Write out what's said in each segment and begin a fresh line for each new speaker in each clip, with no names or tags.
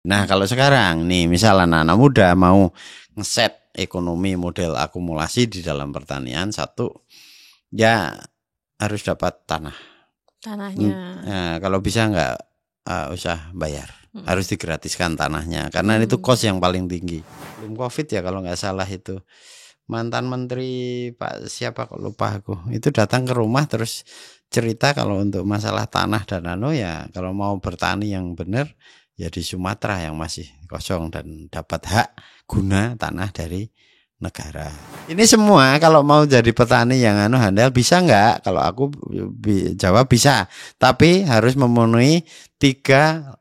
Nah, kalau sekarang nih, misal anak-anak muda mau ngeset ekonomi model akumulasi di dalam pertanian, satu, ya harus dapat tanah.
Tanahnya.
Nah, kalau bisa nggak usah bayar, harus digratiskan tanahnya, karena itu
Hmm.
kos yang paling tinggi. Belum COVID ya kalau nggak salah itu. Mantan menteri Pak siapa kok lupa aku, itu datang ke rumah terus cerita kalau untuk masalah tanah dan ya kalau mau bertani yang benar ya di Sumatera yang masih kosong dan dapat hak guna tanah dari negara. Ini semua kalau mau jadi petani yang handal bisa nggak? Kalau aku jawab bisa, tapi harus memenuhi 3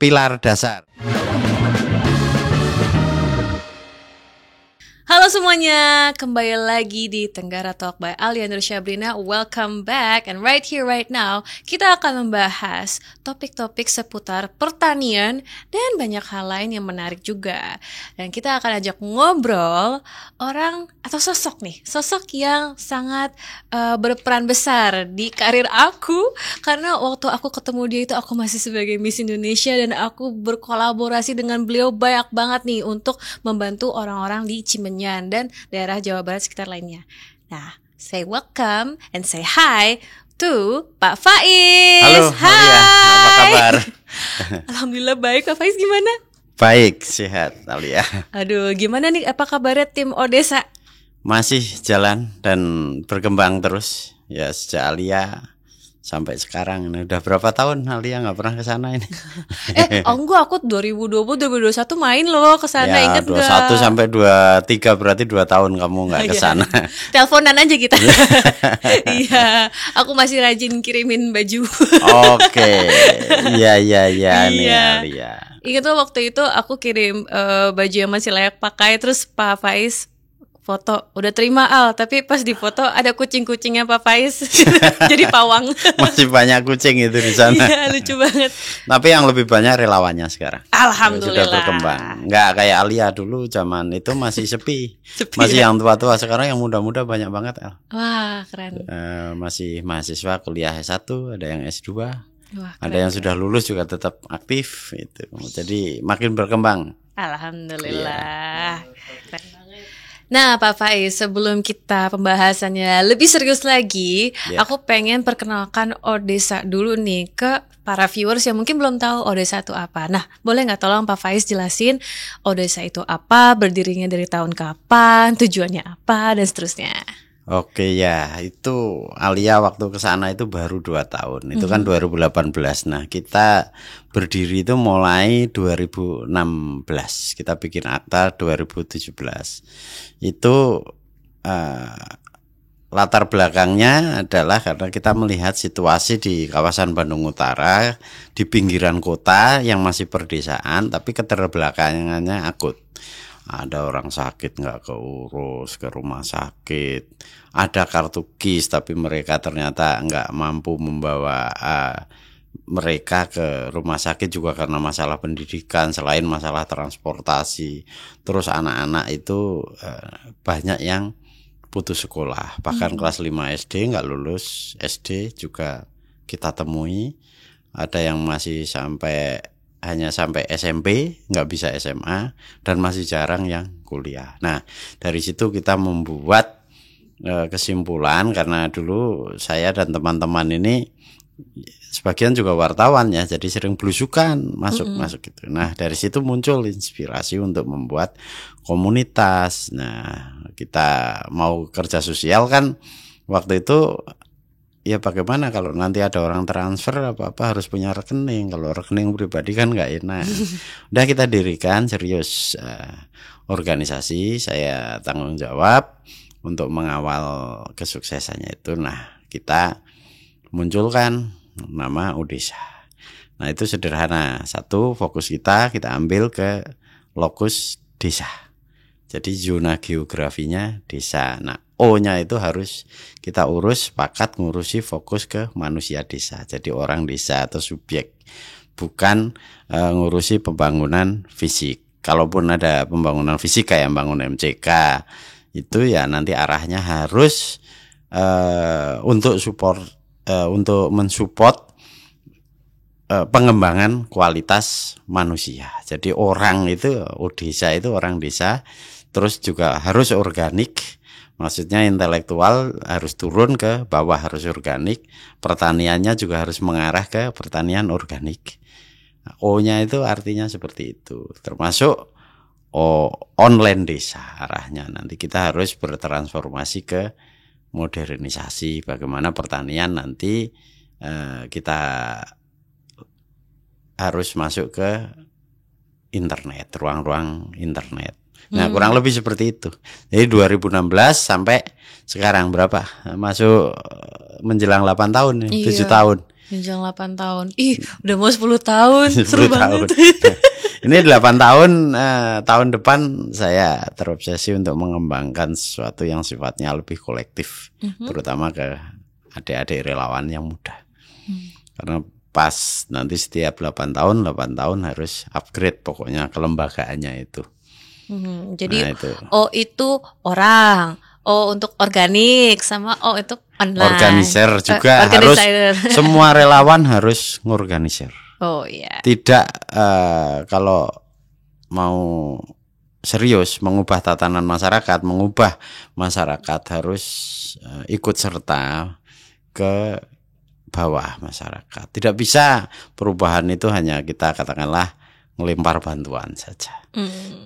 pilar dasar.
Halo semuanya, kembali lagi di Tenggara Talk by Aliandra Syabrina. Welcome back, and right here, right now, kita akan membahas topik-topik seputar pertanian dan banyak hal lain yang menarik juga. Dan kita akan ajak ngobrol orang atau sosok yang sangat berperan besar di karir aku. Karena waktu aku ketemu dia itu aku masih sebagai Miss Indonesia dan aku berkolaborasi dengan beliau banyak banget nih untuk membantu orang-orang di Cimenyan dan daerah Jawa Barat sekitar lainnya. Nah, say welcome and say hi to Pak Faiz.
Halo, Alia, apa kabar?
Alhamdulillah baik. Pak Faiz gimana?
Baik, sehat, Alia.
Aduh, gimana nih? Apa kabarnya tim Odesa?
Masih jalan dan berkembang terus. Ya sejak Alia sampai sekarang. Ini udah berapa tahun Alia nggak pernah ke sana ini?
Enggak, aku 2020 2021 main loh ke sana,
Ya,
ingat enggak?
21 sampai 23 berarti 2 tahun kamu nggak ke sana.
Teleponan aja kita. Iya, aku masih rajin kirimin baju.
Oke. Iya nih Alia.
Ingat tuh waktu itu aku kirim baju yang masih layak pakai, terus Pak Faiz foto, udah terima Al, tapi pas di foto ada kucing-kucingnya Pak Faiz. Jadi pawang.
Masih banyak kucing itu di sana.
Iya, lucu banget.
Tapi yang lebih banyak relawannya sekarang.
Alhamdulillah.
Sudah berkembang. Nggak kayak Alia dulu zaman itu masih sepi.
Sepi
Masih
ya?
yang tua-tua, sekarang yang muda-muda banyak banget.
Wah, keren.
Masih mahasiswa kuliah S1, ada yang S2.
Wah,
ada yang sudah lulus juga tetap aktif itu. Jadi makin berkembang.
Alhamdulillah. Keren banget. Nah, Pak Faiz, sebelum kita pembahasannya lebih serius lagi, aku pengen perkenalkan Odesa dulu nih ke para viewers yang mungkin belum tahu Odesa itu apa. Nah, boleh nggak tolong Pak Faiz jelasin Odesa itu apa, berdirinya dari tahun kapan, tujuannya apa, dan seterusnya.
Oke ya, itu Alia waktu ke sana itu baru 2 tahun. Itu kan 2018. Nah, kita berdiri itu mulai 2016. Kita bikin akta 2017. Itu latar belakangnya adalah karena kita melihat situasi di kawasan Bandung Utara, di pinggiran kota yang masih perdesaan, tapi keterbelakangannya akut. Ada orang sakit nggak keurus ke rumah sakit, ada kartu KIS tapi mereka ternyata nggak mampu membawa mereka ke rumah sakit juga karena masalah pendidikan selain masalah transportasi. Terus anak-anak itu banyak yang putus sekolah, bahkan kelas 5 SD nggak lulus SD juga kita temui. Ada yang masih hanya sampai SMP, nggak bisa SMA, dan masih jarang yang kuliah. Nah, dari situ kita membuat kesimpulan, karena dulu saya dan teman-teman ini sebagian juga wartawan ya, jadi sering belusukan masuk gitu. Nah, dari situ muncul inspirasi untuk membuat komunitas. Nah, kita mau kerja sosial kan waktu itu. Ya bagaimana kalau nanti ada orang transfer apa-apa harus punya rekening. Kalau rekening pribadi kan nggak enak. Udah kita dirikan serius organisasi, saya tanggung jawab untuk mengawal kesuksesannya itu. Nah, kita munculkan nama Odesa. Nah, itu sederhana. Satu, fokus kita ambil ke lokus desa. Jadi zona geografinya desa. Nah, O-nya itu harus kita urus, sepakat ngurusi fokus ke manusia desa. Jadi orang desa atau subjek, bukan ngurusi pembangunan fisik. Kalaupun ada pembangunan fisik kayak bangun MCK, itu ya nanti arahnya harus untuk support, untuk mensupport pengembangan kualitas manusia. Jadi orang itu, desa itu orang desa, terus juga harus organik. Maksudnya intelektual harus turun ke bawah, harus organik. Pertaniannya juga harus mengarah ke pertanian organik. O-nya itu artinya seperti itu. Termasuk online desa arahnya. Nanti kita harus bertransformasi ke modernisasi. Bagaimana pertanian nanti kita harus masuk ke internet, ruang-ruang internet. Nah, kurang lebih seperti itu. Jadi 2016 sampai sekarang berapa? Masuk menjelang 8 tahun nih, 7 tahun.
Menjelang 8 tahun. Ih, udah mau 10 tahun.
10
Seru
tahun.
banget.
Ini 8 tahun, tahun depan saya terobsesi untuk mengembangkan sesuatu yang sifatnya lebih kolektif, terutama ke adik-adik relawan yang muda. Karena pas nanti setiap 8 tahun harus upgrade pokoknya kelembagaannya itu.
Jadi
Nah, itu.
O itu orang, O untuk organik, sama O itu online.
Organizer juga harus, semua relawan harus ngorganisir.
Oh iya.
Tidak kalau mau serius mengubah tatanan masyarakat, mengubah masyarakat harus ikut serta ke bawah masyarakat. Tidak bisa perubahan itu hanya kita katakanlah ngelempar bantuan saja.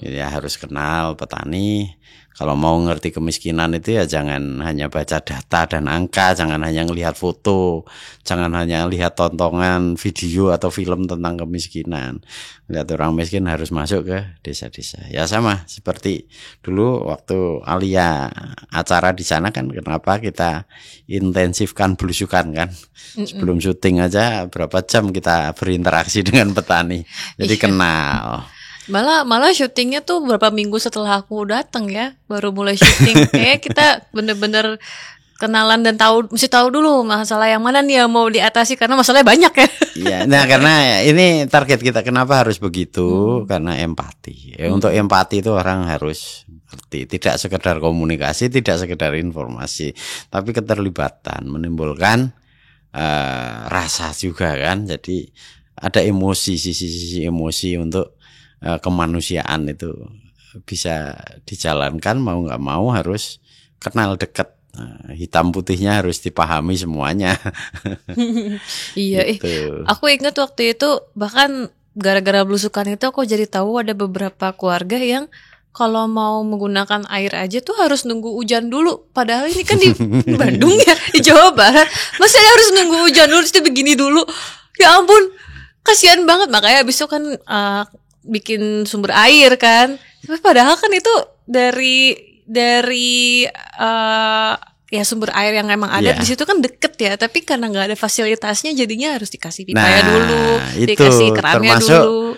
Jadi harus kenal petani. Kalau mau ngerti kemiskinan itu ya jangan hanya baca data dan angka, jangan hanya ngelihat foto, jangan hanya lihat tontonan video atau film tentang kemiskinan. Lihat orang miskin harus masuk ke desa-desa. Ya sama seperti dulu waktu Alia acara di sana kan, kenapa kita intensifkan belusukan kan. Sebelum syuting aja berapa jam kita berinteraksi dengan petani. Jadi kenal.
Malah syutingnya tuh berapa minggu setelah aku datang ya, baru mulai syuting. Kayak kita bener-bener kenalan dan mesti tahu dulu masalah yang mana nih yang mau diatasi, karena masalahnya banyak ya.
Iya, nah karena ini target kita, kenapa harus begitu? Karena empati. Untuk empati itu orang harus ngerti, tidak sekedar komunikasi, tidak sekedar informasi, tapi keterlibatan, menimbulkan rasa juga kan. Jadi ada emosi, sisi-sisi emosi untuk kemanusiaan itu bisa dijalankan, mau nggak mau harus kenal dekat. Hitam putihnya harus dipahami semuanya.
Iya,
gitu.
Aku ingat waktu itu bahkan gara-gara belusukan itu aku jadi tahu ada beberapa keluarga yang kalau mau menggunakan air aja tuh harus nunggu hujan dulu. Padahal ini kan di Bandung ya, di Jawa Barat. Masa harus nunggu hujan dulu, terus begini dulu. Ya ampun, kasihan banget. Makanya abis itu kan bikin sumber air kan. Tapi padahal kan itu dari ya sumber air yang emang ada di situ kan deket ya. Tapi karena nggak ada fasilitasnya, jadinya harus dikasih pipanya dulu, dikasih kerannya dulu.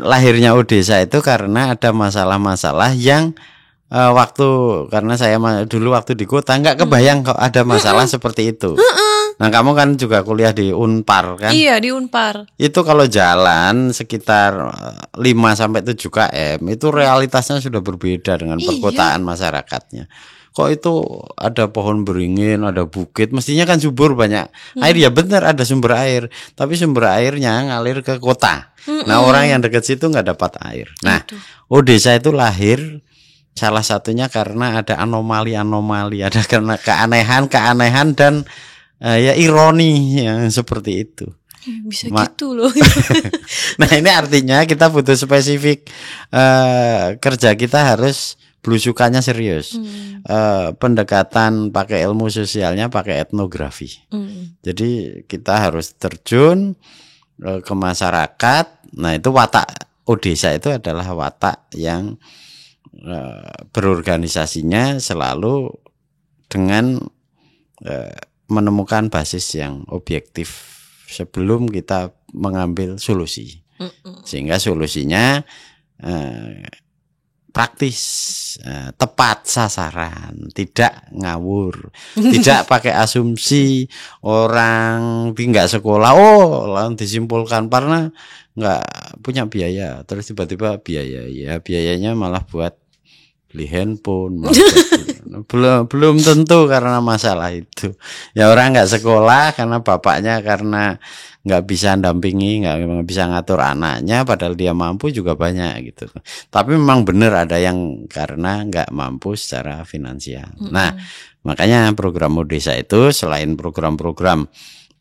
Lahirnya Odesa itu karena ada masalah-masalah yang waktu, karena saya dulu waktu di kota nggak kebayang kok ada masalah seperti itu. Nah, kamu kan juga kuliah di Unpar kan?
Iya, di Unpar.
Itu kalau jalan sekitar 5-7 km itu realitasnya sudah berbeda dengan perkotaan masyarakatnya. Kok itu ada pohon beringin, ada bukit, mestinya kan subur banyak air. Ya benar ada sumber air, tapi sumber airnya ngalir ke kota. Nah, orang yang dekat situ nggak dapat air. Nah, Odesa itu lahir salah satunya karena ada anomali-anomali, ada karena keanehan dan ya ironi yang seperti itu.
Bisa gitu loh.
Nah, ini artinya kita butuh spesifik, kerja kita harus belusukannya serius. Pendekatan pakai ilmu sosialnya pakai etnografi. Jadi kita harus terjun ke masyarakat. Nah, itu watak Odesa itu adalah watak yang berorganisasinya selalu dengan menemukan basis yang objektif sebelum kita mengambil solusi. Sehingga solusinya praktis, tepat sasaran, tidak ngawur, tidak pakai asumsi orang nggak sekolah, lalu disimpulkan karena nggak punya biaya, terus tiba-tiba biayanya malah buat beli handphone, belum tentu karena masalah itu. Ya orang nggak sekolah karena bapaknya karena nggak bisa dampingi, nggak bisa ngatur anaknya, padahal dia mampu juga banyak gitu. Tapi memang benar ada yang karena nggak mampu secara finansial. Nah, makanya program Desa itu selain program-program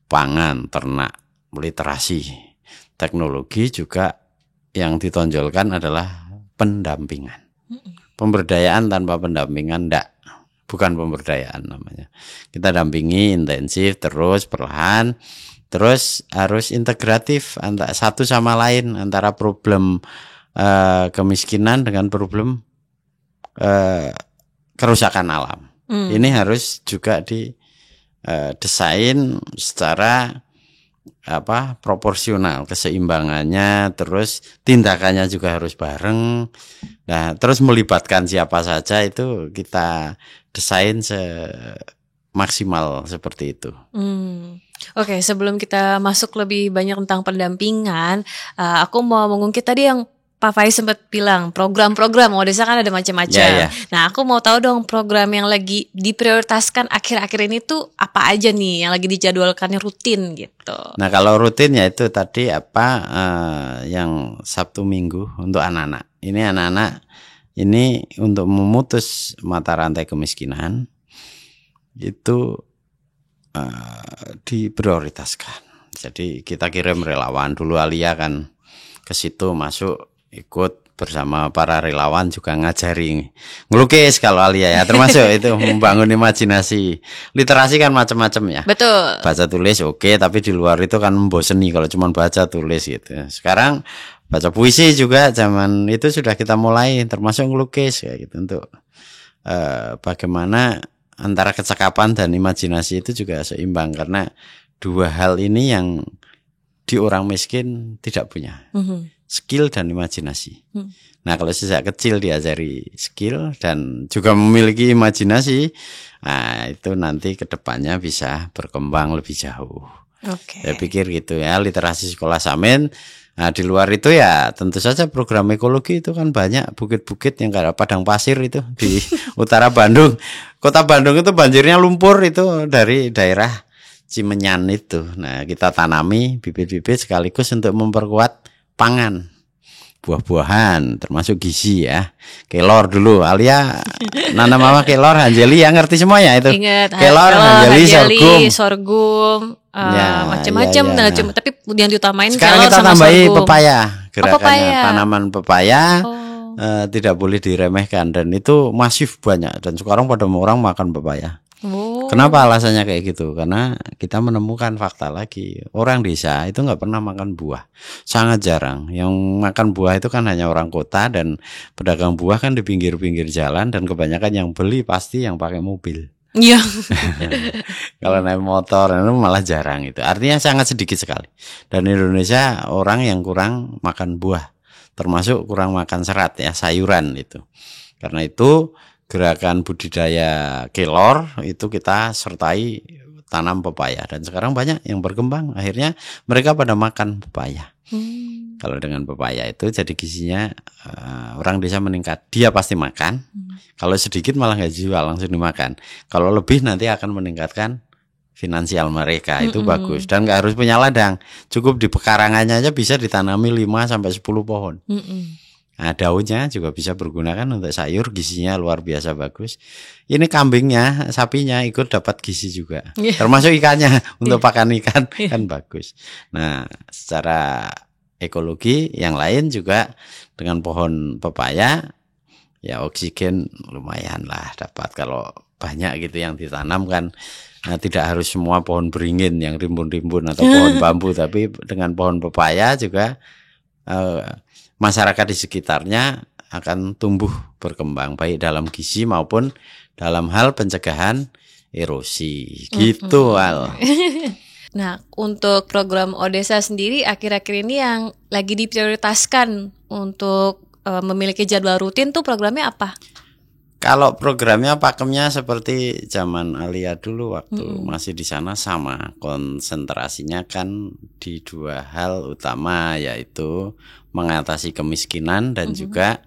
pangan, ternak, literasi, teknologi, juga yang ditonjolkan adalah pendampingan. Pemberdayaan tanpa pendampingan bukan pemberdayaan namanya. Kita dampingi intensif terus perlahan, terus harus integratif antara satu sama lain, antara problem kemiskinan dengan problem kerusakan alam. Ini harus juga didesain secara proporsional, keseimbangannya, terus tindakannya juga harus bareng. Nah, terus melibatkan siapa saja itu kita desain semaksimal seperti itu.
Oke, sebelum kita masuk lebih banyak tentang pendampingan, aku mau mengungkit tadi yang Pak Faiz sempat bilang program-program Desa kan ada macam-macam. Nah, aku mau tahu dong program yang lagi diprioritaskan akhir-akhir ini tuh apa aja nih yang lagi dijadwalkannya rutin gitu.
Nah, kalau rutin ya itu tadi yang Sabtu Minggu untuk anak-anak. Ini anak-anak ini untuk memutus mata rantai kemiskinan itu diprioritaskan. Jadi kita kirim relawan dulu, Alia kan ke situ masuk ikut bersama para relawan juga ngajari ngelukis kalau Alia ya, termasuk itu membangun imajinasi. Literasi kan macam-macam ya.
Betul.
Baca tulis oke, tapi di luar itu kan memboseni kalau cuma baca tulis gitu. Sekarang baca puisi juga zaman itu sudah kita mulai, termasuk ngelukis kayak gitu, untuk bagaimana antara kecakapan dan imajinasi itu juga seimbang, karena dua hal ini yang di orang miskin tidak punya. Skill dan imajinasi. Nah, kalau sejak kecil diajari skill dan juga memiliki imajinasi, nah itu nanti kedepannya bisa berkembang lebih jauh. Saya pikir gitu ya, literasi sekolah Samin. Nah, di luar itu ya tentu saja program ekologi itu kan banyak bukit-bukit yang kayak padang pasir itu di utara Bandung. Kota Bandung itu banjirnya lumpur itu dari daerah Cimenyan itu. Nah, kita tanami bibit-bibit sekaligus untuk memperkuat pangan, buah-buahan, termasuk gizi ya. Kelor dulu, Alia nanam apa kelor, hanjeli ya, ngerti semuanya itu.
Ingat,
kelor, hanjeli,
sorghum, macam-macam. Tapi yang diutamain
sekarang
kelor
kita
sama
tambahi
sorghum.
Pepaya, gerakannya
pepaya.
Tanaman pepaya. Tidak boleh diremehkan dan itu masif banyak, dan sekarang pada orang makan pepaya. Kenapa alasannya kayak gitu? Karena kita menemukan fakta lagi, orang desa itu nggak pernah makan buah, sangat jarang. Yang makan buah itu kan hanya orang kota dan pedagang buah kan di pinggir-pinggir jalan, dan kebanyakan yang beli pasti yang pakai mobil.
Iya.
Kalau naik motor itu malah jarang itu. Artinya sangat sedikit sekali. Dan Indonesia orang yang kurang makan buah, termasuk kurang makan serat ya, sayuran itu. Karena itu gerakan budidaya kelor itu kita sertai tanam pepaya, dan sekarang banyak yang berkembang, akhirnya mereka pada makan pepaya. Kalau dengan pepaya itu jadi gizinya orang desa meningkat, dia pasti makan. Kalau sedikit malah nggak jual, langsung dimakan. Kalau lebih nanti akan meningkatkan finansial mereka, itu bagus. Dan nggak harus punya ladang, cukup di pekarangannya aja bisa ditanami 5-10 pohon. Nah, daunnya juga bisa bergunakan untuk sayur, gizinya luar biasa bagus. Ini kambingnya, sapinya ikut dapat gizi juga. Termasuk ikannya, untuk pakan ikan kan bagus. Nah, secara ekologi yang lain juga dengan pohon pepaya, ya oksigen lumayan lah dapat kalau banyak gitu yang ditanam kan. Nah, tidak harus semua pohon beringin yang rimbun-rimbun atau pohon bambu, tapi dengan pohon pepaya juga masyarakat di sekitarnya akan tumbuh berkembang baik dalam gizi maupun dalam hal pencegahan erosi gitu Al.
Nah, untuk program Desa sendiri akhir-akhir ini yang lagi diprioritaskan untuk memiliki jadwal rutin tuh programnya apa?
Kalau programnya pakemnya seperti zaman Alia dulu waktu masih di sana, sama konsentrasinya kan di dua hal utama, yaitu mengatasi kemiskinan dan juga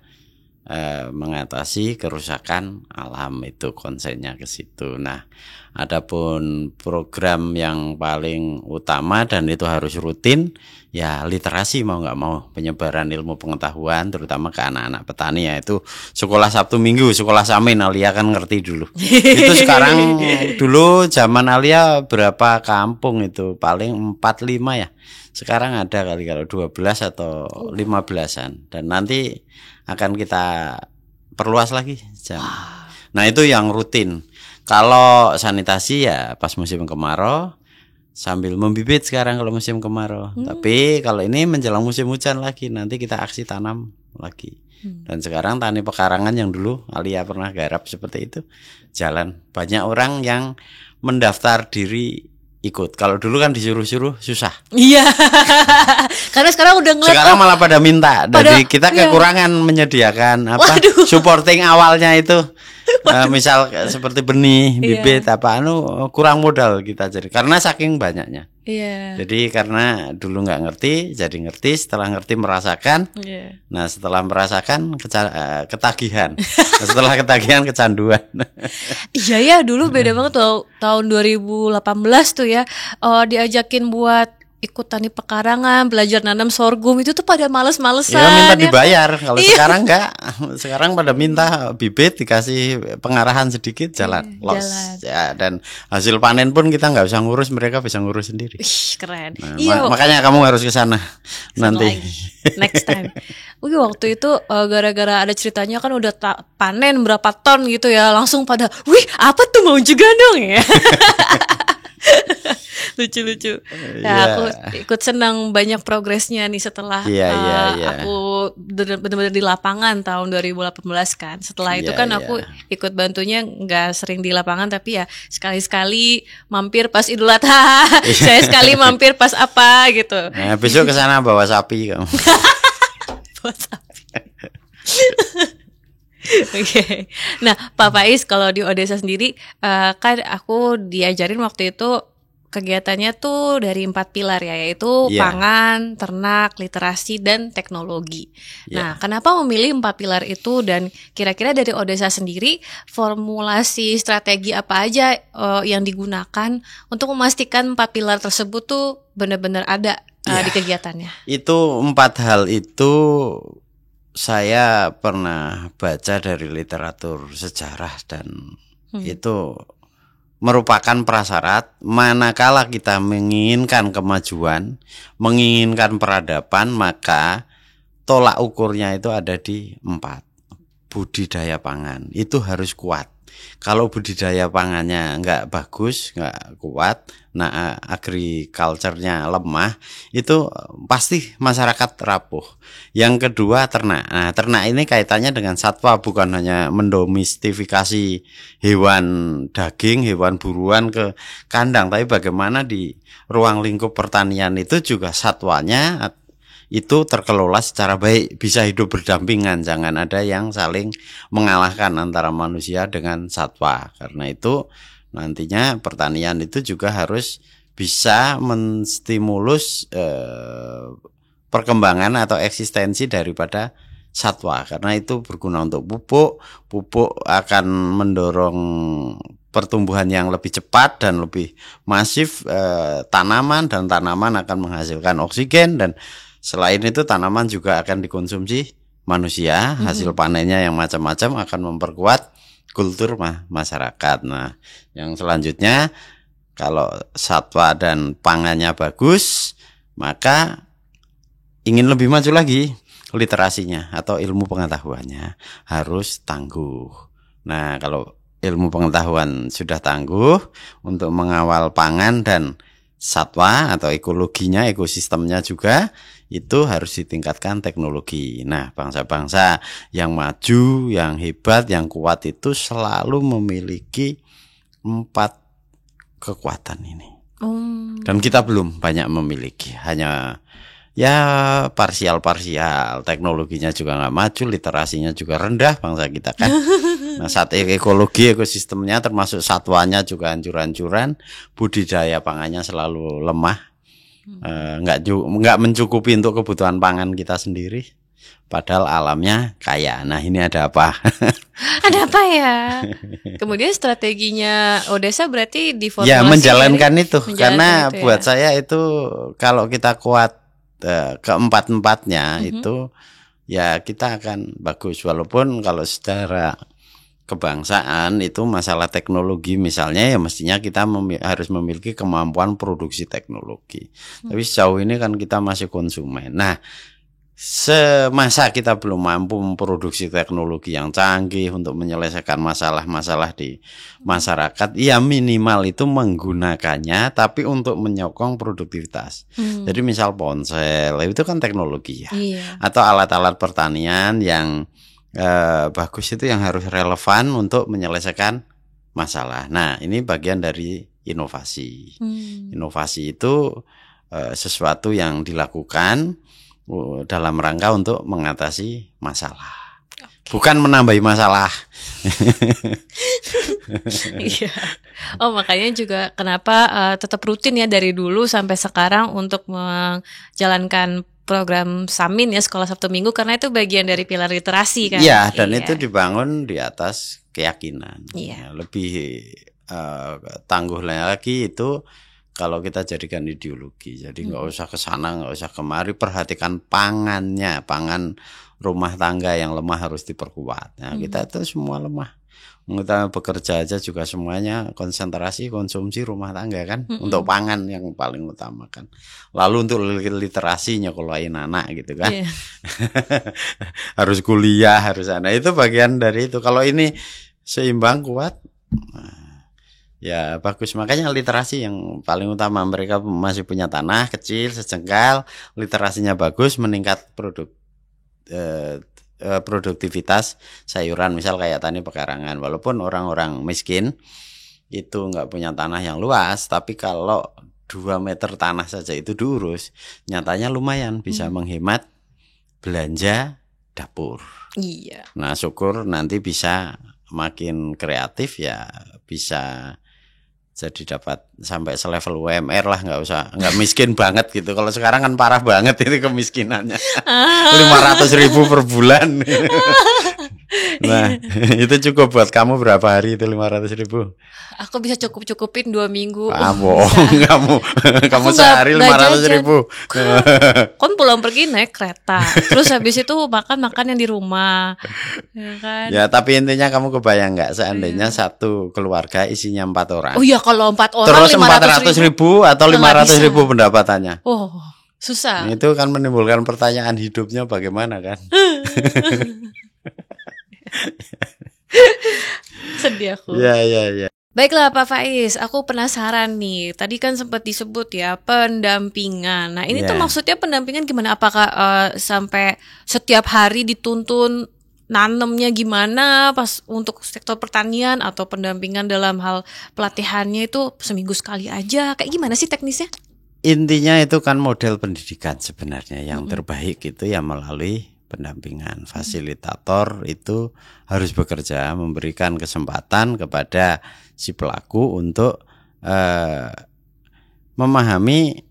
mengatasi kerusakan alam, itu konsennya ke situ. Nah, adapun program yang paling utama dan itu harus rutin, ya literasi mau nggak mau, penyebaran ilmu pengetahuan terutama ke anak-anak petani, yaitu sekolah Sabtu Minggu, sekolah Samin. Alia kan ngerti dulu. Itu sekarang dulu zaman Alia berapa kampung itu, paling 4-5 ya. Sekarang ada kali kalau 12 atau 15-an, dan nanti akan kita perluas lagi jam. Nah, itu yang rutin. Kalau sanitasi ya pas musim kemarau sambil membibit sekarang kalau musim kemarau. Tapi kalau ini menjelang musim hujan lagi, nanti kita aksi tanam lagi. Dan sekarang tani pekarangan yang dulu Alia pernah garap seperti itu jalan. Banyak orang yang mendaftar diri ikut. Kalau dulu kan disuruh-suruh susah.
Iya. Karena sekarang udah ngeliat.
Sekarang malah pada minta. Jadi kita kekurangan menyediakan supporting awalnya itu. Misal seperti benih, bibit, kurang modal kita jadi. Karena saking banyaknya.
Iya.
Jadi karena dulu nggak ngerti, jadi ngerti. Setelah ngerti merasakan. Nah, setelah merasakan ketagihan. Nah, setelah ketagihan kecanduan.
Iya ya, dulu beda banget tuh tahun 2018 tuh ya. Diajakin buat ikut tani pekarangan, belajar nanam sorghum, itu tuh pada males-malesan.
Ya minta dibayar. Kalau sekarang enggak. Sekarang pada minta bibit, dikasih pengarahan sedikit, jalan. Los. Ya, dan hasil panen pun kita nggak bisa ngurus, mereka bisa ngurus sendiri.
Keren.
Nah, makanya kamu harus ke sana nanti.
Next time. Waktu itu gara-gara ada ceritanya kan udah panen berapa ton gitu ya, langsung pada, wih apa tuh mau juga dong ya. Lucu-lucu. Nah, aku ikut senang banyak progresnya nih setelah aku benar-benar di lapangan tahun 2018 kan. Setelah itu kan aku ikut bantunya nggak sering di lapangan, tapi ya sekali-sekali mampir pas Idul Adha. Saya sekali mampir pas apa gitu.
Nah, besok ke sana bawa sapi kamu.
Bawa sapi. Oke. Nah, Pak Faiz, kalau di Odesa sendiri kan aku diajarin waktu itu kegiatannya tuh dari 4 pilar ya, yaitu pangan, ternak, literasi, dan teknologi. Nah, kenapa memilih 4 pilar itu, dan kira-kira dari Odesa sendiri formulasi strategi apa aja yang digunakan untuk memastikan 4 pilar tersebut tuh benar-benar ada di kegiatannya?
Itu 4 hal itu saya pernah baca dari literatur sejarah, dan itu merupakan prasyarat manakala kita menginginkan kemajuan, menginginkan peradaban, maka tolak ukurnya itu ada di 4. Budidaya pangan itu harus kuat. Kalau budidaya pangannya nggak bagus, nggak kuat, nah agriculture-nya lemah, itu pasti masyarakat rapuh. Yang kedua, ternak. Nah, ternak ini kaitannya dengan satwa, bukan hanya mendomestifikasi hewan daging, hewan buruan ke kandang, tapi bagaimana di ruang lingkup pertanian itu juga satwanya itu terkelola secara baik, bisa hidup berdampingan, jangan ada yang saling mengalahkan antara manusia dengan satwa. Karena itu nantinya pertanian itu juga harus bisa menstimulus perkembangan atau eksistensi daripada satwa, karena itu berguna untuk pupuk akan mendorong pertumbuhan yang lebih cepat dan lebih masif tanaman, dan tanaman akan menghasilkan oksigen, dan selain itu tanaman juga akan dikonsumsi manusia. Hasil panennya yang macam-macam akan memperkuat kultur masyarakat. Nah, yang selanjutnya, kalau satwa dan pangannya bagus, maka ingin lebih maju lagi, literasinya atau ilmu pengetahuannya harus tangguh. Nah, kalau ilmu pengetahuan sudah tangguh untuk mengawal pangan dan satwa atau ekologinya, ekosistemnya juga, itu harus ditingkatkan teknologi. Nah, bangsa-bangsa yang maju, yang hebat, yang kuat itu selalu memiliki 4 kekuatan ini. Dan kita belum banyak memiliki, hanya parsial-parsial. Teknologinya juga nggak maju, literasinya juga rendah bangsa kita kan. Nah, saat ekologi, ekosistemnya termasuk satwanya juga hancur-hancuran, budidaya pangannya selalu lemah, nggak mencukupi untuk kebutuhan pangan kita sendiri. Padahal alamnya kaya. Nah, ini ada apa?
Ada apa ya? Kemudian strateginya Odessa berarti diformulasi
Ya, menjalankan
dari-
itu.
menjalankan
Karena
itu ya.
buat saya itu kalau kita kuat keempat-empatnya itu ya kita akan bagus. Walaupun kalau secara kebangsaan itu masalah teknologi misalnya ya mestinya kita harus memiliki kemampuan produksi teknologi. Tapi sejauh ini kan kita masih konsumen. Nah, semasa kita belum mampu memproduksi teknologi yang canggih untuk menyelesaikan masalah-masalah di masyarakat, ya minimal itu menggunakannya tapi untuk menyokong produktivitas. Jadi misal ponsel itu kan teknologi ya.
Iya.
Atau alat-alat pertanian yang bagus itu yang harus relevan untuk menyelesaikan masalah. Nah, ini bagian dari inovasi. Inovasi itu sesuatu yang dilakukan dalam rangka untuk mengatasi masalah, bukan menambahi masalah.
Iya. Oh, makanya juga kenapa tetap rutin ya dari dulu sampai sekarang untuk menjalankan program Samin ya, Sekolah Sabtu Minggu, karena itu bagian dari pilar literasi kan.
Iya, dan itu dibangun di atas keyakinan.
Iya.
Lebih tangguh lagi itu kalau kita jadikan ideologi. Jadi nggak usah ke sana, nggak usah kemari, perhatikan pangannya, pangan rumah tangga yang lemah harus diperkuat. Nah, kita itu semua lemah. Kita bekerja aja juga semuanya konsentrasi konsumsi rumah tangga kan, untuk pangan yang paling utama kan. Lalu untuk literasi nyekolahin anak gitu kan.
Iya.
Harus kuliah, harus itu bagian dari itu. Kalau ini seimbang kuat, ya bagus. Makanya literasi yang paling utama. Mereka masih punya tanah kecil sejengkal, literasinya bagus, meningkat produktivitas sayuran, misal kayak tani pekarangan. Walaupun orang-orang miskin itu nggak punya tanah yang luas, tapi kalau 2 meter tanah saja itu diurus, nyatanya lumayan bisa menghemat belanja dapur.
Iya.
Nah, syukur nanti bisa makin kreatif ya, bisa jadi dapat sampai selevel UMR lah, nggak miskin banget gitu. Kalau sekarang kan parah banget itu kemiskinannya, 500.000 per bulan. Nah, itu cukup buat kamu berapa hari itu 500.000?
Aku bisa cukup-cukupin 2 minggu.
Bohong kamu
Aku
sehari
nggak
500.000.
Kan pulang pergi naik kereta, terus habis itu makan yang di rumah, ya kan?
Ya, tapi intinya kamu kebayang nggak seandainya satu keluarga isinya 4 orang.
Oh ya, kalau 4 orang
Terus 400.000 atau
Nggak
500.000 pendapatannya.
Oh, susah.
Itu kan menimbulkan pertanyaan hidupnya bagaimana kan?
Sedih aku.
Ya.
Baiklah Pak Faiz, aku penasaran nih. Tadi kan sempat disebut ya pendampingan. Nah, ini tuh maksudnya pendampingan gimana? Apakah sampai setiap hari dituntun nanemnya gimana pas untuk sektor pertanian, atau pendampingan dalam hal pelatihannya itu seminggu sekali aja? Kayak gimana sih teknisnya?
Intinya itu kan model pendidikan sebenarnya yang terbaik itu ya melalui pendampingan. Fasilitator itu harus bekerja memberikan kesempatan kepada si pelaku untuk memahami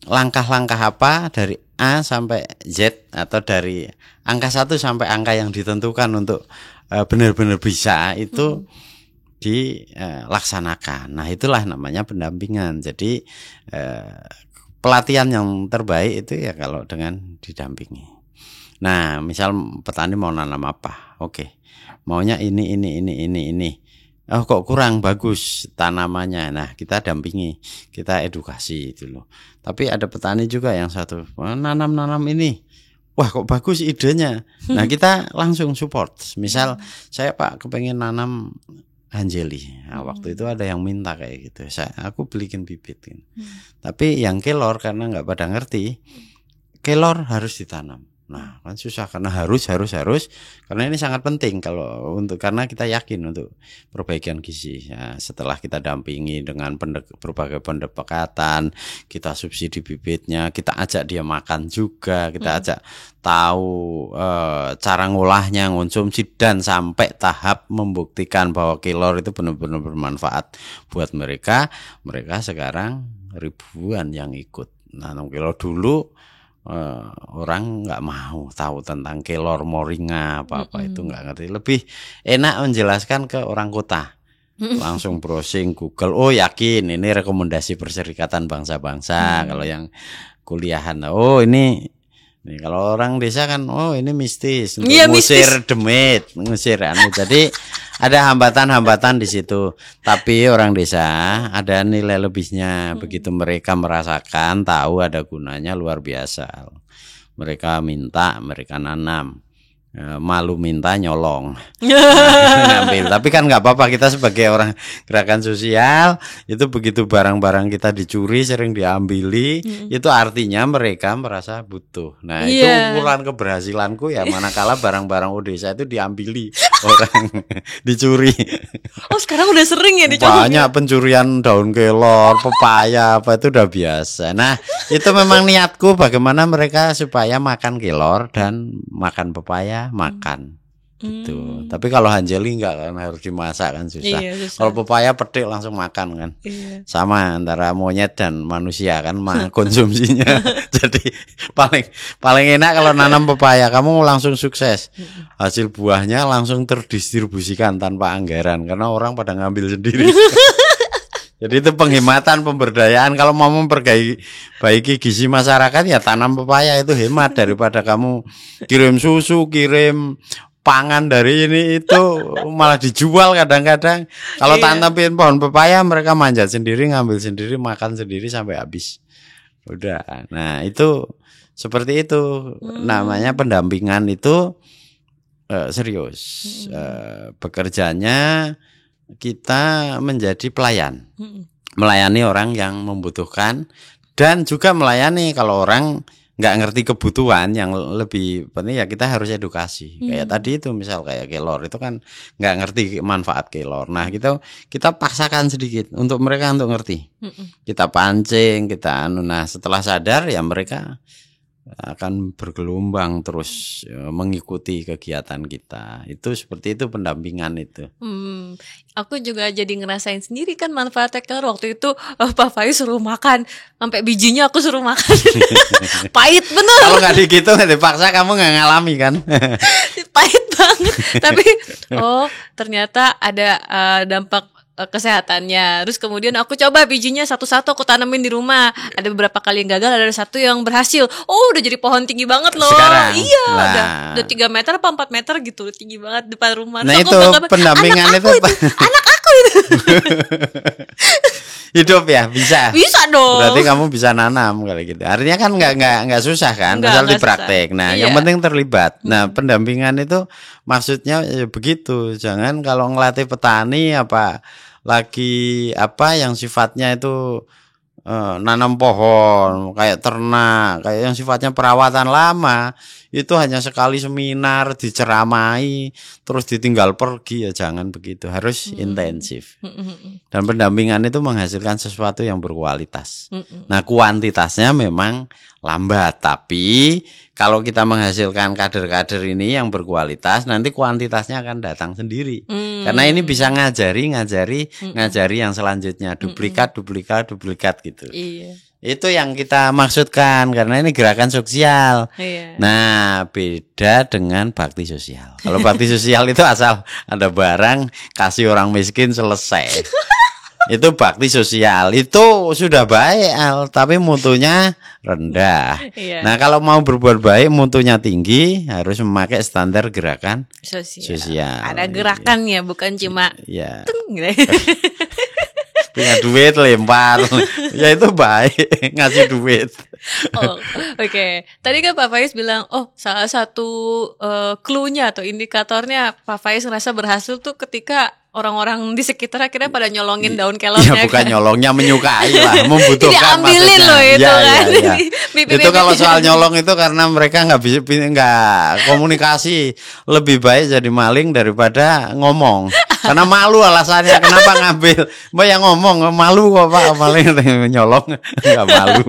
langkah-langkah apa dari A sampai Z, atau dari angka 1 sampai angka yang ditentukan untuk benar-benar bisa itu dilaksanakan. Nah, itulah namanya pendampingan. Jadi pelatihan yang terbaik itu ya kalau dengan didampingi. Nah, misal petani mau nanam apa? Oke. Maunya ini. Oh, kok kurang bagus tanamannya. Nah, kita dampingi, kita edukasi itu loh. Tapi ada petani juga yang satu, nanam ini. Wah, kok bagus idenya. Nah, kita langsung support. Misal saya Pak kepengen nanam anjeli. Nah, waktu itu ada yang minta kayak gitu. Aku belikin bibit. Tapi yang kelor karena nggak pada ngerti, kelor harus ditanam. Nah, kan susah karena harus karena ini sangat penting karena kita yakin untuk perbaikan gizi. Ya, setelah kita dampingi dengan berbagai pendekatan, kita subsidi bibitnya, kita ajak dia makan juga, kita ajak tahu cara ngolahnya, konsumsi, dan sampai tahap membuktikan bahwa kelor itu benar-benar bermanfaat buat mereka. Mereka sekarang ribuan yang ikut nanam kelor. Dulu orang nggak mau tahu tentang kelor moringa apa-apa itu nggak ngerti. Lebih enak menjelaskan ke orang kota. Langsung browsing Google, oh yakin ini rekomendasi Perserikatan Bangsa-Bangsa. Kalau yang kuliahan, oh ini kalau orang desa kan, oh ini mistis untuk ngusir demit, ngusir anu. Jadi ada hambatan-hambatan di situ. Tapi orang desa ada nilai lebihnya. Begitu mereka merasakan, tahu ada gunanya luar biasa. Mereka minta, mereka nanam. Malu minta nyolong ngambil, tapi kan nggak apa-apa, kita sebagai orang gerakan sosial itu begitu barang-barang kita dicuri sering diambili, itu artinya mereka merasa butuh. Nah itu ukuran keberhasilanku ya, manakala barang-barang desa itu diambili orang dicuri.
Oh sekarang udah sering ya dicoba?
Banyak pencurian daun kelor, pepaya apa itu udah biasa. Nah itu memang niatku bagaimana mereka supaya makan kelor dan makan pepaya, makan gitu. Tapi kalau hanjeli enggak kan, harus dimasak kan, susah. Kalau pepaya petik langsung makan kan. Sama antara monyet dan manusia kan konsumsinya. Jadi paling enak kalau nanam pepaya, kamu langsung sukses. Hasil buahnya langsung terdistribusikan tanpa anggaran karena orang pada ngambil sendiri. Jadi itu penghematan, pemberdayaan. Kalau mau memperbaiki gizi masyarakat ya tanam pepaya, itu hemat daripada kamu kirim susu, kirim pangan dari ini itu malah dijual kadang-kadang. Kalau tanamin pohon pepaya mereka manjat sendiri, ngambil sendiri, makan sendiri sampai habis. Udah. Nah, itu seperti itu. Namanya pendampingan itu serius. Bekerjanya kita menjadi pelayan, melayani orang yang membutuhkan, dan juga melayani kalau orang nggak ngerti kebutuhan. Yang lebih penting ya kita harus edukasi. Kayak tadi itu misal kayak kelor itu kan nggak ngerti manfaat kelor. Nah kita paksakan sedikit untuk mereka untuk ngerti. Kita pancing, kita nah setelah sadar ya mereka akan bergelombang terus mengikuti kegiatan kita. Itu seperti itu pendampingan itu.
Aku juga jadi ngerasain sendiri kan manfaatnya kelor. Waktu itu Pak Faiz suruh makan sampai bijinya aku suruh makan. Pahit bener.
Kalau nggak gitu nggak dipaksa kamu nggak ngalami kan.
Pahit banget. Tapi ternyata ada dampak kesehatannya. Terus kemudian aku coba bijinya satu-satu aku tanemin di rumah. Ada beberapa kali yang gagal, ada satu yang berhasil. Oh, udah jadi pohon tinggi banget loh.
Sekarang,
iya, udah 3 meter apa 4 meter gitu, tinggi banget depan rumah.
Nah, itu pendampingan itu.
Anak aku itu.
Hidup ya, bisa.
Bisa dong.
Berarti kamu bisa nanam kalau gitu. Artinya kan nggak susah kan, asal dipraktek. Nah, yang penting terlibat. Nah, pendampingan itu maksudnya ya begitu. Jangan kalau ngelatih petani lagi yang sifatnya itu nanam pohon, kayak ternak, kayak yang sifatnya perawatan lama, itu hanya sekali seminar diceramai terus ditinggal pergi, ya jangan begitu, harus intensif. Dan pendampingan itu menghasilkan sesuatu yang berkualitas. Nah, kuantitasnya memang lambat, tapi kalau kita menghasilkan kader-kader ini yang berkualitas, nanti kuantitasnya akan datang sendiri. Karena ini bisa ngajari yang selanjutnya, duplikat gitu.
Iya.
Itu yang kita maksudkan, karena ini gerakan sosial. Nah, beda dengan bakti sosial. Kalau bakti sosial itu asal ada barang kasih orang miskin selesai. Itu bakti sosial, itu sudah baik tapi mutunya rendah. Nah, kalau mau berbuat baik mutunya tinggi, harus memakai standar gerakan sosial. Ada
gerakannya, bukan cuma
punya duit lempar. Ya itu baik, ngasih duit.
Oke. Tadi kan Pak Faiz bilang, salah satu clue-nya atau indikatornya Pak Faiz ngerasa berhasil tuh ketika orang-orang di sekitar akhirnya pada nyolongin daun kelornya.
Ya bukan nyolongnya, menyukai lah, membutuhkan.
Diambilin loh itu kan.
Itu kalau soal nyolong itu karena mereka nggak komunikasi, lebih baik jadi maling daripada ngomong. Karena malu alasannya kenapa ngambil. Mbak yang ngomong malu kok Pak, paling nyolong nggak malu.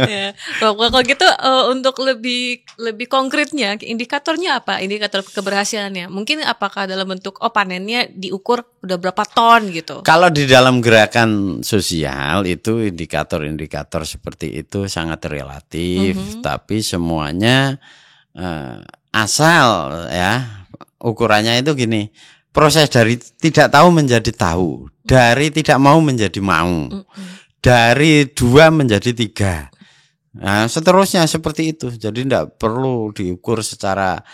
Ya. Kalau gitu untuk lebih konkretnya indikatornya apa? Indikator keberhasilannya. Mungkin apakah dalam bentuk panennya diukur udah berapa ton gitu.
Kalau di dalam gerakan sosial itu indikator-indikator seperti itu sangat relatif, tapi semuanya asal ya ukurannya itu gini. Proses dari tidak tahu menjadi tahu, dari tidak mau menjadi mau, dari 2 menjadi 3. Nah, seterusnya seperti itu. Jadi tidak perlu diukur secara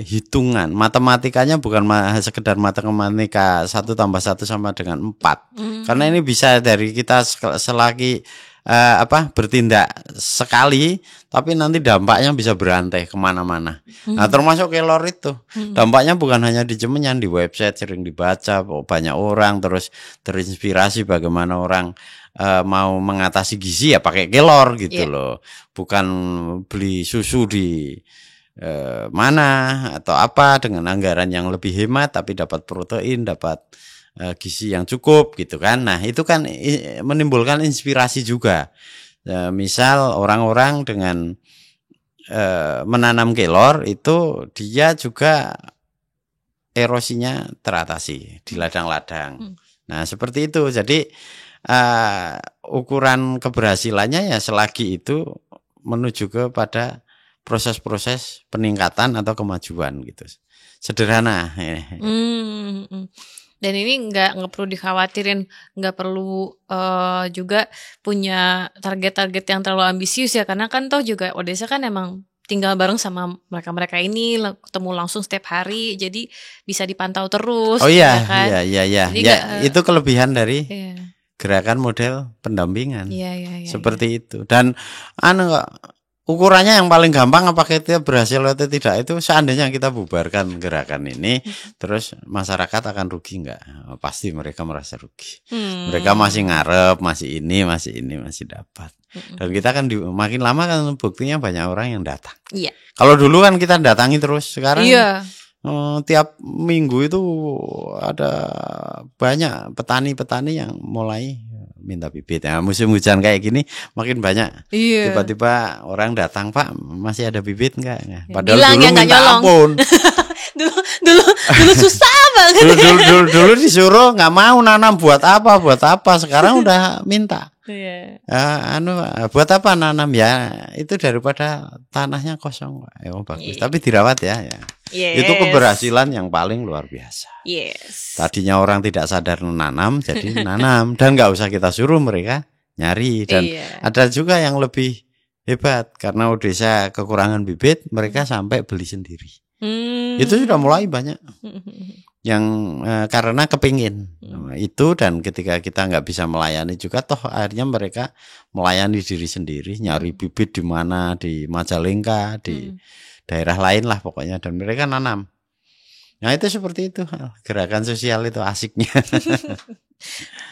hitungan. Matematikanya bukan sekedar matematika 1 tambah 1 sama dengan 4. Karena ini bisa dari kita selagi bertindak sekali, tapi nanti dampaknya bisa berantai kemana-mana. Nah, termasuk kelor itu. Dampaknya bukan hanya di Cemenyan, di website sering dibaca banyak orang, terus terinspirasi bagaimana orang mau mengatasi gizi ya pakai kelor gitu loh. Bukan beli susu di mana atau apa dengan anggaran yang lebih hemat, tapi dapat protein, dapat gizi yang cukup gitu kan. Nah itu kan menimbulkan inspirasi juga. Misal orang-orang dengan menanam kelor itu dia juga erosinya teratasi di ladang-ladang. Nah seperti itu. Jadi ukuran keberhasilannya ya selagi itu menuju kepada proses-proses peningkatan atau kemajuan gitu. Sederhana.
Dan ini nggak perlu dikhawatirin, nggak perlu juga punya target-target yang terlalu ambisius ya, karena kan toh juga Odessa kan emang tinggal bareng sama mereka ini, ketemu langsung setiap hari, jadi bisa dipantau terus.
Oh iya,
ya kan?
iya. Ya, itu kelebihan dari gerakan model pendampingan. Seperti itu. Dan ukurannya yang paling gampang apakah itu berhasil atau tidak itu seandainya kita bubarkan gerakan ini terus masyarakat akan rugi enggak? Pasti mereka merasa rugi. Mereka masih ngarep, masih dapat. Dan kita kan makin lama kan buktinya banyak orang yang datang.
Iya.
Kalau dulu kan kita datangi terus, sekarang tiap minggu itu ada banyak petani-petani yang mulai minta bibit. Nah, musim hujan kayak gini makin banyak. Tiba-tiba orang datang, Pak, masih ada bibit enggak? Padahal bilang dulu minta ampun. dulu susah banget. Dulu disuruh nggak mau nanam buat apa? Sekarang udah minta. Buat apa nanam ya? Itu daripada tanahnya kosong. Bagus. Tapi dirawat ya. Itu keberhasilan yang paling luar biasa. Tadinya orang tidak sadar menanam, jadi nanam dan nggak usah kita suruh mereka nyari. Dan ada juga yang lebih hebat karena Odessa kekurangan bibit, mereka sampai beli sendiri. Itu sudah mulai banyak yang karena kepingin itu, dan ketika kita nggak bisa melayani juga, toh akhirnya mereka melayani diri sendiri, nyari bibit di mana, di Majalengka, di daerah lain lah pokoknya, dan mereka nanam. Nah itu seperti itu gerakan sosial itu asiknya.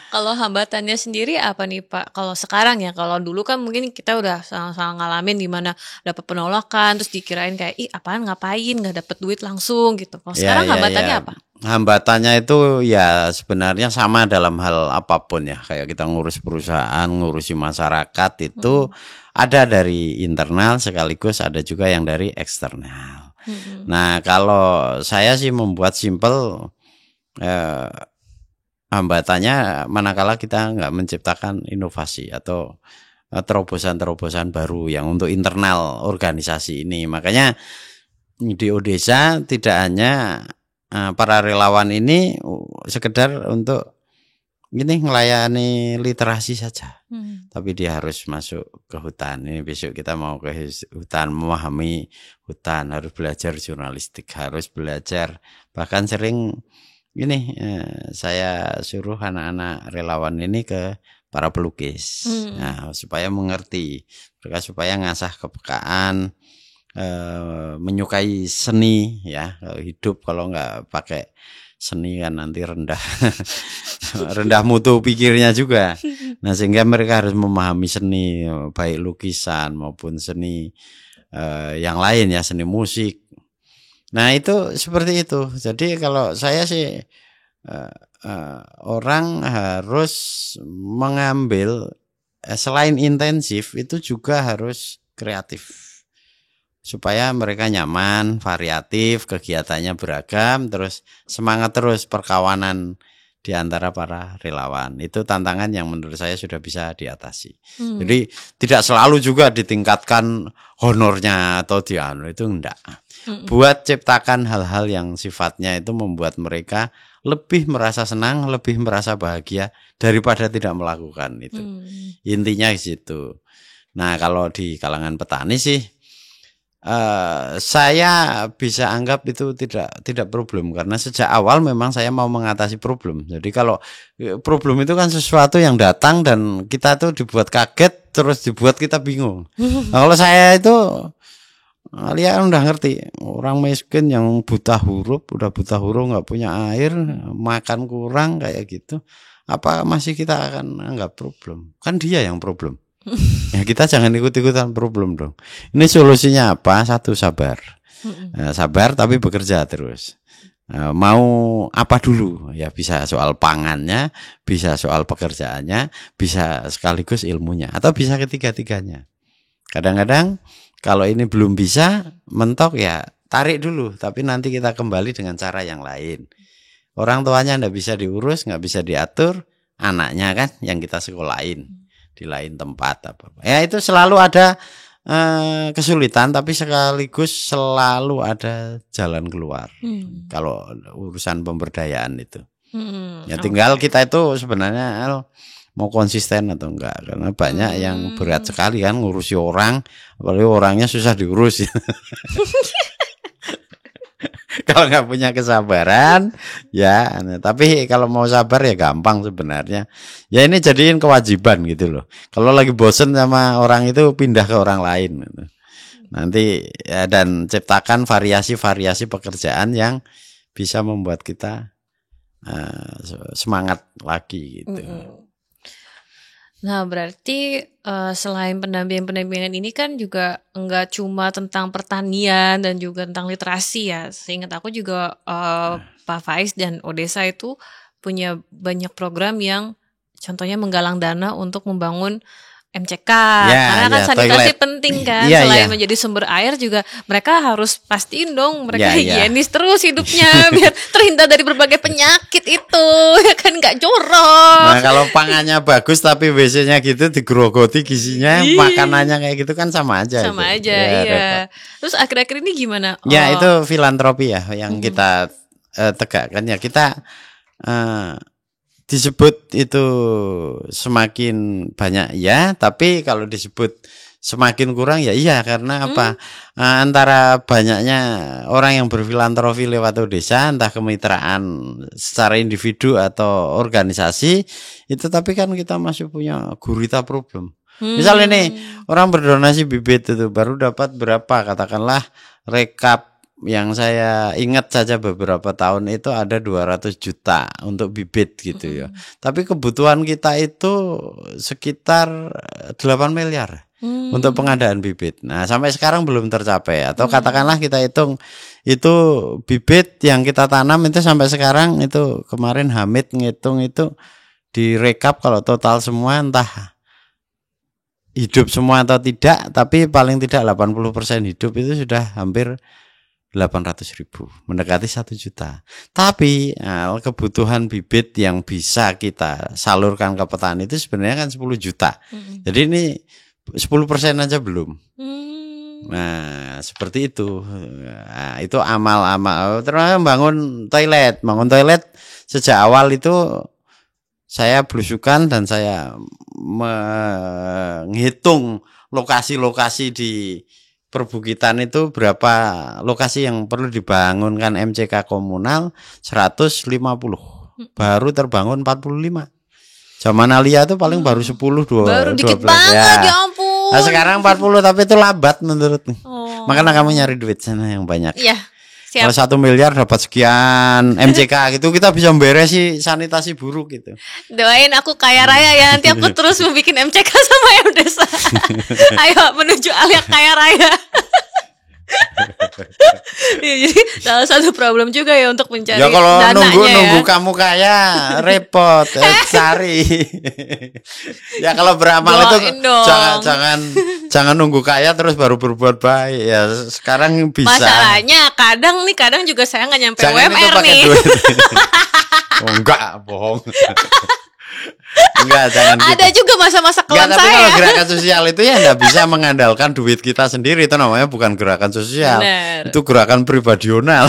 Kalau hambatannya sendiri apa nih Pak? Kalau sekarang ya, kalau dulu kan mungkin kita udah sama-sama ngalamin gimana dapat penolakan, terus dikirain kayak apaan ngapain nggak dapat duit langsung gitu. Kalau sekarang hambatannya apa?
Hambatannya itu ya sebenarnya sama dalam hal apapun ya, kayak kita ngurus perusahaan, ngurusi masyarakat itu ada dari internal sekaligus ada juga yang dari eksternal. Nah kalau saya sih membuat simpel, hambatannya manakala kita nggak menciptakan inovasi atau terobosan-terobosan baru yang untuk internal organisasi ini. Makanya di Odessa tidak hanya para relawan ini sekedar untuk melayani literasi saja, tapi dia harus masuk ke hutan. Ini besok kita mau ke hutan, memahami hutan, harus belajar jurnalistik, harus belajar, bahkan sering saya suruh anak-anak relawan ini ke para pelukis, nah, supaya mengerti, mereka supaya ngasah kepekaan, menyukai seni ya. Hidup kalau nggak pakai seni kan nanti rendah rendah mutu pikirnya juga. Nah sehingga mereka harus memahami seni, baik lukisan maupun seni yang lain ya, seni musik. Nah itu seperti itu. Jadi kalau saya sih orang harus mengambil selain intensif itu juga harus kreatif supaya mereka nyaman, variatif, kegiatannya beragam, terus semangat terus perkawanan di antara para relawan. Itu tantangan yang menurut saya sudah bisa diatasi. Jadi tidak selalu juga ditingkatkan honornya atau itu enggak. Buat ciptakan hal-hal yang sifatnya itu membuat mereka lebih merasa senang, lebih merasa bahagia daripada tidak melakukan itu. Intinya di situ. Nah, kalau di kalangan petani sih saya bisa anggap itu tidak problem karena sejak awal memang saya mau mengatasi problem. Jadi kalau problem itu kan sesuatu yang datang dan kita tuh dibuat kaget terus dibuat kita bingung. Nah, kalau saya itu kalian udah ngerti orang miskin yang buta huruf nggak punya air, makan kurang kayak gitu, apa masih kita akan anggap problem? Kan dia yang problem. Ya kita jangan ikut-ikutan problem dong. Ini solusinya apa? Satu, sabar. Sabar tapi bekerja terus. Mau apa dulu? Ya bisa soal pangannya, bisa soal pekerjaannya, bisa sekaligus ilmunya, atau bisa ketiga-tiganya. Kadang-kadang kalau ini belum bisa mentok ya tarik dulu, tapi nanti kita kembali dengan cara yang lain. Orang tuanya nggak bisa diurus, nggak bisa diatur, anaknya kan yang kita sekolahin di lain tempat apa. Ya itu selalu ada kesulitan tapi sekaligus selalu ada jalan keluar. Kalau urusan pemberdayaan itu. Ya tinggal kita itu sebenarnya mau konsisten atau enggak, karena banyak yang berat sekali kan ngurusi orang, apalagi orangnya susah diurus. Kalau nggak punya kesabaran ya, tapi kalau mau sabar ya gampang sebenarnya. Ya ini jadiin kewajiban gitu loh. Kalau lagi bosen sama orang itu pindah ke orang lain gitu. Nanti ya, dan ciptakan variasi-variasi pekerjaan yang bisa membuat kita semangat lagi gitu.
Nah, berarti selain pendampingan ini kan juga enggak cuma tentang pertanian dan juga tentang literasi ya. Seingat aku juga Pak Faiz dan Odesa itu punya banyak program yang contohnya menggalang dana untuk membangun MCK. Karena kan sanitasi penting kan. Selain menjadi sumber air juga mereka harus pastiin dong mereka higienis terus hidupnya biar terhindar dari berbagai penyakit itu. Ya kan nggak jorok.
Nah kalau pangannya bagus tapi WC-nya gitu digerogoti gizinya, makanannya kayak gitu kan sama aja.
Sama aja, iya. Terus akhir-akhir ini gimana?
Ya itu filantropi ya yang kita tegakkan ya. Kita disebut itu semakin banyak ya, tapi kalau disebut semakin kurang ya iya, karena apa? Antara banyaknya orang yang berfilantropi lewat desa, entah kemitraan secara individu atau organisasi itu, tapi kan kita masih punya gurita problem. Misalnya nih orang berdonasi bibit itu baru dapat berapa, katakanlah rekap yang saya ingat saja beberapa tahun itu ada 200 juta untuk bibit gitu ya. Tapi kebutuhan kita itu sekitar 8 miliar untuk pengadaan bibit. Nah, sampai sekarang belum tercapai. Atau katakanlah kita hitung itu bibit yang kita tanam itu sampai sekarang itu, kemarin Hamid ngitung itu direkap kalau total semua entah hidup semua atau tidak, tapi paling tidak 80% hidup itu sudah hampir 800.000, mendekati 1 juta. Tapi kebutuhan bibit yang bisa kita salurkan ke petani itu sebenarnya kan 10 juta. Jadi ini 10% aja belum. Nah seperti itu. Nah, itu amal-amal. Terus bangun toilet sejak awal itu saya belusukan dan saya menghitung lokasi-lokasi di perbukitan itu berapa lokasi yang perlu dibangunkan MCK komunal. 150 baru terbangun 45. Zaman Alia itu paling baru 10
baru
12
dikit banget ya ampun.
Nah sekarang 40 tapi itu lambat menurutmu. Makanya kamu nyari duit sana yang banyak.
Iya.
Kalau 1 miliar dapat sekian MCK gitu, kita bisa memberesi sanitasi buruk gitu.
Doain aku kaya raya ya, nanti aku terus mau bikin MCK sama Desa. Ayo menuju Alia kaya raya. Iya, jadi salah satu problem juga ya untuk mencari
Ya kalau
dananya
nunggu
ya.
kamu kaya repot cari. Ya kalau beramal itu
Doain dong.
jangan nunggu kaya terus baru berbuat baik. Ya sekarang bisa.
Masalahnya kadang juga saya nggak nyampe
Jangan itu
UMR
pakai
nih.
duit. Oh, enggak, bohong. Enggak, jangan gitu.
Ada juga masa-masa
Enggak,
kelam
tapi
saya.
kalau gerakan sosial itu ya enggak bisa mengandalkan duit kita sendiri. Itu namanya bukan gerakan sosial.
Bener.
Itu gerakan pribadional.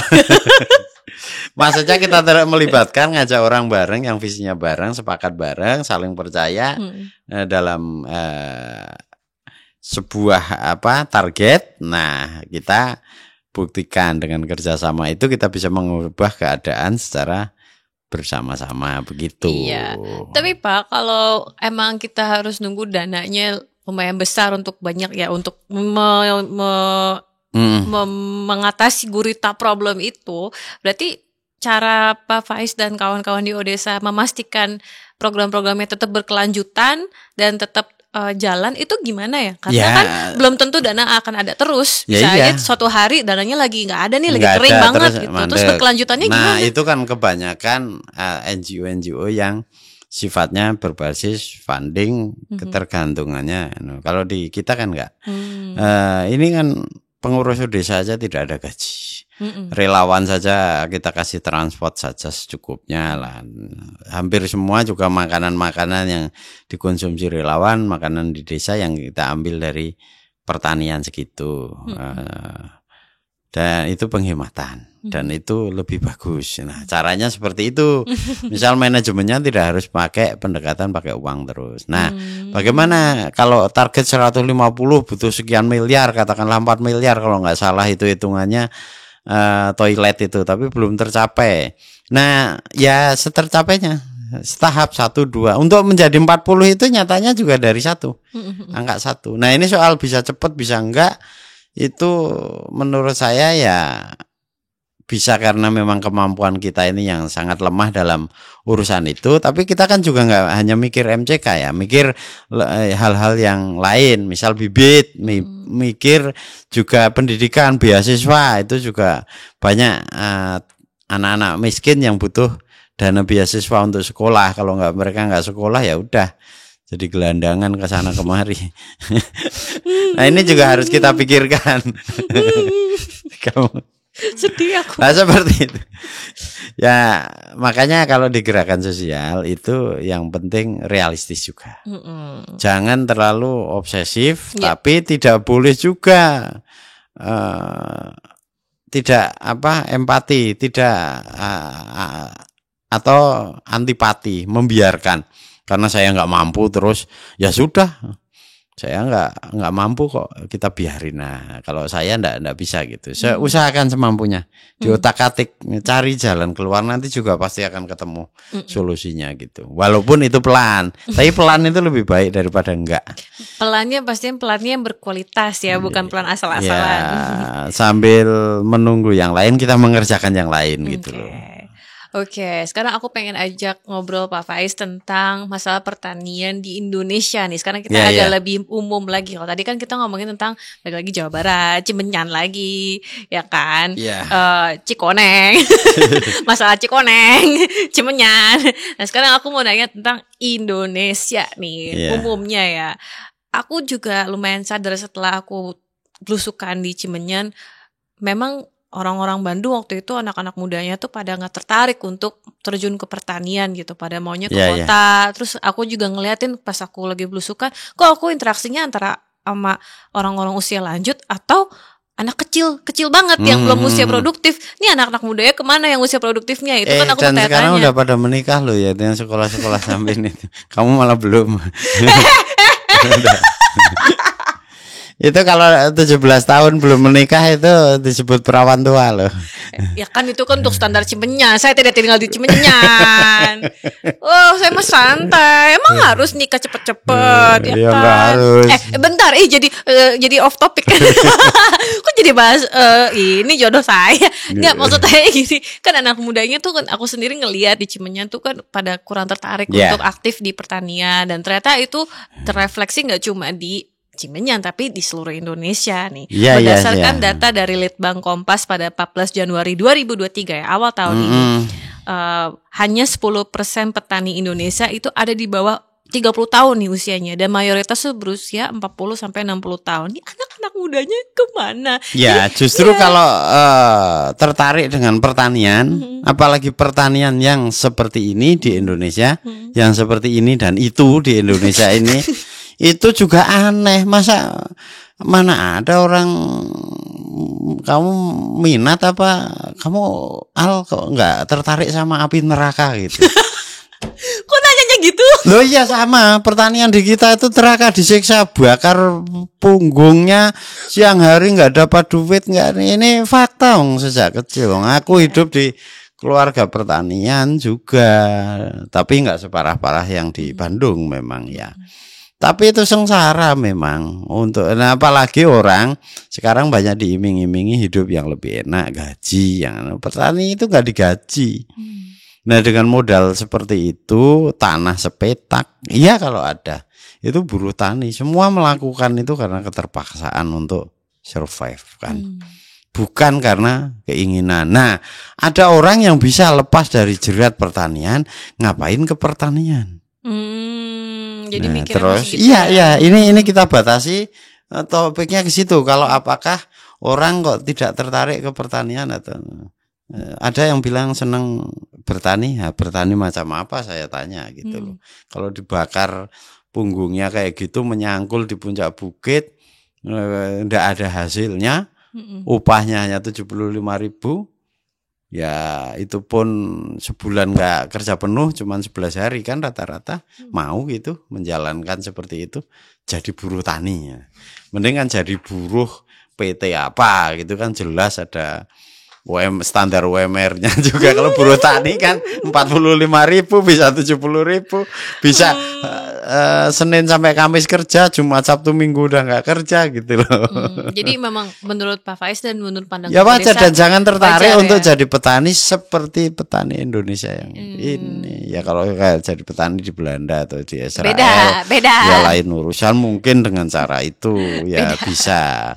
Maksudnya kita melibatkan, ngajak orang bareng yang visinya bareng, sepakat bareng, saling percaya dalam sebuah target. Nah, kita buktikan dengan kerjasama itu kita bisa mengubah keadaan secara bersama-sama begitu.
Iya. Tapi Pak, kalau emang kita harus nunggu dananya lumayan besar untuk banyak ya untuk mengatasi gurita problem itu, berarti cara Pak Faiz dan kawan-kawan di Odesa memastikan program-programnya tetap berkelanjutan dan tetap jalan itu gimana ya? Karena kan belum tentu dana akan ada terus. Bisa aja suatu hari dananya lagi nggak ada nih, lagi kering banget gitu. Terus berkelanjutannya gimana?
Nah itu kan kebanyakan NGO yang sifatnya berbasis funding ketergantungannya. Kalau di kita kan enggak. Ini kan pengurus desa saja tidak ada gaji. Relawan saja kita kasih transport saja secukupnya lah. Hampir semua juga makanan-makanan yang dikonsumsi relawan, makanan di desa yang kita ambil dari pertanian segitu. Dan itu penghematan dan itu lebih bagus. Nah, caranya seperti itu. Misal manajemennya tidak harus pakai pendekatan pakai uang terus. Nah, bagaimana kalau target 150 butuh sekian miliar, katakanlah 4 miliar kalau nggak salah itu hitungannya toilet itu, tapi belum tercapai. Nah, ya setercapainya tahap 1, 2 untuk menjadi 40 itu nyatanya juga dari 1 angka 1. Nah, ini soal bisa cepat bisa enggak itu menurut saya ya bisa karena memang kemampuan kita ini yang sangat lemah dalam urusan itu. Tapi kita kan juga nggak hanya mikir MCK ya, mikir hal-hal yang lain, misal bibit, mikir juga pendidikan, beasiswa. Itu juga banyak anak-anak miskin yang butuh dana beasiswa untuk sekolah. Kalau mereka nggak sekolah ya udah jadi gelandangan ke sana kemari. Nah ini juga harus kita pikirkan. Kamu
sedih aku.
Nah seperti itu. Ya makanya kalau di gerakan sosial itu yang penting realistis juga. Jangan terlalu obsesif, tapi tidak boleh juga tidak empati, tidak atau antipati, membiarkan. Karena saya nggak mampu terus ya sudah, saya nggak mampu kok, kita biarin. Nah kalau saya nggak bisa gitu. Saya usahakan semampunya, diotak-atik, cari jalan keluar, nanti juga pasti akan ketemu solusinya gitu. Walaupun itu pelan, tapi pelan itu lebih baik daripada enggak.
Pelannya yang berkualitas ya, bukan pelan asal-asalan.
Ya, sambil menunggu yang lain kita mengerjakan yang lain gitu loh.
Oke, sekarang aku pengen ajak ngobrol Pak Faiz tentang masalah pertanian di Indonesia nih. Sekarang kita agak lebih umum lagi. Kalau tadi kan kita ngomongin tentang lagi Jawa Barat, Cimenyan lagi, ya kan? Cikoneng, masalah Cikoneng, Cimenyan. Nah sekarang aku mau nanya tentang Indonesia nih, umumnya ya. Aku juga lumayan sadar setelah aku belusukan di Cimenyan, memang orang-orang Bandung waktu itu anak-anak mudanya tuh pada nggak tertarik untuk terjun ke pertanian gitu, pada maunya ke kota. Terus aku juga ngeliatin pas aku lagi belusukan, kok aku interaksinya antara sama orang-orang usia lanjut atau anak kecil banget yang belum usia produktif. Nih anak-anak mudanya kemana yang usia produktifnya? Itu kan aku
dan sekarang udah pada menikah loh ya, dengan sekolah-sekolah samping itu. Kamu malah belum. Itu kalau 17 tahun belum menikah itu disebut perawan tua loh.
Ya kan itu kan untuk standar Cimenyan. Saya tidak tinggal di Cimenyan. Oh, saya mah santai. Emang harus nikah cepet-cepet ya
kan?
Harus. Bentar, jadi off topic. Kok jadi bahas ini jodoh saya? Enggak, maksud saya gini, kan anak mudanya tuh kan aku sendiri ngelihat di Cimenyan tuh kan pada kurang tertarik untuk aktif di pertanian, dan ternyata itu terrefleksi nggak cuma di Cimenyan, tapi di seluruh Indonesia nih.
Iya,
Berdasarkan
iya.
data dari Litbang Kompas pada 14 Januari 2023 ya, awal tahun ini, hanya 10% petani Indonesia itu ada di bawah 30 tahun nih usianya, dan mayoritas tuh berusia 40 sampai 60 tahun. Ini anak-anak mudanya kemana?
Ya, justru kalau tertarik dengan pertanian, apalagi pertanian yang seperti ini di Indonesia, yang seperti ini dan itu di Indonesia ini, itu juga aneh. Masa mana ada orang kamu minat apa kamu kok nggak tertarik sama api neraka gitu?
Kok nanyanya gitu?
Loh iya sama, pertanian di kita itu neraka, disiksa, bakar punggungnya, siang hari nggak dapat duit, nggak, ini fakta sejak kecil. Aku hidup di keluarga pertanian juga, tapi nggak separah-parah yang di Bandung memang ya. Tapi itu sengsara memang nah, apalagi orang sekarang banyak diiming-imingi hidup yang lebih enak, gaji yang petani itu nggak digaji. Nah dengan modal seperti itu, tanah sepetak, iya kalau ada, itu buruh tani semua melakukan itu karena keterpaksaan untuk survive kan, bukan karena keinginan. Nah ada orang yang bisa lepas dari jerat pertanian, ngapain ke pertanian?
Jadi
Nah,
mikirnya
terus
masih gitu
iya ini kita batasi topiknya ke situ. Kalau apakah orang kok tidak tertarik ke pertanian atau ada yang bilang senang bertani, ya bertani macam apa saya tanya gitu loh. Kalau dibakar punggungnya kayak gitu, menyangkul di puncak bukit, enggak ada hasilnya, upahnya hanya 75.000, ya itu pun sebulan nggak kerja penuh, cuman 11 hari kan rata-rata, mau gitu menjalankan seperti itu, jadi buruh tani ya. Mending kan jadi buruh PT apa gitu kan, jelas ada standar UMR-nya juga. Kalau buruh tani kan 45.000 bisa 70.000, bisa Senin sampai Kamis kerja, Jumat Sabtu Minggu udah nggak kerja gitu loh.
Jadi memang menurut Pak Faiz dan menurut pandangan
ya wajar, dan jangan tertarik
wajar,
untuk
ya?
jadi petani seperti petani Indonesia yang ini. Ya kalau kayak jadi petani di Belanda atau di Israel,
beda.
ya lain urusan, mungkin dengan cara itu ya bisa.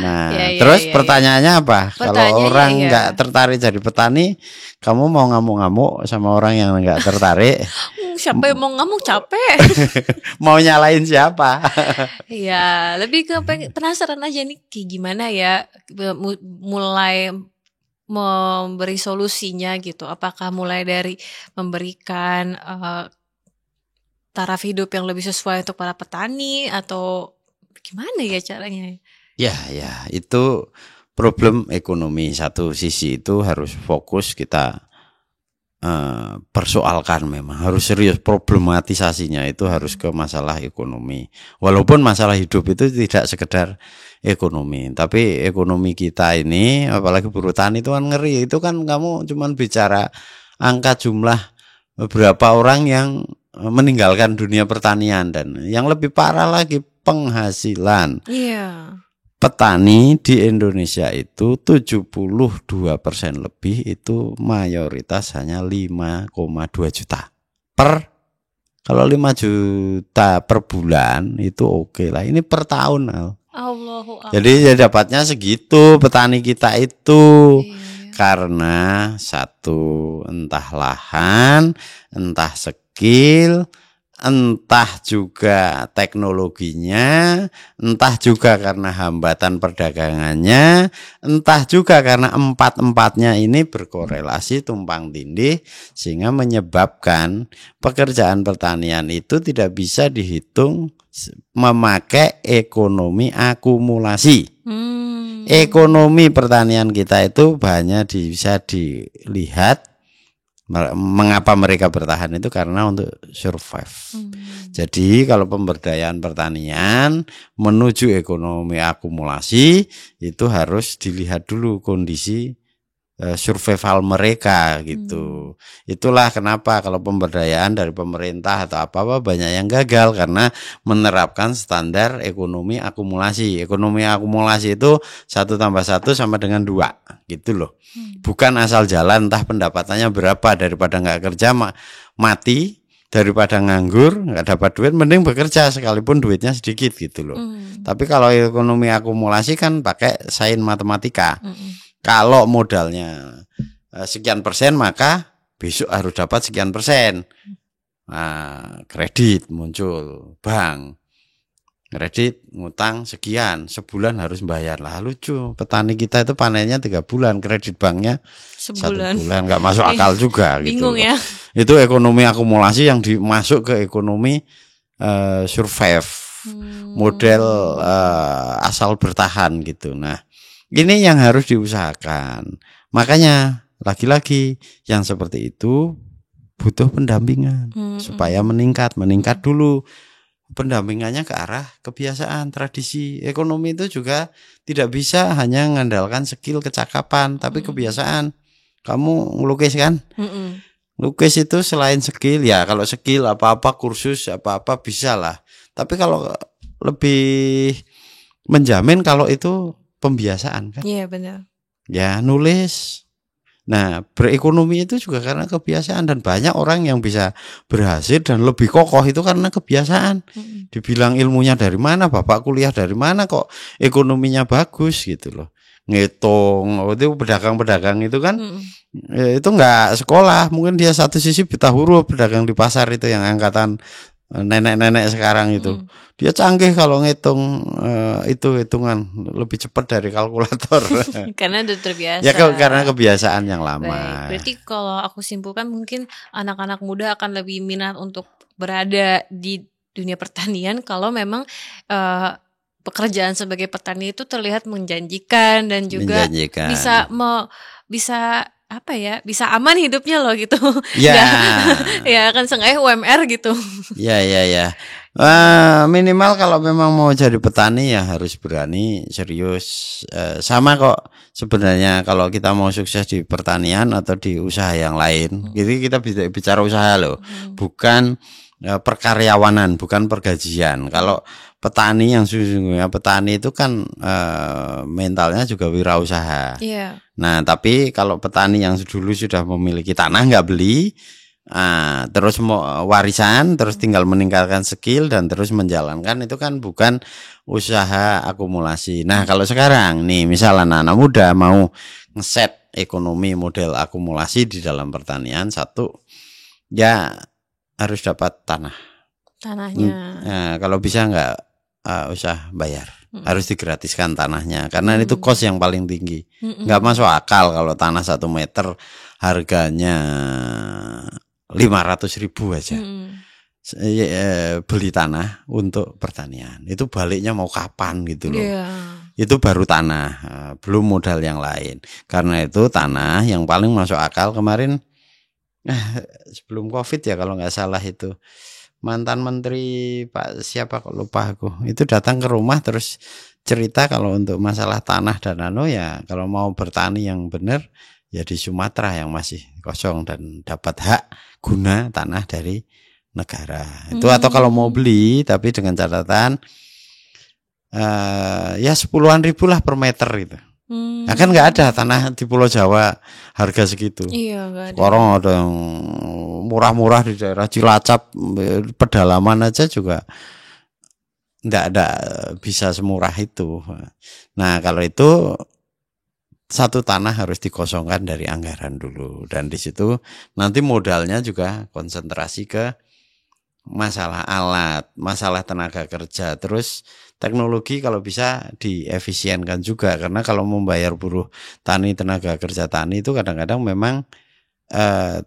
Nah, terus pertanyaannya apa? Kalau orang nggak tertarik jadi petani, kamu mau ngamuk-ngamuk sama orang yang nggak tertarik?
Siapa yang mau ngamuk, capek.
Mau nyalain siapa?
Ya, lebih ke penasaran aja nih kayak gimana ya mulai memberi solusinya gitu. Apakah mulai dari memberikan taraf hidup yang lebih sesuai untuk para petani, atau gimana ya caranya?
Ya, itu problem ekonomi. Satu sisi itu harus fokus kita persoalkan, memang harus serius problematisasinya, itu harus ke masalah ekonomi. Walaupun masalah hidup itu tidak sekedar ekonomi, tapi ekonomi kita ini, apalagi buruh tani itu kan ngeri. Itu kan kamu cuman bicara angka jumlah berapa orang yang meninggalkan dunia pertanian, dan yang lebih parah lagi penghasilan.
Iya.
Petani di Indonesia itu 72% lebih itu mayoritas hanya 5,2 juta kalau 5 juta per bulan itu oke lah. Ini per tahun. Jadi ya dapatnya segitu petani kita itu. Karena satu, entah lahan, entah skill, entah juga teknologinya, entah juga karena hambatan perdagangannya, entah juga karena empat-empatnya ini berkorelasi tumpang tindih, sehingga menyebabkan pekerjaan pertanian itu tidak bisa dihitung memakai ekonomi akumulasi. Ekonomi pertanian kita itu banyak bisa dilihat. Mengapa mereka bertahan itu karena untuk survive. Jadi kalau pemberdayaan pertanian menuju ekonomi akumulasi itu harus dilihat dulu kondisi survival mereka gitu. Itulah kenapa kalau pemberdayaan dari pemerintah atau apa-apa banyak yang gagal, karena menerapkan standar ekonomi akumulasi. Ekonomi akumulasi itu 1 + 1 sama dengan 2 gitu loh. Bukan asal jalan, entah pendapatannya berapa, daripada nggak kerja mati, Daripada nganggur nggak dapat duit, mending bekerja sekalipun duitnya sedikit gitu loh. Tapi kalau ekonomi akumulasi kan pakai sains matematika. Kalau modalnya sekian persen, maka besok harus dapat sekian persen. Nah, kredit muncul, bank kredit ngutang sekian, sebulan harus bayar. Lah lucu, petani kita itu panennya 3 bulan, kredit banknya
sebulan.
1 bulan, nggak masuk akal juga.
Bingung
gitu.
Ya.
Itu ekonomi akumulasi yang dimasuk ke ekonomi survive, model asal bertahan gitu. Nah, ini yang harus diusahakan. Makanya lagi-lagi yang seperti itu butuh pendampingan supaya meningkat dulu. Pendampingannya ke arah kebiasaan, tradisi. Ekonomi itu juga tidak bisa hanya mengandalkan skill, kecakapan, tapi kebiasaan. Kamu ngelukis kan? Lukis itu selain skill, ya kalau skill apa-apa, kursus apa-apa bisa lah. Tapi kalau lebih menjamin kalau itu pembiasaan kan?
Iya benar.
Ya nulis. Nah, berekonomi itu juga karena kebiasaan, dan banyak orang yang bisa berhasil dan lebih kokoh itu karena kebiasaan. Dibilang ilmunya dari mana, bapak kuliah dari mana kok ekonominya bagus gitu loh. Ngitung, itu pedagang-pedagang itu kan itu enggak sekolah, mungkin dia satu sisi buta huruf, pedagang di pasar itu yang angkatan nenek-nenek sekarang itu. Dia canggih kalau ngitung itu hitungan lebih cepat dari kalkulator.
Karena udah terbiasa.
Ya karena kebiasaan yang lama.
Baik, berarti kalau aku simpulkan mungkin anak-anak muda akan lebih minat untuk berada di dunia pertanian kalau memang pekerjaan sebagai petani itu terlihat menjanjikan dan juga bisa apa ya, bisa aman hidupnya loh gitu.
Ya.
Ya kan sengaja UMR gitu.
Ya. Minimal kalau memang mau jadi petani ya harus berani, serius. Sama kok sebenarnya kalau kita mau sukses di pertanian atau di usaha yang lain. Jadi kita bicara usaha loh, bukan perkaryawanan, bukan pergajian. Kalau petani yang sesungguhnya petani itu kan mentalnya juga wirausaha.
Yeah.
Nah, tapi kalau petani yang dulu sudah memiliki tanah nggak beli, terus mau warisan, terus tinggal meningkatkan skill dan terus menjalankan, itu kan bukan usaha akumulasi. Nah, kalau sekarang nih misalnya anak muda mau ngeset ekonomi model akumulasi di dalam pertanian, satu ya harus dapat tanahnya. Nah, kalau bisa nggak usah bayar, harus digratiskan tanahnya karena itu kos yang paling tinggi. Nggak masuk akal kalau tanah 1 meter harganya 500.000 aja. Beli tanah untuk pertanian itu baliknya mau kapan gitu loh. Itu baru tanah, belum modal yang lain. Karena itu tanah yang paling masuk akal kemarin sebelum COVID ya kalau nggak salah, itu mantan menteri Pak siapa kok lupa aku, itu datang ke rumah terus cerita kalau untuk masalah tanah dan ya kalau mau bertani yang benar ya di Sumatera yang masih kosong dan dapat hak guna tanah dari negara itu, atau kalau mau beli tapi dengan catatan ya 10-an ribu lah per meter gitu. Nah, kan nggak ada tanah di Pulau Jawa harga segitu.
Iya, nggak ada.
Sekarang ada yang murah-murah di daerah Cilacap, pedalaman aja juga nggak ada bisa semurah itu. Nah, kalau itu satu tanah harus dikosongkan dari anggaran dulu, dan di situ nanti modalnya juga konsentrasi ke masalah alat, masalah tenaga kerja, terus teknologi kalau bisa diefisienkan juga, karena kalau membayar buruh tani, tenaga kerja tani itu kadang-kadang memang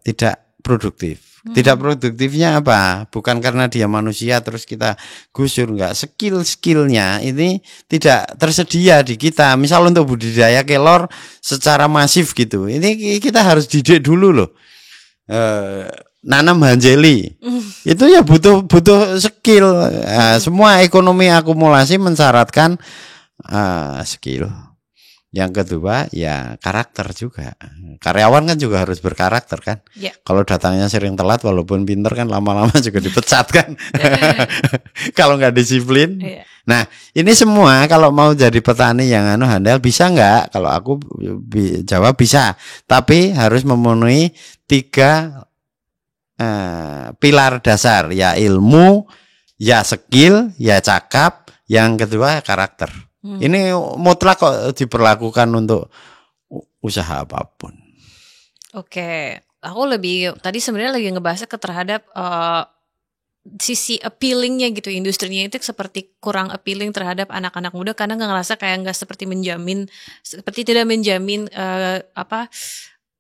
tidak produktif. Tidak produktifnya apa? Bukan karena dia manusia terus kita gusur, enggak, skillnya ini tidak tersedia di kita. Misal untuk budidaya kelor secara masif gitu, ini kita harus didik dulu loh. Nanam hanjeli itu ya butuh skill. Semua ekonomi akumulasi mensyaratkan skill. Yang kedua ya karakter juga. Karyawan kan juga harus berkarakter kan. Kalau datangnya sering telat walaupun pinter kan lama-lama juga dipecat kan. Kalau nggak disiplin. Nah, ini semua kalau mau jadi petani yang handal bisa nggak? Kalau aku jawab bisa, tapi harus memenuhi 3 pilar dasar, ya ilmu, ya skill, ya cakap, yang kedua karakter. Ini mutlak kok diperlakukan untuk usaha apapun.
Oke, aku lebih tadi sebenarnya lagi ngebahas terhadap sisi appealingnya gitu, industrinya itu seperti kurang appealing terhadap anak-anak muda karena nggak ngerasa kayak nggak seperti tidak menjamin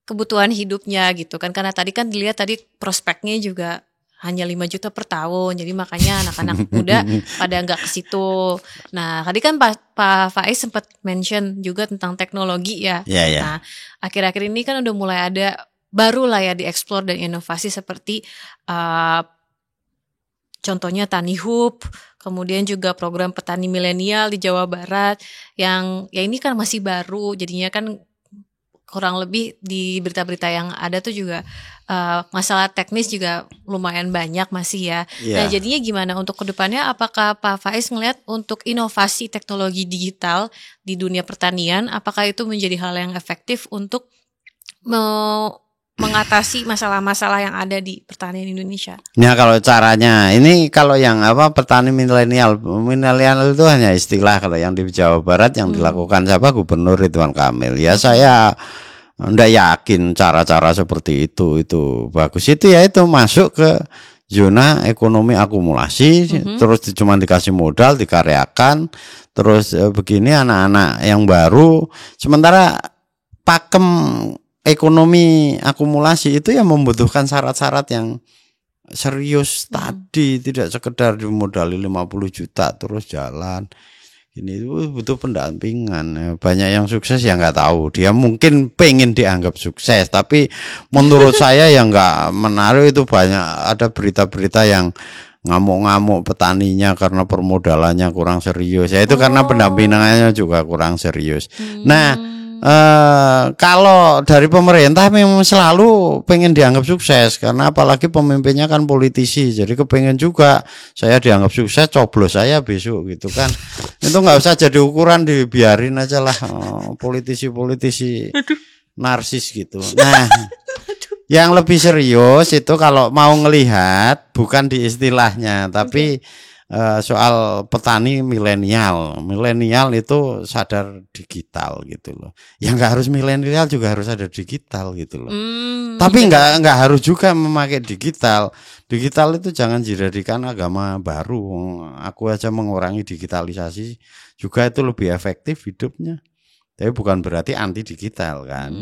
kebutuhan hidupnya gitu kan, karena tadi kan dilihat tadi prospeknya juga hanya 5 juta per tahun, jadi makanya anak-anak muda pada nggak ke situ. Nah tadi kan Pak Faiz sempat mention juga tentang teknologi ya. Nah akhir-akhir ini kan udah mulai ada baru lah ya dieksplor dan inovasi seperti contohnya Tani Hub, kemudian juga program petani milenial di Jawa Barat yang ya ini kan masih baru, jadinya kan kurang lebih di berita-berita yang ada tuh juga masalah teknis juga lumayan banyak masih ya. Nah jadinya gimana untuk kedepannya, apakah Pak Faiz ngelihat untuk inovasi teknologi digital di dunia pertanian, apakah itu menjadi hal yang efektif untuk mengatasi masalah-masalah yang ada di pertanian Indonesia?
Ya kalau caranya ini, kalau yang petani milenial itu hanya istilah. Kalau yang di Jawa Barat yang dilakukan siapa, Gubernur Ridwan Kamil. Ya saya ndak yakin cara-cara seperti itu bagus. Itu ya itu masuk ke zona ekonomi akumulasi, terus cuma dikasih modal, dikaryakan, terus begini anak-anak yang baru. Sementara pakem ekonomi akumulasi itu yang membutuhkan syarat-syarat yang serius tadi, tidak sekedar dimodali 50 juta terus jalan. Ini itu butuh pendampingan. Banyak yang sukses ya nggak tahu. Dia mungkin pengen dianggap sukses, tapi menurut saya yang nggak menaruh itu banyak. Ada berita-berita yang ngamuk-ngamuk petaninya karena permodalannya kurang serius. Ya itu karena pendampingannya juga kurang serius. Nah, kalau dari pemerintah memang selalu pengen dianggap sukses, karena apalagi pemimpinnya kan politisi, jadi kepengen juga saya dianggap sukses, coblos saya besok gitu kan. Itu nggak usah jadi ukuran, dibiarin aja lah politisi-politisi narsis gitu. Nah yang lebih serius itu kalau mau ngelihat bukan di istilahnya, tapi soal petani milenial itu sadar digital gitu loh. Ya nggak harus milenial juga harus ada digital gitu loh. Tapi nggak harus juga memakai digital. Digital itu jangan dijadikan agama baru. Aku aja mengurangi digitalisasi juga itu lebih efektif hidupnya. Tapi bukan berarti anti digital kan.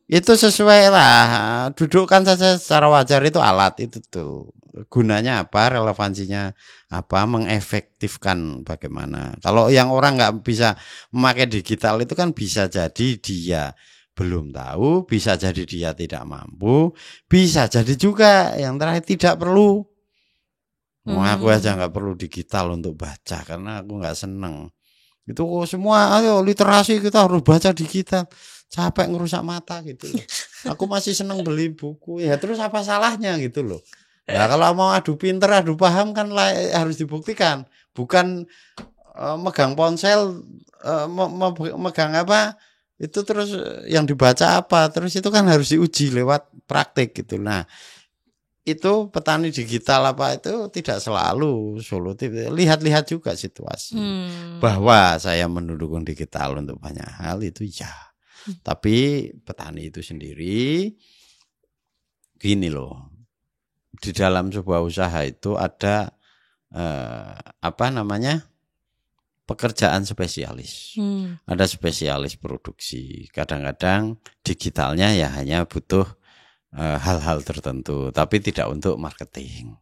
Itu sesuai lah. Dudukkan saja secara wajar, itu alat itu tuh. Gunanya apa, relevansinya apa, mengefektifkan bagaimana. Kalau yang orang nggak bisa memakai digital itu kan bisa jadi dia belum tahu, bisa jadi dia tidak mampu, bisa jadi juga yang terakhir tidak perlu. Aku aja nggak perlu digital untuk baca karena aku nggak seneng. Itu semua ayo literasi kita harus baca digital. Capek ngerusak mata gitu loh. Aku masih seneng beli buku. Ya terus apa salahnya gitu loh. Nah kalau mau adu pinter, adu paham kan harus dibuktikan. Bukan megang ponsel, megang apa, itu terus yang dibaca apa. Terus itu kan harus diuji lewat praktik gitu. Nah itu petani digital apa itu tidak selalu solutif. Lihat-lihat juga situasi. Bahwa saya mendukung digital untuk banyak hal itu ya. Tapi petani itu sendiri gini loh. Di dalam sebuah usaha itu ada pekerjaan spesialis. Ada spesialis produksi. Kadang-kadang digitalnya ya hanya butuh hal-hal tertentu, tapi tidak untuk marketing.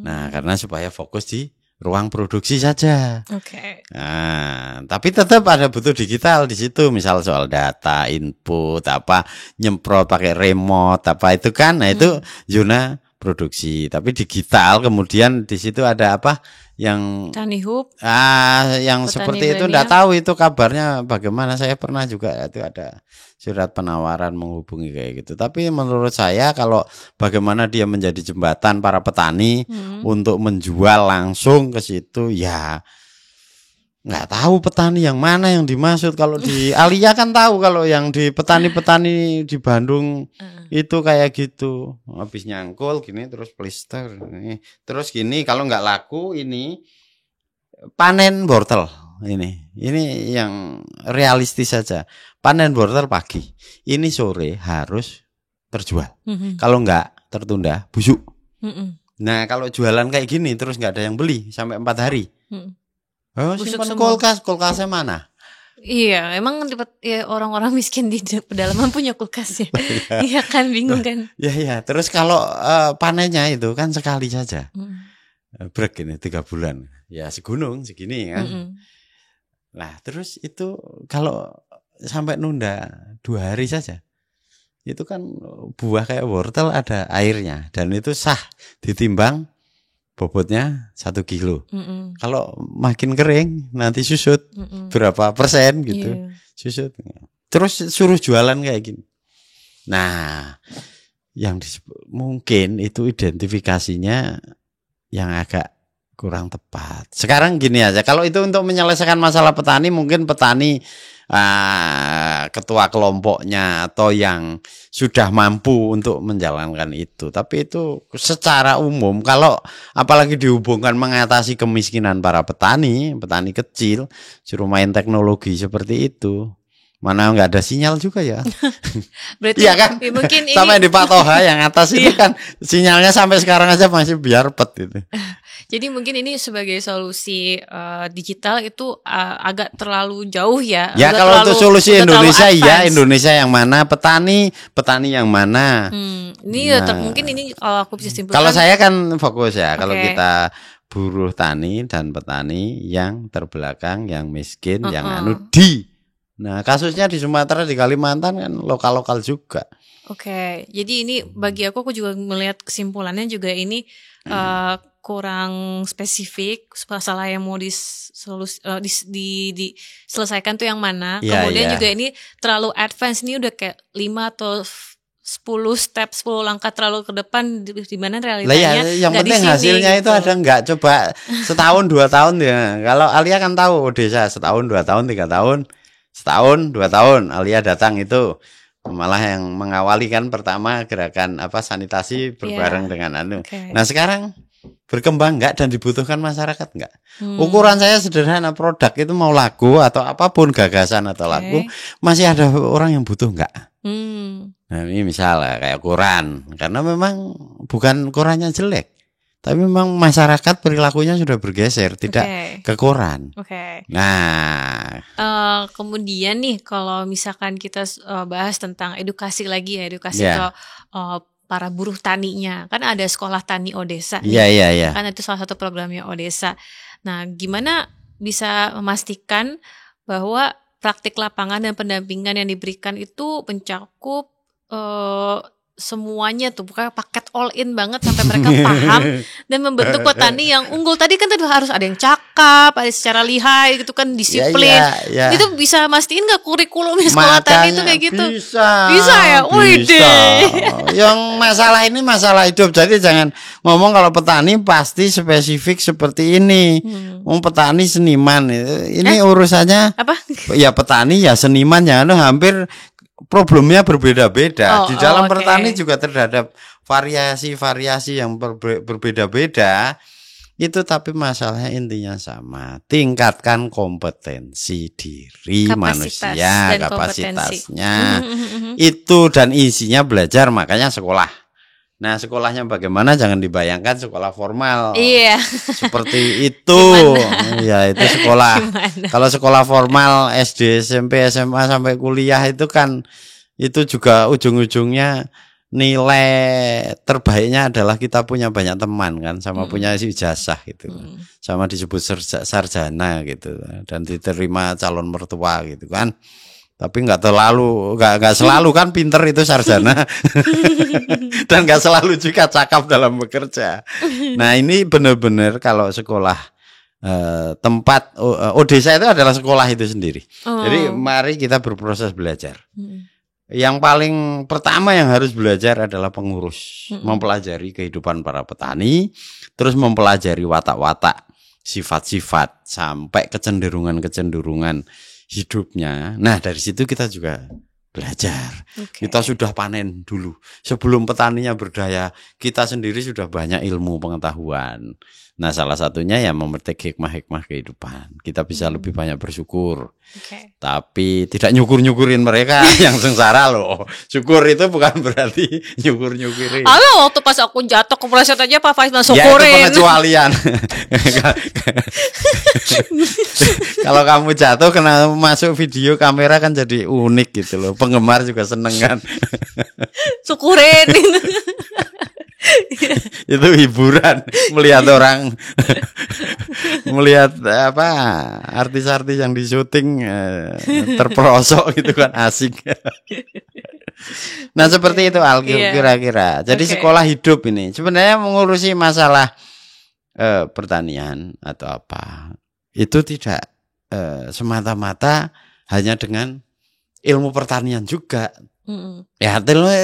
Nah, karena supaya fokus di ruang produksi saja. Nah, tapi tetap ada butuh digital di situ, misal soal data, input, nyemprot pakai remote, itu kan. Nah, itu zona produksi. Tapi digital kemudian di situ ada apa yang
Tani Hub,
yang seperti itu enggak tahu itu kabarnya bagaimana. Saya pernah juga itu ada surat penawaran menghubungi kayak gitu. Tapi menurut saya kalau bagaimana dia menjadi jembatan para petani untuk menjual langsung ke situ, ya nggak tahu petani yang mana yang dimaksud. Kalau di Alia kan tahu, kalau yang di petani-petani di Bandung itu kayak gitu. Habis nyangkul gini terus plester. Terus gini kalau nggak laku ini panen wortel. Ini yang realistis saja. Panen wortel pagi. Ini sore harus terjual. Kalau nggak tertunda busuk. Nah kalau jualan kayak gini terus nggak ada yang beli sampai 4 hari. Oh, simpan kulkasnya mana?
Iya, emang ya orang-orang miskin di pedalaman punya kulkas ya. Iya kan, bingung kan?
Ya. Terus kalau panennya itu kan sekali saja. Break ini 3 bulan. Ya segunung segini kan. Nah, terus itu kalau sampai nunda 2 hari saja. Itu kan buah kayak wortel ada airnya dan itu sah ditimbang bobotnya 1 kilo. Kalau makin kering nanti susut berapa persen gitu. Susut. Terus suruh jualan kayak gini. Nah, yang mungkin itu identifikasinya yang agak kurang tepat. Sekarang gini aja, kalau itu untuk menyelesaikan masalah petani, mungkin petani ketua kelompoknya atau yang sudah mampu untuk menjalankan itu. Tapi itu secara umum, kalau apalagi dihubungkan mengatasi kemiskinan para petani kecil, suruh main teknologi seperti itu, mana nggak ada sinyal juga ya.
Berarti
iya kan?
Mungkin
sampai di Pak Toha yang atas itu kan sinyalnya sampai sekarang aja masih biar pet itu.
Jadi mungkin ini sebagai solusi digital itu agak terlalu jauh ya.
Ya kalau itu solusi Indonesia, ya Indonesia yang mana, petani yang mana.
Ini mungkin ini kalau aku bisa simpulkan.
Kalau saya kan fokus ya, kalau kita buruh tani dan petani yang terbelakang, yang miskin, yang Nah kasusnya di Sumatera, di Kalimantan kan lokal-lokal juga.
Jadi ini bagi aku juga melihat kesimpulannya juga ini kurang spesifik masalah yang mau diselesaikan tuh yang mana. Kemudian juga ini terlalu advance, ini udah kayak 5 atau 10 langkah terlalu ke depan di mana realitanya.
Yang penting hasilnya gitu. Itu ada nggak, coba setahun 2 tahun ya. Kalau Alia kan tahu desa setahun 2 tahun 3 tahun. Setahun 2 tahun Alia datang itu malah yang mengawali kan pertama gerakan sanitasi berbareng dengan Nah sekarang berkembang enggak dan dibutuhkan masyarakat enggak? Ukuran saya sederhana, produk itu mau laku atau apapun gagasan atau laku masih ada orang yang butuh enggak? Nah ini misalnya kayak koran, karena memang bukan korannya jelek, tapi memang masyarakat perilakunya sudah bergeser, tidak ke koran. Nah,
kemudian nih kalau misalkan kita bahas tentang edukasi lagi ya, edukasi ke para buruh taninya, kan ada sekolah tani Odesa.
Iya.
Kan itu salah satu programnya Odesa. Nah, gimana bisa memastikan bahwa praktik lapangan dan pendampingan yang diberikan itu mencakup semuanya tuh, bukan paket all in banget sampai mereka paham dan membentuk petani yang unggul. Tadi kan harus ada yang cakap, ada secara lihai gitu kan, disiplin. Itu bisa mastiin nggak kurikulumnya sekolah tani itu kayak gitu? Bisa ya.
Yang masalah ini masalah hidup, jadi jangan ngomong kalau petani pasti spesifik seperti ini. Petani seniman ini urusannya apa? Ya petani ya seniman, jangan hampir problemnya berbeda-beda. Di dalam pertanian juga terhadap variasi-variasi yang berbeda-beda itu, tapi masalahnya intinya sama. Tingkatkan kompetensi diri manusia, kapasitasnya. Itu dan isinya belajar, makanya sekolah. Nah sekolahnya bagaimana, jangan dibayangkan sekolah formal. Seperti itu. Ya itu sekolah. Kalau sekolah formal SD, SMP, SMA sampai kuliah itu kan itu juga ujung-ujungnya nilai terbaiknya adalah kita punya banyak teman kan, sama punya ijazah gitu. Sama disebut sarjana gitu dan diterima calon mertua gitu kan. Tapi nggak selalu kan pinter itu sarjana dan nggak selalu juga cakap dalam bekerja. Nah ini benar-benar kalau sekolah tempat Odesa itu adalah sekolah itu sendiri. Jadi mari kita berproses belajar. Yang paling pertama yang harus belajar adalah pengurus, mempelajari kehidupan para petani, terus mempelajari watak-watak sifat-sifat sampai kecenderungan-kecenderungan hidupnya. Nah, dari situ kita juga belajar. Kita sudah panen dulu. Sebelum petaninya berdaya, kita sendiri sudah banyak ilmu pengetahuan. Nah, salah satunya ya memetik hikmah-hikmah kehidupan. Kita bisa lebih banyak bersyukur. Tapi tidak nyukur-nyukurin mereka yang sengsara loh. Syukur itu bukan berarti nyukur-nyukurin.
Waktu pas aku jatuh kepleset aja Pak Faiz
Ya itu
syukurin.
pengecualian. Kalau kamu jatuh kena masuk video kamera kan jadi unik gitu loh. Penggemar juga seneng kan.
Syukurin.
Itu hiburan melihat orang melihat apa artis-artis yang di syuting terperosok gitu kan asik. Nah seperti itu kira-kira. Jadi sekolah hidup ini sebenarnya mengurusi masalah pertanian atau apa itu tidak semata-mata hanya dengan ilmu pertanian juga. Ya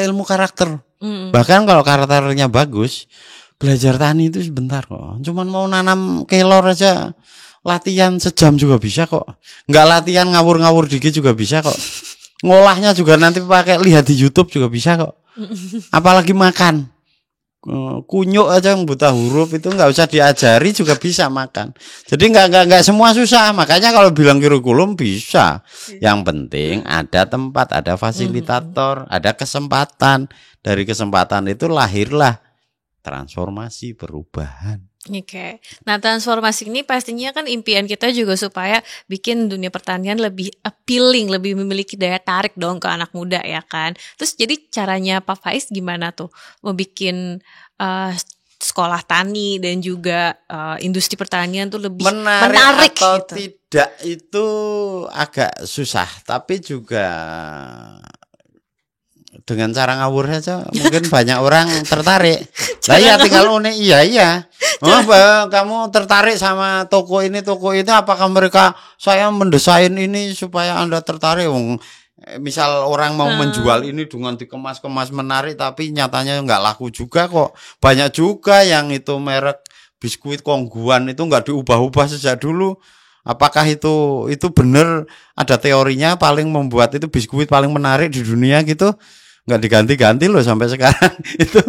ilmu karakter. Bahkan kalau karakternya bagus, belajar tani itu sebentar kok. Cuman mau nanam kelor aja latihan sejam juga bisa kok. Enggak latihan ngawur-ngawur dikit juga bisa kok. Ngolahnya juga nanti pakai lihat di YouTube juga bisa kok. Apalagi makan. Kunyuk aja yang buta huruf itu enggak usah diajari juga bisa makan. Jadi enggak semua susah. Makanya kalau bilang kurikulum bisa. Yang penting ada tempat, ada fasilitator, ada kesempatan. Dari kesempatan itu lahirlah transformasi perubahan.
Nah transformasi ini pastinya kan impian kita juga supaya bikin dunia pertanian lebih appealing, lebih memiliki daya tarik dong ke anak muda ya kan. Terus jadi caranya Pak Faiz gimana tuh mau bikin sekolah tani dan juga industri pertanian tuh lebih menarik
atau
gitu.
Tidak itu agak susah, tapi juga dengan cara ngawur saja mungkin banyak orang tertarik. Lah ya tinggal unik iya. Oh, kamu tertarik sama toko ini apakah mereka saya mendesain ini supaya Anda tertarik? Misal orang mau menjual ini dengan dikemas-kemas menarik tapi nyatanya enggak laku juga kok. Banyak juga yang itu merek biskuit Kongguan itu enggak diubah-ubah sejak dulu. Apakah itu benar ada teorinya paling membuat itu biskuit paling menarik di dunia gitu? Nggak diganti-ganti loh sampai sekarang itu.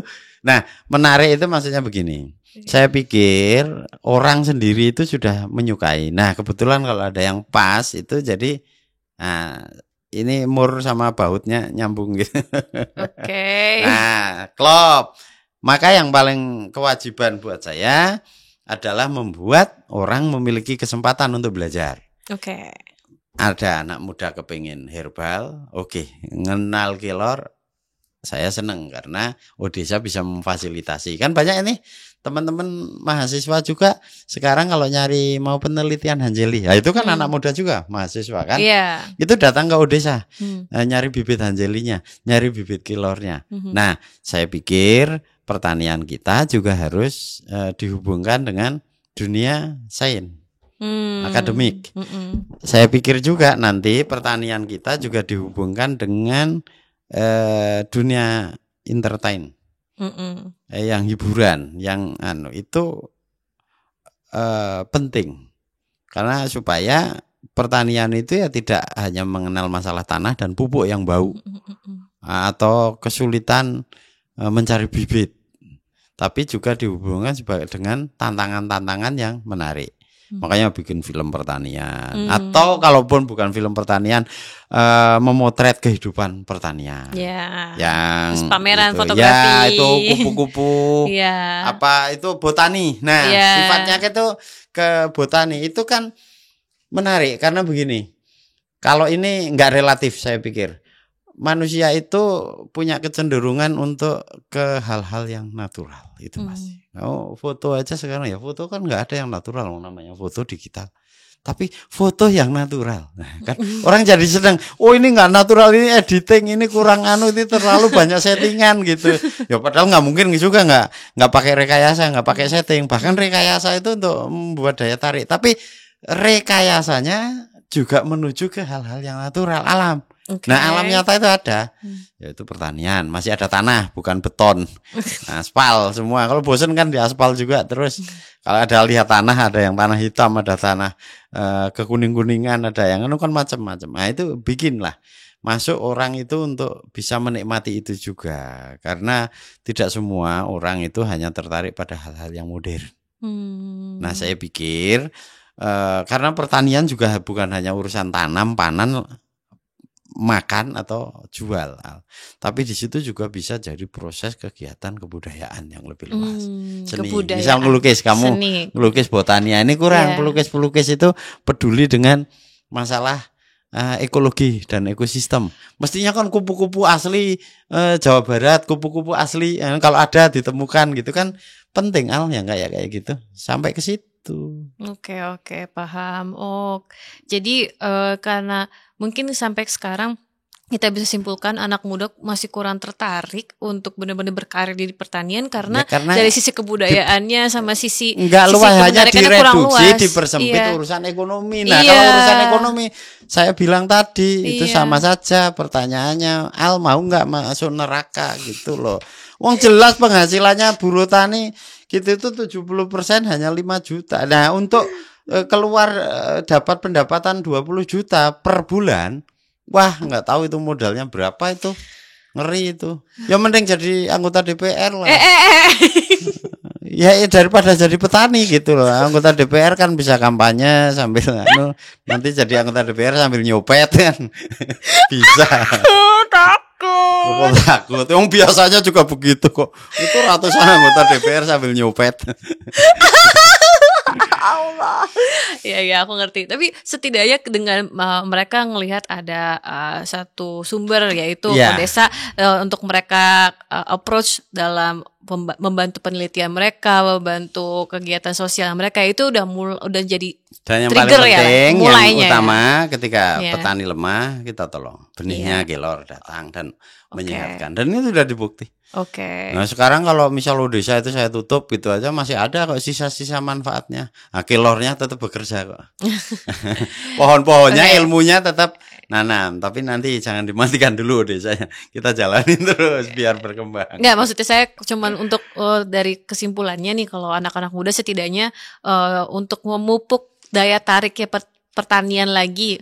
Nah menarik itu maksudnya begini. Saya pikir orang sendiri itu sudah menyukai. Nah kebetulan kalau ada yang pas itu jadi ini mur sama bautnya nyambung gitu. Nah klop. Maka yang paling kewajiban buat saya adalah membuat orang memiliki kesempatan untuk belajar. Ada anak muda kepingin herbal, ngenal kelor. Saya senang karena desa bisa memfasilitasi. Kan banyak ini teman-teman mahasiswa juga sekarang kalau nyari mau penelitian Hanjeli. Ya itu kan anak muda juga mahasiswa kan. Itu datang ke desa nyari bibit Hanjelinya, nyari bibit kelornya. Nah, saya pikir pertanian kita juga harus dihubungkan dengan dunia sains. Akademik. Saya pikir juga nanti pertanian kita juga dihubungkan dengan dunia entertain, yang hiburan, yang itu penting karena supaya pertanian itu ya tidak hanya mengenal masalah tanah dan pupuk yang bau atau kesulitan mencari bibit, tapi juga dihubungkan dengan tantangan-tantangan yang menarik. Makanya bikin film pertanian atau kalaupun bukan film pertanian memotret kehidupan pertanian yang
terus pameran
itu,
fotografi
itu kupu-kupu apa itu botani. Nah sifatnya itu ke botani itu kan menarik karena begini, kalau ini enggak relatif saya pikir manusia itu punya kecenderungan untuk ke hal-hal yang natural itu Mas. Foto aja sekarang ya foto kan nggak ada yang natural namanya foto digital. Tapi foto yang natural, nah, kan orang jadi sedang, ini nggak natural, ini editing, ini kurang ini terlalu banyak settingan gitu. Ya padahal nggak mungkin juga nggak pakai rekayasa, nggak pakai setting. Bahkan rekayasa itu untuk membuat daya tarik. Tapi rekayasanya juga menuju ke hal-hal yang natural alam.
Oke.
Nah, alam nyata itu ada, yaitu pertanian. Masih ada tanah, bukan beton. Aspal semua. Kalau bosen kan di aspal juga. Terus kalau ada lihat tanah, ada yang tanah hitam, ada tanah kekuning-kuningan, ada yang kan macam-macam. Nah, itu bikinlah masuk orang itu untuk bisa menikmati itu juga. Karena tidak semua orang itu hanya tertarik pada hal-hal yang modern. Nah, saya pikir karena pertanian juga bukan hanya urusan tanam, panen, makan atau jual, tapi di situ juga bisa jadi proses kegiatan kebudayaan yang lebih luas. Seni,
Kebudayaan.
misal ngelukis, kamu
Seni.
ngelukis botania ini kurang.
Iya.
Pelukis-pelukis itu peduli dengan masalah ekologi dan ekosistem. Mestinya kan kupu-kupu asli Jawa Barat, kupu-kupu asli kalau ada ditemukan gitu kan penting yang kayak gitu sampai ke situ.
Oke, paham. Oh, jadi karena mungkin sampai sekarang kita bisa simpulkan anak muda masih kurang tertarik untuk benar-benar berkarir di pertanian karena,
karena
dari sisi kebudayaannya sama sisi
enggak
sisi
luas, hanya
kemenarikannya kurang
direduksi,
luas.
dipersempit
Iya.
urusan ekonomi. Nah,
Iya.
kalau urusan ekonomi saya bilang tadi itu
Iya.
sama saja pertanyaannya, Al mau nggak masuk neraka gitu loh. Wong jelas penghasilannya buruh tani gitu itu 70% hanya 5 juta. Nah, untuk keluar dapat pendapatan 20 juta per bulan, wah nggak tahu itu modalnya berapa itu. Ngeri itu. Ya mending jadi anggota DPR lah. Ya daripada jadi petani gitu loh. Anggota DPR kan bisa kampanye sambil nanti jadi anggota DPR sambil nyopet kan. Bisa. Takut. Yang biasanya juga begitu kok. Itu ratusan anggota DPR sambil nyopet.
Allah. Ya, aku ngerti. Tapi setidaknya dengan mereka ngelihat ada satu sumber yaitu desa untuk mereka approach dalam membantu penelitian mereka, membantu kegiatan sosial mereka, itu udah jadi
dan yang
trigger
paling penting,
ya, mulainya
yang utama ketika
Iya.
petani lemah kita tolong benihnya, kelor datang dan menyehatkan, dan itu sudah dibukti.
Oke.
Nah sekarang kalau misal desa itu saya tutup gitu aja masih ada kok sisa-sisa manfaatnya. Nah, kelornya tetap bekerja kok. Pohon-pohonnya ilmunya tetap nanam, tapi nanti jangan dimatikan dulu desanya. Kita jalanin terus biar berkembang.
Enggak, maksudnya saya cuman untuk dari kesimpulannya nih, kalau anak-anak muda setidaknya untuk memupuk daya tariknya pertanian lagi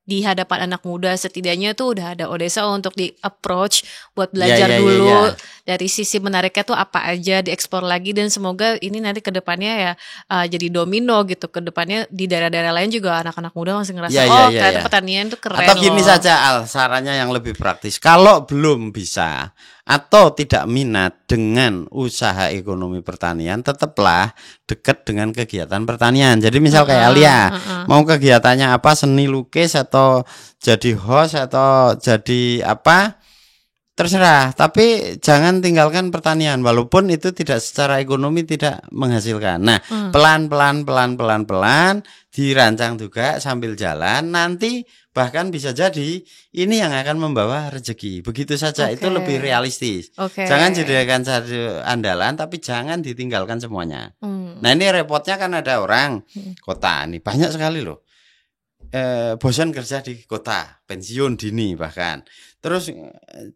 di hadapan anak muda, setidaknya tuh udah ada Odesa untuk di approach buat belajar dulu dari sisi menariknya tuh apa aja, dieksplor lagi, dan semoga ini nanti kedepannya ya jadi domino gitu, kedepannya di daerah-daerah lain juga anak-anak muda masih ngerasa ternyata pertanian tuh keren.
Atau gini saja Al, sarannya yang lebih praktis, kalau belum bisa atau tidak minat dengan usaha ekonomi pertanian, tetaplah dekat dengan kegiatan pertanian. Jadi misal kayak Alia, mau kegiatannya apa, seni lukis atau jadi host atau jadi apa, terserah. Tapi jangan tinggalkan pertanian, walaupun itu tidak secara ekonomi tidak menghasilkan. Nah, pelan-pelan dirancang juga sambil jalan, nanti bahkan bisa jadi ini yang akan membawa rezeki. Begitu saja, itu lebih realistis. Jangan jadikan satu andalan, tapi jangan ditinggalkan semuanya. Nah ini repotnya kan ada orang kota nih, banyak sekali loh. Bosan kerja di kota, pensiun dini bahkan. Terus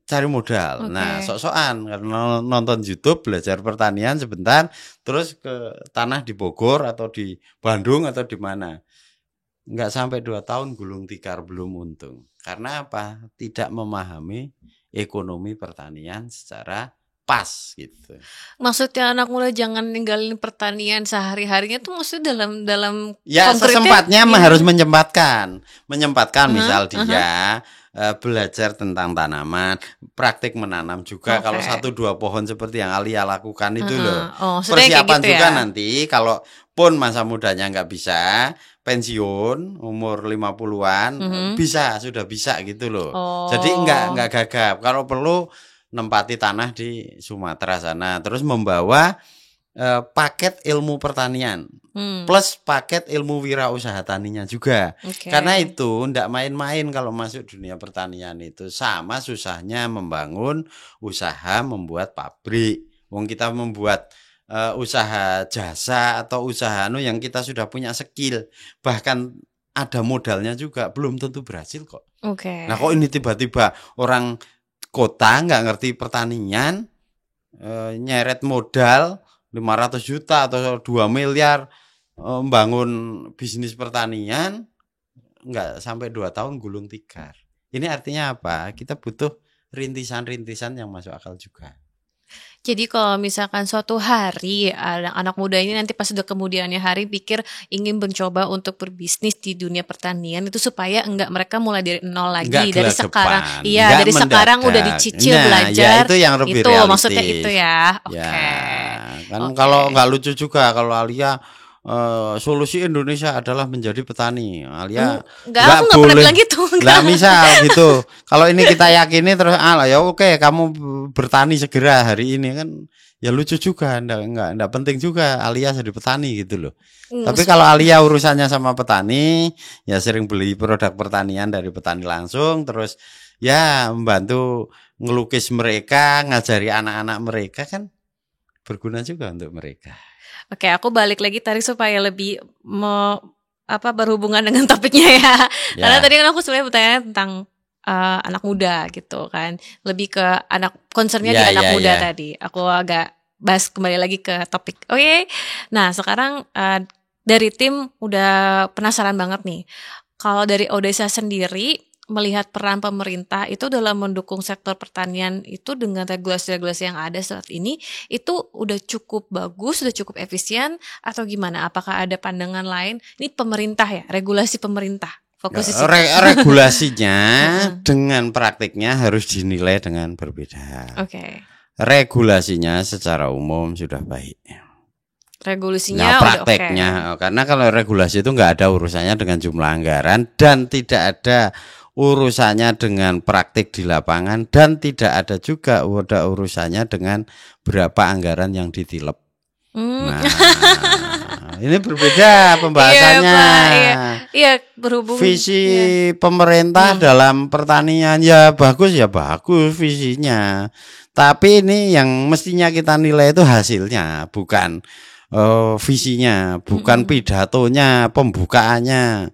cari modal. Nah sok-sokan karena nonton YouTube, belajar pertanian sebentar, terus ke tanah di Bogor atau di Bandung atau di mana. Enggak sampai 2 tahun gulung tikar, belum untung. Karena apa? Tidak memahami ekonomi pertanian secara pas gitu.
Maksudnya anak muda jangan ninggalin pertanian sehari-harinya tuh maksudnya dalam
ya sesempatnya harus menyempatkan misal dia belajar tentang tanaman, praktik menanam juga. Kalau 1-2 pohon seperti yang Alia lakukan itu loh. Persiapan gitu juga nanti kalau pun masa mudanya nggak bisa, pensiun umur 50-an sudah bisa gitu loh. Jadi nggak gagap. Kalau perlu nempati tanah di Sumatera sana, terus membawa paket ilmu pertanian plus paket ilmu wirausaha taninya juga. Karena itu ndak main-main kalau masuk dunia pertanian itu, sama susahnya membangun usaha membuat pabrik. Wong kita membuat usaha jasa atau usaha yang kita sudah punya skill, bahkan ada modalnya juga, belum tentu berhasil kok.
Oke.
Nah kok ini tiba-tiba orang kota nggak ngerti pertanian, nyeret modal 500 juta atau 2 miliar, membangun bisnis pertanian, nggak sampai 2 tahun gulung tikar. Ini artinya apa? Kita butuh rintisan-rintisan yang masuk akal juga.
Jadi kalau misalkan suatu hari anak muda ini nanti pas udah kemudiannya hari pikir ingin mencoba untuk berbisnis di dunia pertanian itu supaya mereka mulai dari nol lagi
Nggak
dari
gelagapan,
sekarang. Iya,
nggak
dari sekarang
mendadak.
udah dicicil
Nah,
belajar.
ya itu yang lebih
itu
realistis.
maksudnya itu ya. Oke.
Ya, kan
Oke.
kalau nggak lucu juga kalau Alia solusi Indonesia adalah menjadi petani. Alia
Enggak, aku nggak pernah bilang gitu.
Lah misal gitu. Kalau ini kita yakini terus ya oke kamu bertani segera hari ini kan ya lucu juga. Enggak penting juga Alia jadi petani gitu loh. Tapi kalau Alia urusannya sama petani, ya sering beli produk pertanian dari petani langsung, terus ya membantu ngelukis mereka, ngajari anak-anak mereka kan berguna juga untuk mereka.
Oke, aku balik lagi tadi supaya lebih berhubungan dengan topiknya ya. Karena tadi kan aku sebenarnya bertanya tentang anak muda gitu kan, lebih ke concernnya di anak muda tadi. Aku agak bahas kembali lagi ke topik. Oke. Nah sekarang dari tim udah penasaran banget nih. Kalau dari Odessa sendiri melihat peran pemerintah itu dalam mendukung sektor pertanian itu dengan regulasi-regulasi yang ada saat ini itu udah cukup bagus, udah cukup efisien atau gimana? Apakah ada pandangan lain? Ini pemerintah ya, regulasi pemerintah. Fokus di situ.
Regulasinya dengan praktiknya harus dinilai dengan berbeda.
Oke.
Regulasinya secara umum sudah baik.
Regulasinya
prakteknya, karena kalau regulasi itu nggak ada urusannya dengan jumlah anggaran dan tidak ada urusannya dengan praktik di lapangan dan tidak ada juga urusannya dengan berapa anggaran yang ditilep. Nah, ini berbeda pembahasannya.
Iya, berhubung
visi pemerintah dalam pertanian ya bagus visinya. Tapi ini yang mestinya kita nilai itu hasilnya, bukan visinya, bukan pidatonya, pembukaannya.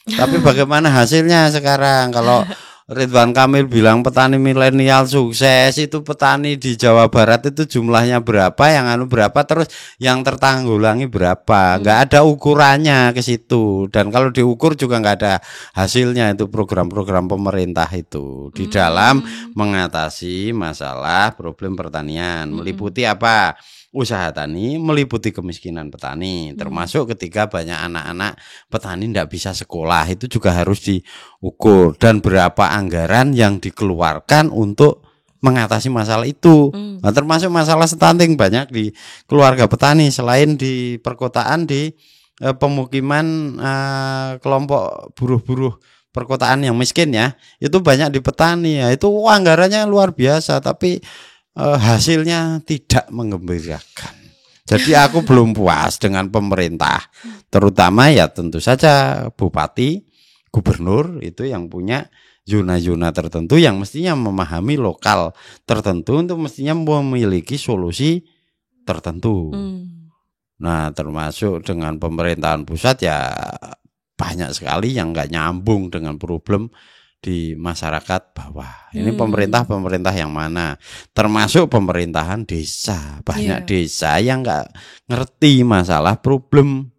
Tapi bagaimana hasilnya sekarang? Kalau Ridwan Kamil bilang petani milenial sukses, itu petani di Jawa Barat itu jumlahnya berapa, yang berapa, terus yang tertanggulangi berapa? Nggak ada ukurannya ke situ. Dan kalau diukur juga nggak ada hasilnya itu program-program pemerintah itu di dalam mengatasi masalah problem pertanian. Meliputi apa? Usaha tani, meliputi kemiskinan petani, termasuk ketika banyak anak-anak petani tidak bisa sekolah, itu juga harus diukur, dan berapa anggaran yang dikeluarkan untuk mengatasi masalah itu. Nah, termasuk masalah stunting banyak di keluarga petani, selain di perkotaan, di pemukiman kelompok buruh-buruh perkotaan yang miskin ya, itu banyak di petani ya, itu anggarannya luar biasa, tapi hasilnya tidak menggembirakan. Jadi aku belum puas dengan pemerintah, terutama ya tentu saja bupati, gubernur itu yang punya zona-zona tertentu yang mestinya memahami lokal tertentu untuk mestinya memiliki solusi tertentu. Nah, termasuk dengan pemerintahan pusat ya banyak sekali yang nggak nyambung dengan problem di masyarakat bawah. Ini pemerintah yang mana? Termasuk pemerintahan desa. Banyak desa yang nggak ngerti masalah problem.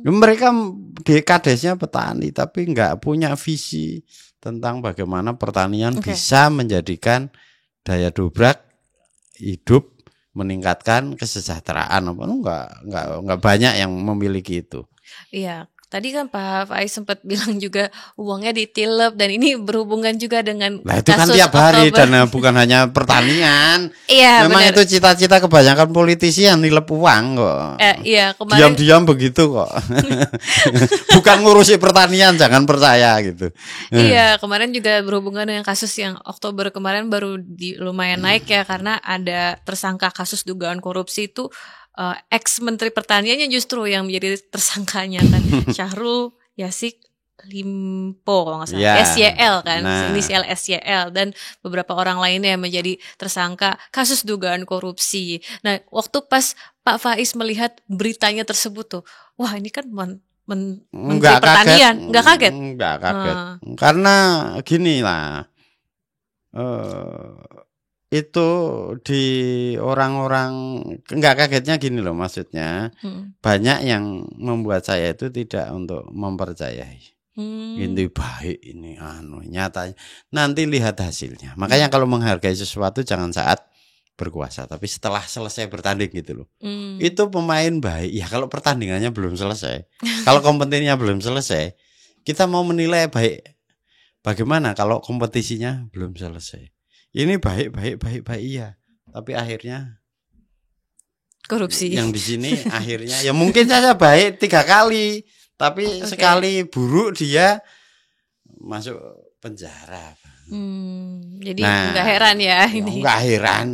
Mereka dekadesnya petani, tapi nggak punya visi tentang bagaimana pertanian bisa menjadikan daya dobrak hidup, meningkatkan kesejahteraan. Enggak banyak yang memiliki itu.
Iya. Tadi kan Pak Faiz sempat bilang juga uangnya ditilep, dan ini berhubungan juga dengan
nah, itu kan tiap hari dan bukan hanya pertanian.
Iya,
memang bener. Itu cita-cita kebanyakan politisi yang nilep uang kok.
Iya, kemarin
diam-diam begitu kok. Bukan ngurusi pertanian, jangan percaya gitu.
Iya, kemarin juga berhubungan dengan kasus yang Oktober kemarin baru lumayan naik ya, karena ada tersangka kasus dugaan korupsi itu ex Menteri Pertaniannya justru yang menjadi tersangkanya kan. Syahrul Yassin Limpo kalau nggak salah, SYL kan, inisial SYL, dan beberapa orang lainnya yang menjadi tersangka kasus dugaan korupsi. Nah, waktu pas Pak Faiz melihat beritanya tersebut tuh, wah ini kan Menteri Pertanian, nggak kaget?
Nggak kaget. Karena gini lah, itu di orang-orang nggak kagetnya gini loh, maksudnya banyak yang membuat saya itu tidak untuk mempercayai. Ini baik, ini nyatanya nanti lihat hasilnya. Makanya kalau menghargai sesuatu jangan saat berkuasa, tapi setelah selesai bertanding gitu loh. Itu pemain baik. Ya kalau pertandingannya belum selesai, kalau kompetisinya belum selesai, kita mau menilai baik bagaimana kalau kompetisinya belum selesai. Ini baik iya, tapi akhirnya
korupsi.
Yang di sini akhirnya ya mungkin saja baik 3 kali, tapi sekali buruk dia masuk penjara.
Jadi nggak heran ya ini.
Nggak heran.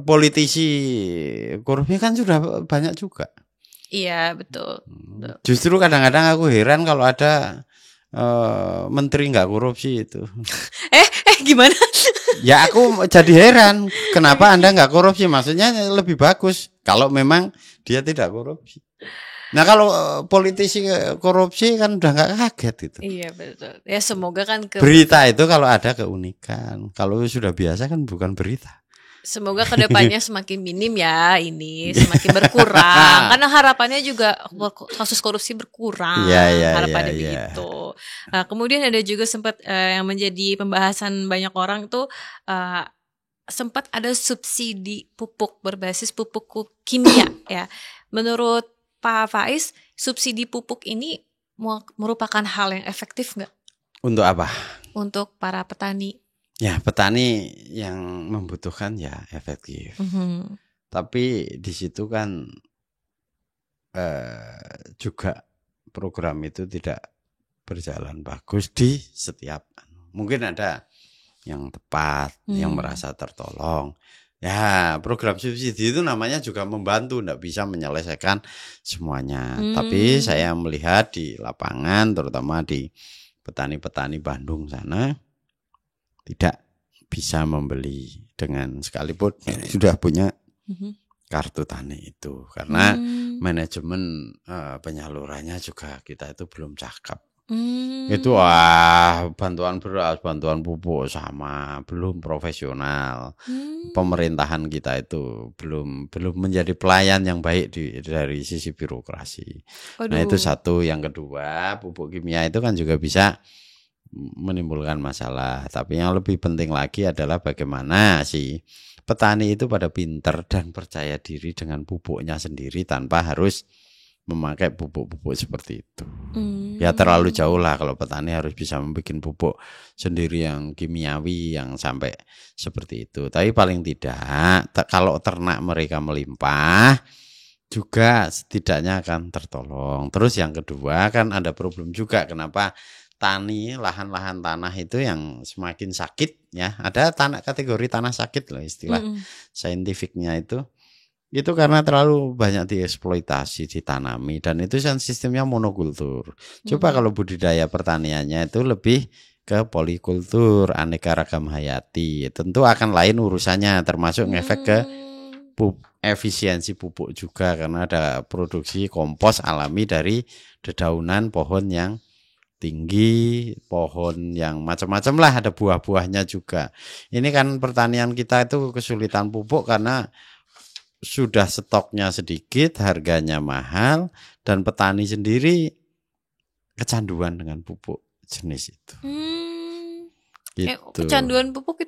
Politisi korupsi kan sudah banyak juga.
Iya betul.
Justru kadang-kadang aku heran kalau ada menteri nggak korupsi itu.
Gimana?
Ya aku jadi heran kenapa Anda nggak korupsi. Maksudnya lebih bagus kalau memang dia tidak korupsi. Nah kalau politisi korupsi kan udah nggak kaget itu.
Iya betul. Ya semoga kan
berita itu kalau ada keunikan. Kalau sudah biasa kan bukan berita.
Semoga kedepannya semakin minim ya ini, semakin berkurang. Karena harapannya juga kasus korupsi berkurang. Harapannya begitu. Nah, kemudian ada juga sempat yang menjadi pembahasan banyak orang itu sempat ada subsidi pupuk berbasis pupuk kimia ya. Menurut Pak Faiz, subsidi pupuk ini merupakan hal yang efektif nggak?
Untuk apa?
Untuk para petani.
Ya petani yang membutuhkan ya efektif. Tapi di situ kan juga program itu tidak berjalan bagus di setiap. Mungkin ada yang tepat, yang merasa tertolong. Ya program subsidi itu namanya juga membantu, tidak bisa menyelesaikan semuanya. Tapi saya melihat di lapangan, terutama di petani-petani Bandung sana, tidak bisa membeli dengan sekalipun sudah punya kartu tani itu. Karena manajemen penyalurannya juga kita itu belum cakep. Itu bantuan beras, bantuan pupuk sama belum profesional. Pemerintahan kita itu belum menjadi pelayan yang baik dari sisi birokrasi. Nah itu satu. Yang kedua, pupuk kimia itu kan juga bisa menimbulkan masalah. Tapi yang lebih penting lagi adalah bagaimana si petani itu pada pinter dan percaya diri dengan pupuknya sendiri tanpa harus memakai pupuk-pupuk seperti itu. Ya terlalu jauh lah kalau petani harus bisa membuat pupuk sendiri yang kimiawi yang sampai seperti itu. Tapi paling tidak kalau ternak mereka melimpah juga setidaknya akan tertolong. Terus yang kedua kan ada problem juga, kenapa tani lahan-lahan tanah itu yang semakin sakit ya, ada kategori tanah sakit loh istilah saintifiknya itu karena terlalu banyak dieksploitasi, ditanami, dan itu kan sistemnya monokultur. Coba kalau budidaya pertaniannya itu lebih ke polikultur, aneka ragam hayati, tentu akan lain urusannya, termasuk ngefek ke efisiensi pupuk juga karena ada produksi kompos alami dari dedaunan pohon yang tinggi, pohon yang macam-macam lah, ada buah-buahnya juga. Ini kan pertanian kita itu kesulitan pupuk karena sudah stoknya sedikit, harganya mahal, dan petani sendiri kecanduan dengan pupuk jenis itu. Gitu.
Kecanduan pupuk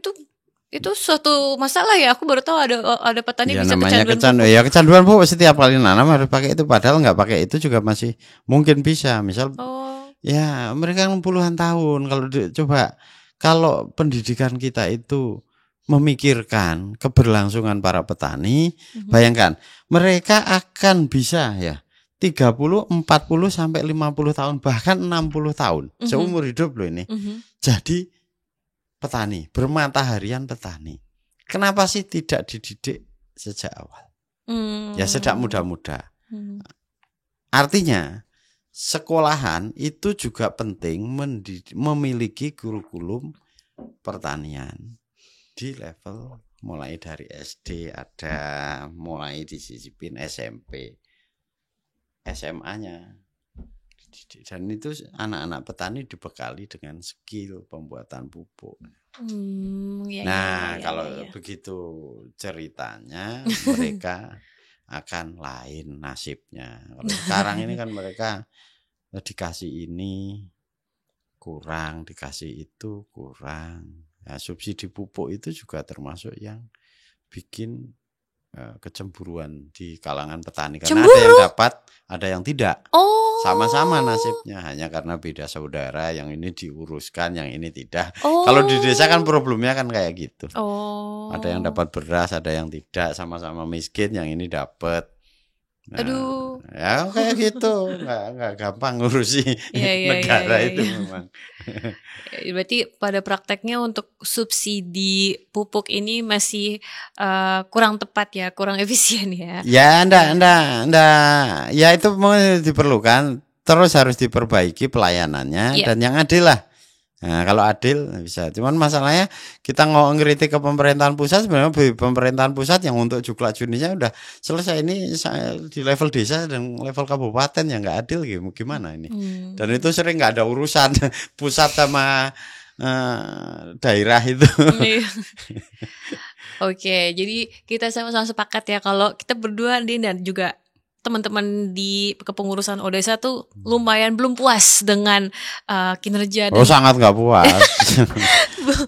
itu suatu masalah ya. Aku baru tahu ada petani
ya,
bisa kecanduan pupuk.
Ya kecanduan pupuk, setiap kali nanam harus pakai itu, padahal nggak pakai itu juga masih mungkin bisa. Misal ya mereka puluhan tahun kalau pendidikan kita itu memikirkan keberlangsungan para petani, bayangkan mereka akan bisa ya 30, 40 sampai 50 tahun bahkan 60 tahun seumur hidup loh ini. Jadi petani, bermata harian petani. Kenapa sih tidak dididik sejak awal? Ya sejak muda-muda. Artinya sekolahan itu juga penting memiliki kurikulum pertanian di level mulai dari SD, ada mulai disisipin SMP, SMA-nya dididik. Dan itu anak-anak petani dibekali dengan skill pembuatan pupuk.
Ya.
Kalau begitu ceritanya mereka akan lain nasibnya. Kalau sekarang ini kan mereka dikasih ini kurang, dikasih itu kurang. Nah, subsidi pupuk itu juga termasuk yang bikin kecemburuan di kalangan petani karena ada yang dapat, ada yang tidak. Sama-sama nasibnya, hanya karena beda saudara, yang ini diuruskan, yang ini tidak. Kalau di desa kan problemnya kan kayak gitu. Ada yang dapat beras, ada yang tidak, sama-sama miskin, yang ini dapat. Nah,
aduh,
ya kayak gitu, nggak gampang ngurusi negara itu memang.
Berarti pada prakteknya untuk subsidi pupuk ini masih kurang tepat ya, kurang efisien ya.
Ya, enggak. Ya itu diperlukan, terus harus diperbaiki pelayanannya dan yang adil lah. Nah, kalau adil bisa. Cuman masalahnya kita ngeritik ke pemerintahan pusat, sebenarnya pemerintahan pusat yang untuk juklak juninya udah selesai, ini di level desa dan level kabupaten yang nggak adil gimana ini. Dan itu sering nggak ada urusan pusat sama daerah itu.
Oke, jadi kita sama-sama sepakat ya kalau kita berdua dan juga teman-teman di kepengurusan Odesa tuh lumayan belum puas dengan kinerja dan
sangat nggak puas.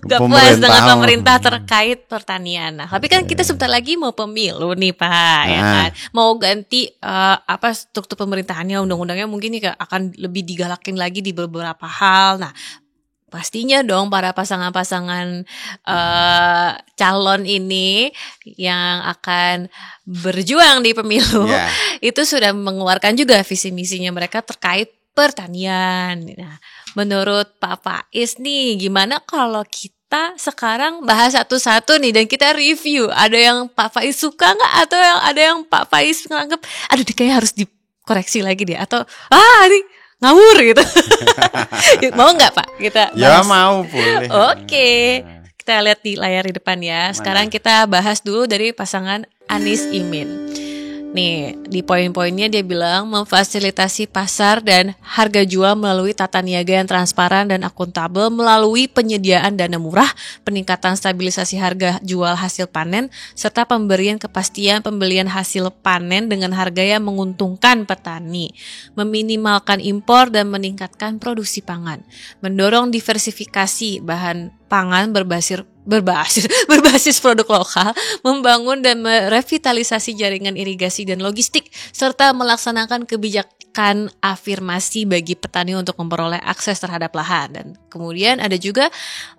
Nggak puas dengan pemerintah terkait pertanian. Nah, tapi kan kita sebentar lagi mau pemilu nih Pak, ya kan? Mau ganti struktur pemerintahannya, undang-undangnya mungkin nih akan lebih digalakin lagi di beberapa hal. Nah, pastinya dong para pasangan-pasangan calon ini yang akan berjuang di pemilu itu sudah mengeluarkan juga visi misinya mereka terkait pertanian. Nah, menurut Pak Faiz nih, gimana kalau kita sekarang bahas satu-satu nih dan kita review? Ada yang Pak Faiz suka nggak, atau ada yang Pak Faiz nganggep, aduh kayaknya harus dikoreksi lagi deh, atau ini ngawur gitu. Mau nggak Pak kita bahas?
Ya mau, boleh.
Oke. Kita lihat di layar di depan ya. Sekarang kita bahas dulu dari pasangan Anies Imin. Nih, di poin-poinnya dia bilang memfasilitasi pasar dan harga jual melalui tata niaga yang transparan dan akuntabel melalui penyediaan dana murah, peningkatan stabilisasi harga jual hasil panen, serta pemberian kepastian pembelian hasil panen dengan harga yang menguntungkan petani, meminimalkan impor dan meningkatkan produksi pangan, mendorong diversifikasi bahan pangan berbasis produk lokal, membangun dan merevitalisasi jaringan irigasi dan logistik, serta melaksanakan kebijakan afirmasi bagi petani untuk memperoleh akses terhadap lahan. Dan kemudian ada juga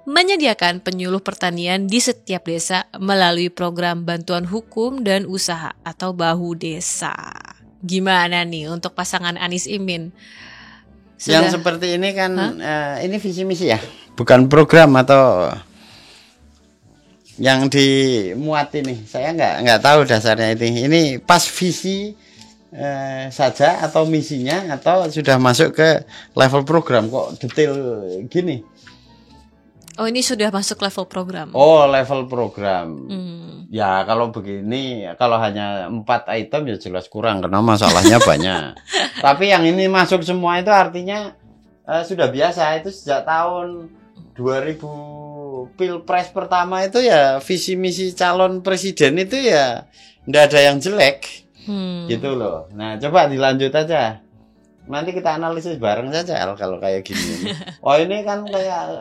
menyediakan penyuluh pertanian di setiap desa melalui program bantuan hukum dan usaha atau Bahu Desa. Gimana nih untuk pasangan Anies Imin?
Yang seperti ini kan ini visi misi ya, bukan program atau yang dimuat ini. Saya nggak tahu dasarnya ini pas visi saja atau misinya, atau sudah masuk ke level program, kok detail gini.
Oh, ini sudah masuk level program.
Oh, level program. Ya kalau begini, kalau hanya 4 item ya jelas kurang karena masalahnya banyak. Tapi yang ini masuk semua itu artinya sudah biasa. Itu sejak tahun 2000 Pilpres pertama itu ya visi misi calon presiden itu ya ndak ada yang jelek. Gitu loh. Nah, coba dilanjut aja. Nanti kita analisis bareng saja kalau kayak gini. Oh, ini kan kayak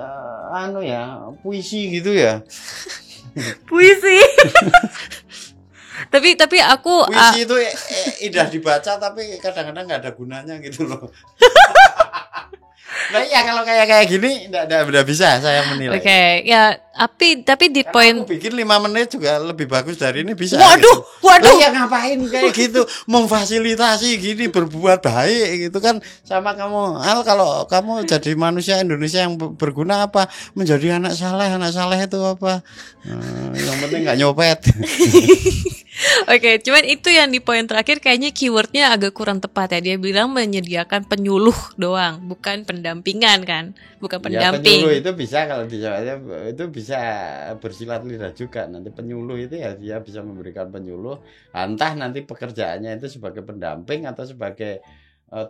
puisi gitu ya.
Puisi. tapi aku
puisi itu indah dibaca tapi kadang-kadang nggak ada gunanya gitu loh. Nah ya kalau kayak gini enggak bisa saya menilai.
Oke, ya tapi di poin
aku bikin 5 menit juga lebih bagus dari ini bisa.
Waduh.
Lah ya ngapain kayak gitu, memfasilitasi gini, berbuat baik gitu kan sama kamu. Kalau kamu jadi manusia Indonesia yang berguna apa? Menjadi anak saleh itu apa? Yang penting enggak nyopet.
Oke, cuman itu yang di poin terakhir kayaknya keywordnya agak kurang tepat ya. Dia bilang menyediakan penyuluh doang, bukan pendampingan kan, bukan pendamping.
Ya, penyuluh itu bisa kalau di Jawa itu bisa bersilat lidah juga. Nanti penyuluh itu ya dia bisa memberikan penyuluh. Entah nanti pekerjaannya itu sebagai pendamping atau sebagai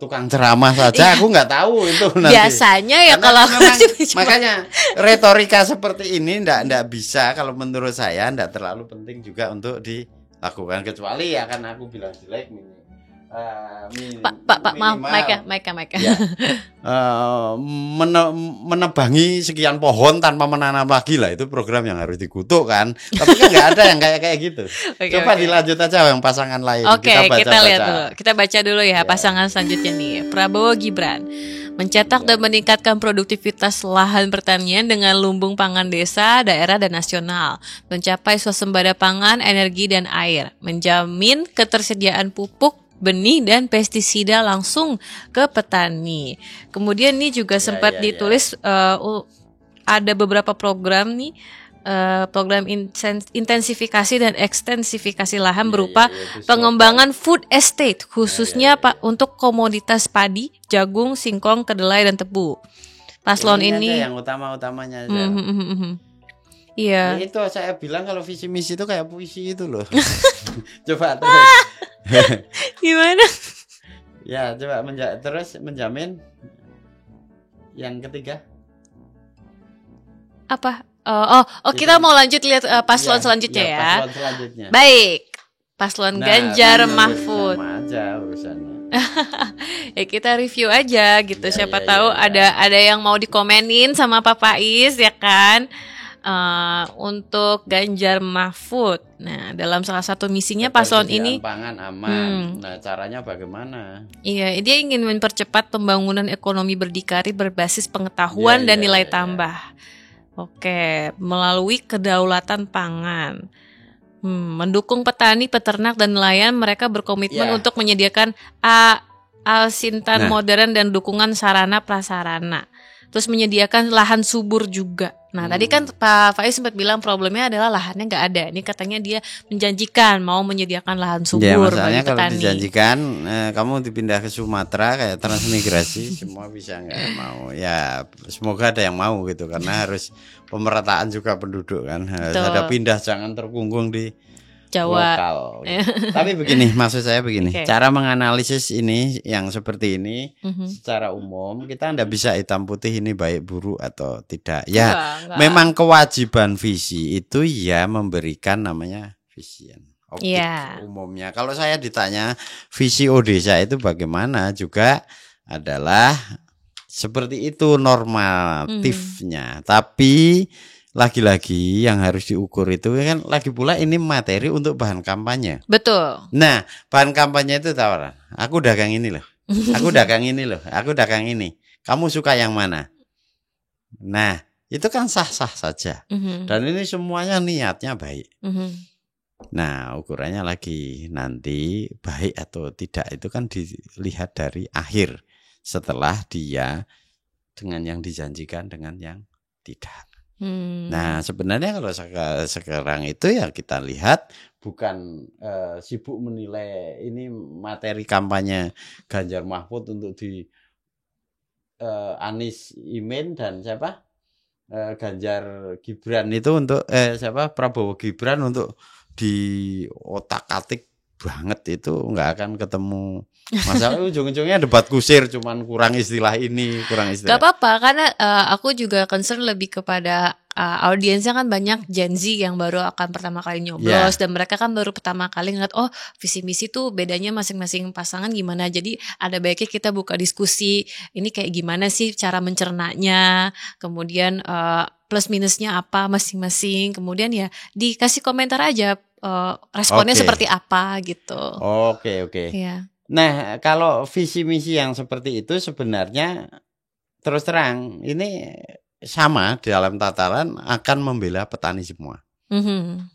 tukang ceramah saja, aku nggak tahu itu nanti.
Biasanya ya
Karena
kalau aku
memang,
cuma-
makanya retorika seperti ini ndak bisa, kalau menurut saya ndak terlalu penting juga untuk dilakukan, kecuali ya kan aku bilang jelek
Pak, maaf,
minimal
Mike ya.
ya, menebangi sekian pohon tanpa menanam lagi lah, itu program yang harus dikutuk kan. Tapi kan nggak ada yang kayak gitu. Coba dilanjut aja yang pasangan lain.
Oke, kita lihat
baca.
dulu. Kita baca dulu ya pasangan selanjutnya nih. Prabowo Gibran mencetak dan meningkatkan produktivitas lahan pertanian dengan lumbung pangan desa, daerah dan nasional, mencapai swasembada pangan, energi dan air, menjamin ketersediaan pupuk, benih dan pestisida langsung ke petani. Kemudian nih juga sempat ditulis ada beberapa program nih, program intensifikasi dan ekstensifikasi lahan berupa pengembangan food estate khususnya untuk komoditas padi, jagung, singkong, kedelai dan tebu. Paslon ini
yang utama-utamanya aja.
Iya.
Itu saya bilang kalau visi misi itu kayak puisi itu loh. Coba terus.
Gimana?
Ya, coba terus menjamin yang ketiga.
Apa? Kita mau lanjut lihat paslon selanjutnya ya.
Paslon selanjutnya.
Baik. Paslon Ganjar Mahfud.
Sama aja urusannya.
Ya kita review aja gitu. Siapa tahu ada yang mau dikomenin sama Pak Faiz ya kan. Untuk Ganjar Mahfud. Nah, dalam salah satu misinya paslon ini
pangan aman. Nah, caranya bagaimana?
Iya, dia ingin mempercepat pembangunan ekonomi berdikari berbasis pengetahuan dan nilai tambah. Oke, melalui kedaulatan pangan. Mendukung petani, peternak dan nelayan, mereka berkomitmen untuk menyediakan alsintan modern dan dukungan sarana prasarana. Terus menyediakan lahan subur juga. Nah, tadi kan Pak Faiz sempat bilang problemnya adalah lahannya nggak ada. Ini katanya dia menjanjikan mau menyediakan lahan subur bagi petani.
Kalau dijanjikan, kamu dipindah ke Sumatera kayak transmigrasi, semua bisa nggak mau. Ya, semoga ada yang mau gitu, karena harus pemerataan juga penduduk kan. Ada pindah, jangan terkungkung di
Jawa.
Lokal. Tapi begini, maksud saya begini, cara menganalisis ini yang seperti ini secara umum kita nggak bisa hitam putih ini baik buruk atau tidak. Ya, memang kewajiban visi itu ya memberikan namanya vision. Optik umumnya. Kalau saya ditanya visi Odesa itu bagaimana, juga adalah seperti itu normatifnya. Tapi lagi-lagi yang harus diukur itu kan lagi pula ini materi untuk bahan kampanye.
Betul.
Nah, bahan kampanye itu tawaran. Aku dagang ini loh. Aku dagang ini loh. Aku dagang ini. Kamu suka yang mana? Nah, itu kan sah-sah saja. Dan ini semuanya niatnya baik. Nah, ukurannya lagi nanti baik atau tidak itu kan dilihat dari akhir, setelah dia dengan yang dijanjikan dengan yang tidak. Nah, sebenarnya kalau sekarang itu ya kita lihat bukan sibuk menilai ini materi kampanye Ganjar Mahfud untuk di Anies Imin dan siapa Ganjar Gibran itu untuk Prabowo Gibran untuk di otak-atik banget, itu nggak akan ketemu masalah. Ujung-ujungnya debat kusir, cuman kurang istilah ini, kurang istilah.
Gak apa-apa, karena aku juga concern lebih kepada audiensnya kan banyak Gen Z yang baru akan pertama kali nyoblos, dan mereka kan baru pertama kali ngeliat visi misi tuh bedanya masing-masing pasangan gimana. Jadi ada baiknya kita buka diskusi ini kayak gimana sih cara mencernanya, kemudian plus minusnya apa masing-masing, kemudian ya dikasih komentar aja responnya seperti apa gitu.
Oke.
Ya.
Nah, kalau visi misi yang seperti itu sebenarnya terus terang ini sama dalam tataran akan membela petani semua.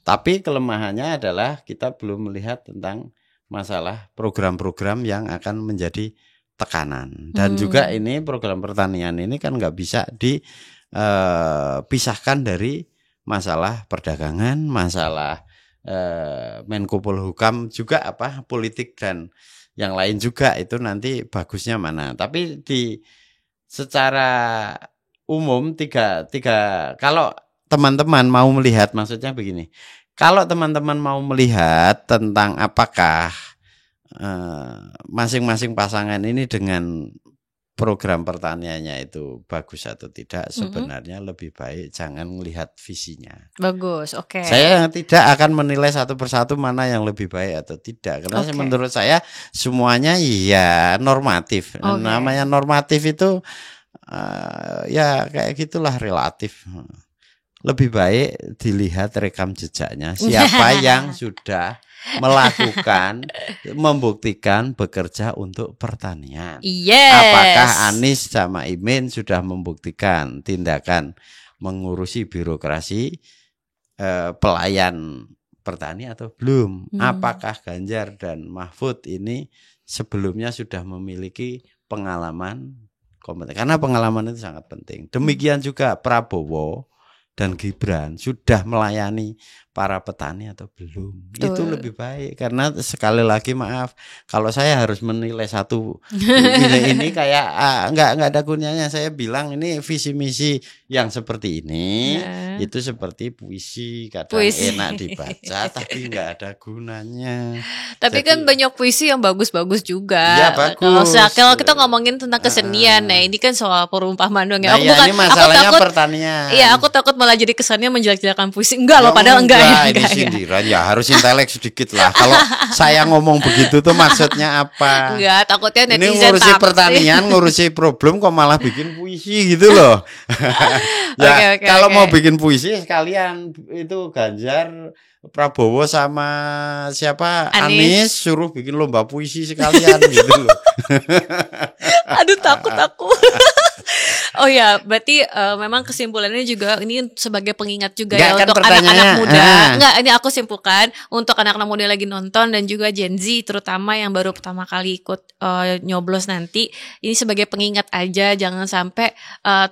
Tapi kelemahannya adalah kita belum melihat tentang masalah program-program yang akan menjadi tekanan. Dan juga ini program pertanian ini kan nggak bisa dipisahkan dari masalah perdagangan, masalah Menko Polhukam juga politik dan yang lain juga, itu nanti bagusnya mana. Tapi secara umum tiga kalau teman-teman mau melihat, maksudnya begini, kalau teman-teman mau melihat tentang apakah masing-masing pasangan ini dengan program pertaniannya itu bagus atau tidak, sebenarnya lebih baik jangan melihat visinya.
Bagus, oke.
Saya tidak akan menilai satu persatu mana yang lebih baik atau tidak, karena menurut saya semuanya ya normatif. Namanya normatif itu ya kayak gitulah, relatif. Lebih baik dilihat rekam jejaknya, siapa yang sudah melakukan, membuktikan bekerja untuk pertanian. Apakah Anies sama Imin sudah membuktikan tindakan mengurusi birokrasi pelayan petani atau belum? Apakah Ganjar dan Mahfud ini sebelumnya sudah memiliki pengalaman kompeten? Karena pengalaman itu sangat penting. Demikian juga Prabowo dan Gibran sudah melayani para petani atau belum? Betul. Itu lebih baik, karena sekali lagi maaf, kalau saya harus menilai satu ini kayak nggak ada gunanya. Saya bilang ini visi misi yang seperti ini itu seperti puisi, kadang enak dibaca tapi nggak ada gunanya.
Tapi jadi, kan banyak puisi yang bagus-bagus juga.
Ya bagus.
Kalau kita ngomongin tentang kesenian, nah ini kan soal perumpamaan doang ya.
Nah, ini masalahnya pertanian.
Iya, aku takut malah jadi kesannya menjelek-jelekan puisi. Enggak loh, padahal enggak.
Ini sindiran ya, harus intelek sedikit lah. Kalau saya ngomong begitu tuh maksudnya apa?
Enggak, takutnya netizen
ini ngurusi pertanian, ngurusi problem kok malah bikin puisi gitu loh. Ya, kalau mau bikin puisi sekalian itu Ganjar, Prabowo sama siapa Anies suruh bikin lomba puisi sekalian gitu loh.
Aduh, takut aku. Oh ya, berarti memang kesimpulannya juga ini sebagai pengingat juga ya untuk anak-anak muda. Enggak, ini aku simpulkan untuk anak-anak muda lagi nonton dan juga Gen Z terutama yang baru pertama kali ikut nyoblos nanti. Ini sebagai pengingat aja, jangan sampai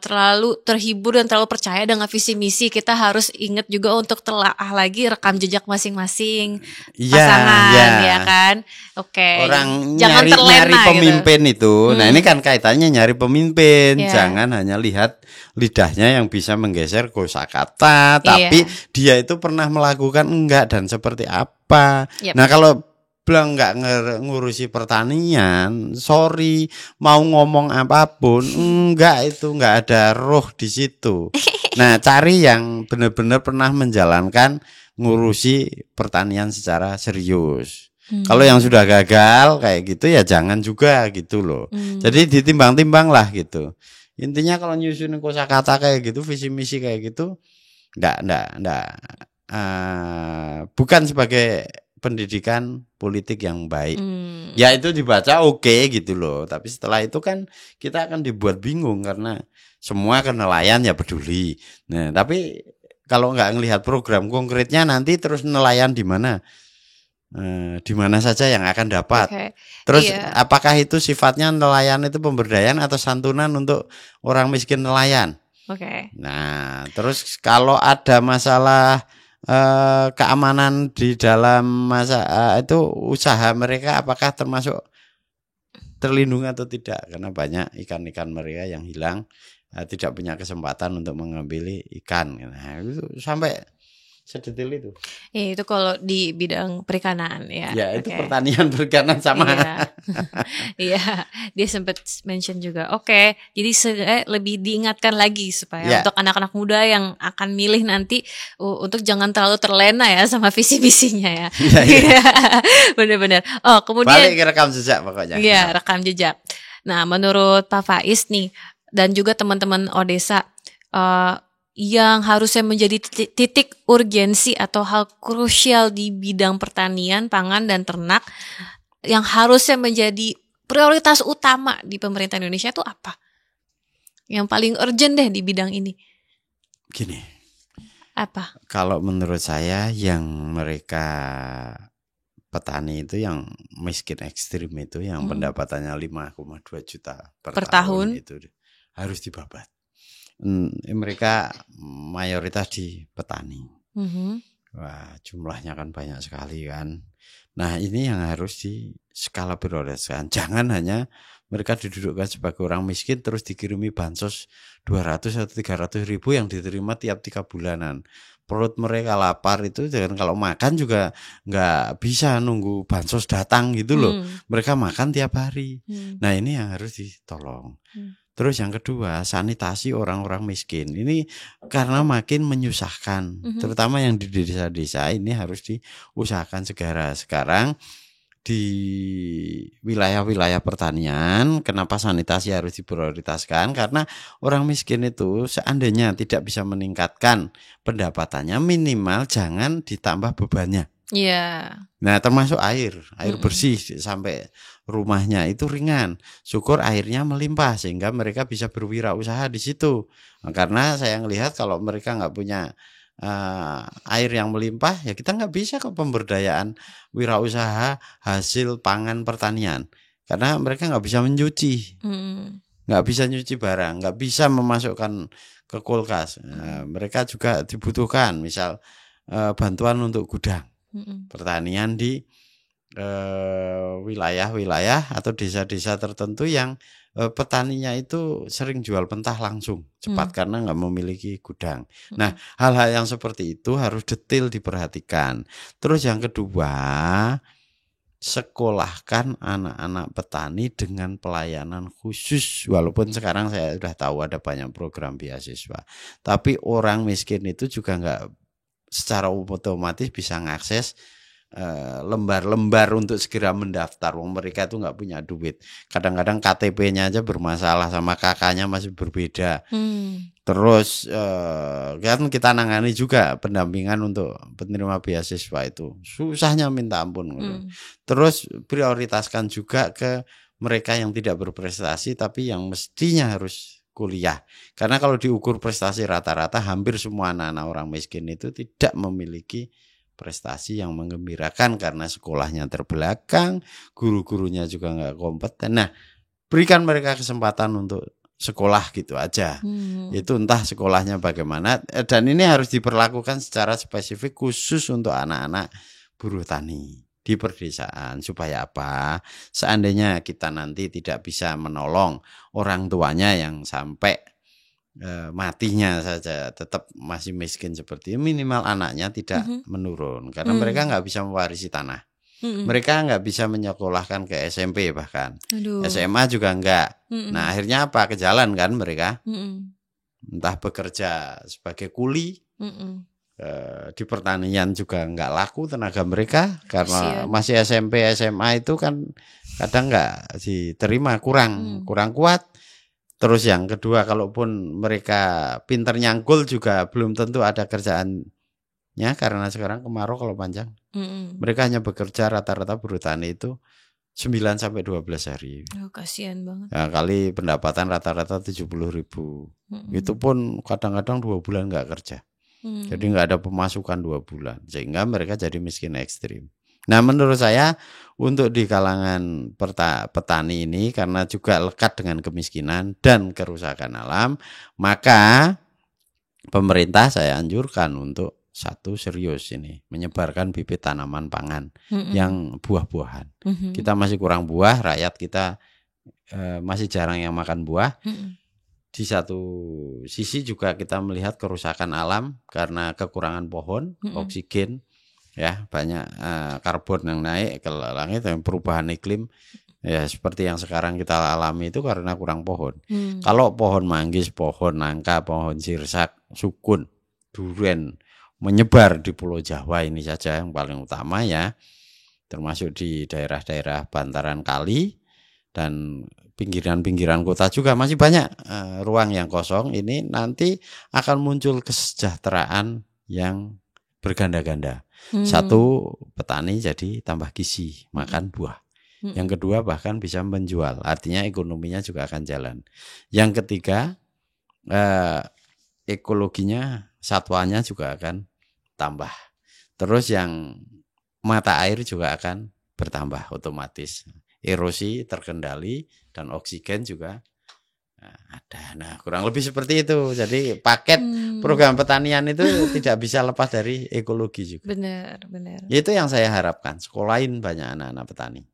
terlalu terhibur dan terlalu percaya dengan visi misi. Kita harus ingat juga untuk telaah lagi rekam jejak masing-masing pasangan, ya kan? Oke.
Orang
jangan
nyari pemimpin gitu. Nah, ini kan kaitannya nyari pemimpin. Jangan hanya lihat lidahnya yang bisa menggeser kosakata, tapi dia itu pernah melakukan enggak dan seperti apa. Nah, kalau bilang enggak ngurusi pertanian, sorry, mau ngomong apapun enggak, itu enggak ada roh di situ. Nah, cari yang benar-benar pernah menjalankan ngurusi pertanian secara serius. Kalau yang sudah gagal kayak gitu ya jangan juga gitu loh. Jadi ditimbang-timbang lah gitu. Intinya kalau nyusun kosakata kayak gitu, visi misi kayak gitu, bukan sebagai pendidikan politik yang baik. Ya itu dibaca oke gitu loh. Tapi setelah itu kan kita akan dibuat bingung karena semua kan nelayan ya peduli. Nah, tapi kalau nggak ngelihat program konkretnya nanti terus nelayan di mana? Di mana saja yang akan dapat. Terus apakah itu sifatnya nelayan itu pemberdayaan atau santunan untuk orang miskin nelayan? Nah, terus kalau ada masalah keamanan di dalam itu usaha mereka apakah termasuk terlindungi atau tidak? Karena banyak ikan-ikan mereka yang hilang, tidak punya kesempatan untuk mengambil ikan. Nah, itu sampai sedetail itu.
Itu kalau di bidang perikanan ya.
Ya, itu pertanian perikanan sama.
Iya, dia sempat mention juga. Jadi lebih diingatkan lagi supaya untuk anak-anak muda yang akan milih nanti untuk jangan terlalu terlena ya sama visi-visinya ya. Iya. Benar-benar. Kemudian
balik ke rekam jejak pokoknya.
Iya, rekam jejak. Nah, menurut Pak Faiz nih dan juga teman-teman Odesa, yang harusnya menjadi titik urgensi atau hal krusial di bidang pertanian, pangan, dan ternak yang harusnya menjadi prioritas utama di pemerintah Indonesia itu apa? Yang paling urgent deh di bidang ini.
Gini.
Apa?
Kalau menurut saya yang mereka petani itu yang miskin ekstrim itu yang pendapatannya 5,2 juta per tahun itu harus dibabat. Mereka mayoritas di petani. Wah, jumlahnya kan banyak sekali kan. Nah, ini yang harus di skala prioritaskan. Jangan hanya mereka didudukkan sebagai orang miskin terus dikirimi bansos 200 atau 300 ribu yang diterima tiap 3 bulanan. perut mereka lapar itu, dan kalau makan juga nggak bisa nunggu bansos datang gitu loh. Mereka makan tiap hari. Nah ini yang harus ditolong. Terus yang kedua, sanitasi orang-orang miskin. Ini karena makin menyusahkan, terutama yang di desa-desa ini harus diusahakan segera. Sekarang di wilayah-wilayah pertanian, kenapa sanitasi harus diprioritaskan? Karena orang miskin itu seandainya tidak bisa meningkatkan pendapatannya, minimal jangan ditambah bebannya.
Iya.
Nah, termasuk air bersih sampai rumahnya itu ringan. Syukur airnya melimpah sehingga mereka bisa berwirausaha di situ. Nah, karena saya ngelihat kalau mereka nggak punya air yang melimpah, ya kita nggak bisa ke pemberdayaan wirausaha hasil pangan pertanian. Karena mereka nggak bisa mencuci, nggak bisa nyuci barang, nggak bisa memasukkan ke kulkas. Nah, mereka juga dibutuhkan, misal bantuan untuk gudang pertanian di wilayah-wilayah atau desa-desa tertentu yang petaninya itu sering jual mentah langsung cepat karena nggak memiliki gudang. Nah, hal-hal yang seperti itu harus detail diperhatikan. Terus yang kedua, sekolahkan anak-anak petani dengan pelayanan khusus. Walaupun sekarang saya sudah tahu ada banyak program beasiswa, tapi orang miskin itu juga nggak secara otomatis bisa mengakses lembar-lembar untuk segera mendaftar. Mereka itu nggak punya duit. Kadang-kadang KTP-nya aja bermasalah, sama kakaknya masih berbeda. Terus kan kita nangani juga pendampingan untuk penerima beasiswa itu. Susahnya minta ampun. Terus prioritaskan juga ke mereka yang tidak berprestasi tapi yang mestinya harus kuliah. Karena kalau diukur prestasi rata-rata hampir semua anak-anak orang miskin itu tidak memiliki prestasi yang menggembirakan karena sekolahnya terbelakang, guru-gurunya juga nggak kompeten. Nah, berikan mereka kesempatan untuk sekolah gitu aja. Itu entah sekolahnya bagaimana, dan ini harus diperlakukan secara spesifik khusus untuk anak-anak buruh tani di perdesaan. Supaya apa? Seandainya kita nanti tidak bisa menolong orang tuanya yang sampai matinya saja tetap masih miskin seperti ini, minimal anaknya tidak menurun. Karena mereka nggak bisa mewarisi tanah. Mereka nggak bisa menyekolahkan ke SMP bahkan. SMA juga enggak. Nah akhirnya apa? Ke jalan kan mereka. Entah bekerja sebagai kuli. Di pertanian juga nggak laku tenaga mereka. Karena masih SMP SMA itu kan kadang nggak diterima, kurang kuat. Terus yang kedua, kalaupun mereka pinter nyangkul juga belum tentu ada kerjaannya, karena sekarang kemarau kalau panjang. Mereka hanya bekerja rata-rata buruh tani itu 9 sampai 12 hari.
Oh, kasihan banget.
Ya, kali pendapatan rata-rata 70.000. Itu pun kadang-kadang 2 bulan nggak kerja. Jadi nggak ada pemasukan 2 bulan. Sehingga mereka jadi miskin ekstrim. Nah menurut saya untuk di kalangan petani ini, karena juga lekat dengan kemiskinan dan kerusakan alam, maka pemerintah saya anjurkan untuk satu serius ini, menyebarkan bibit tanaman pangan yang buah-buahan. Kita masih kurang buah, rakyat kita masih jarang yang makan buah. Di satu sisi juga kita melihat kerusakan alam karena kekurangan pohon, oksigen. Ya, banyak karbon yang naik ke langit, dan perubahan iklim ya seperti yang sekarang kita alami itu karena kurang pohon. Kalau pohon manggis, pohon nangka, pohon sirsak, sukun, duren menyebar di Pulau Jawa ini saja yang paling utama ya, termasuk di daerah-daerah bantaran kali dan pinggiran-pinggiran kota juga masih banyak ruang yang kosong. Ini nanti akan muncul kesejahteraan yang berganda-ganda. Satu, petani jadi tambah gizi, makan buah. Yang kedua, bahkan bisa menjual, artinya ekonominya juga akan jalan. Yang ketiga, ekologinya, satwanya juga akan tambah. Terus yang mata air juga akan bertambah otomatis. Erosi terkendali dan oksigen juga ada. Nah, kurang lebih seperti itu. Jadi paket program pertanian itu tidak bisa lepas dari ekologi juga.
Benar.
Itu yang saya harapkan. Sekolahin banyak anak-anak petani.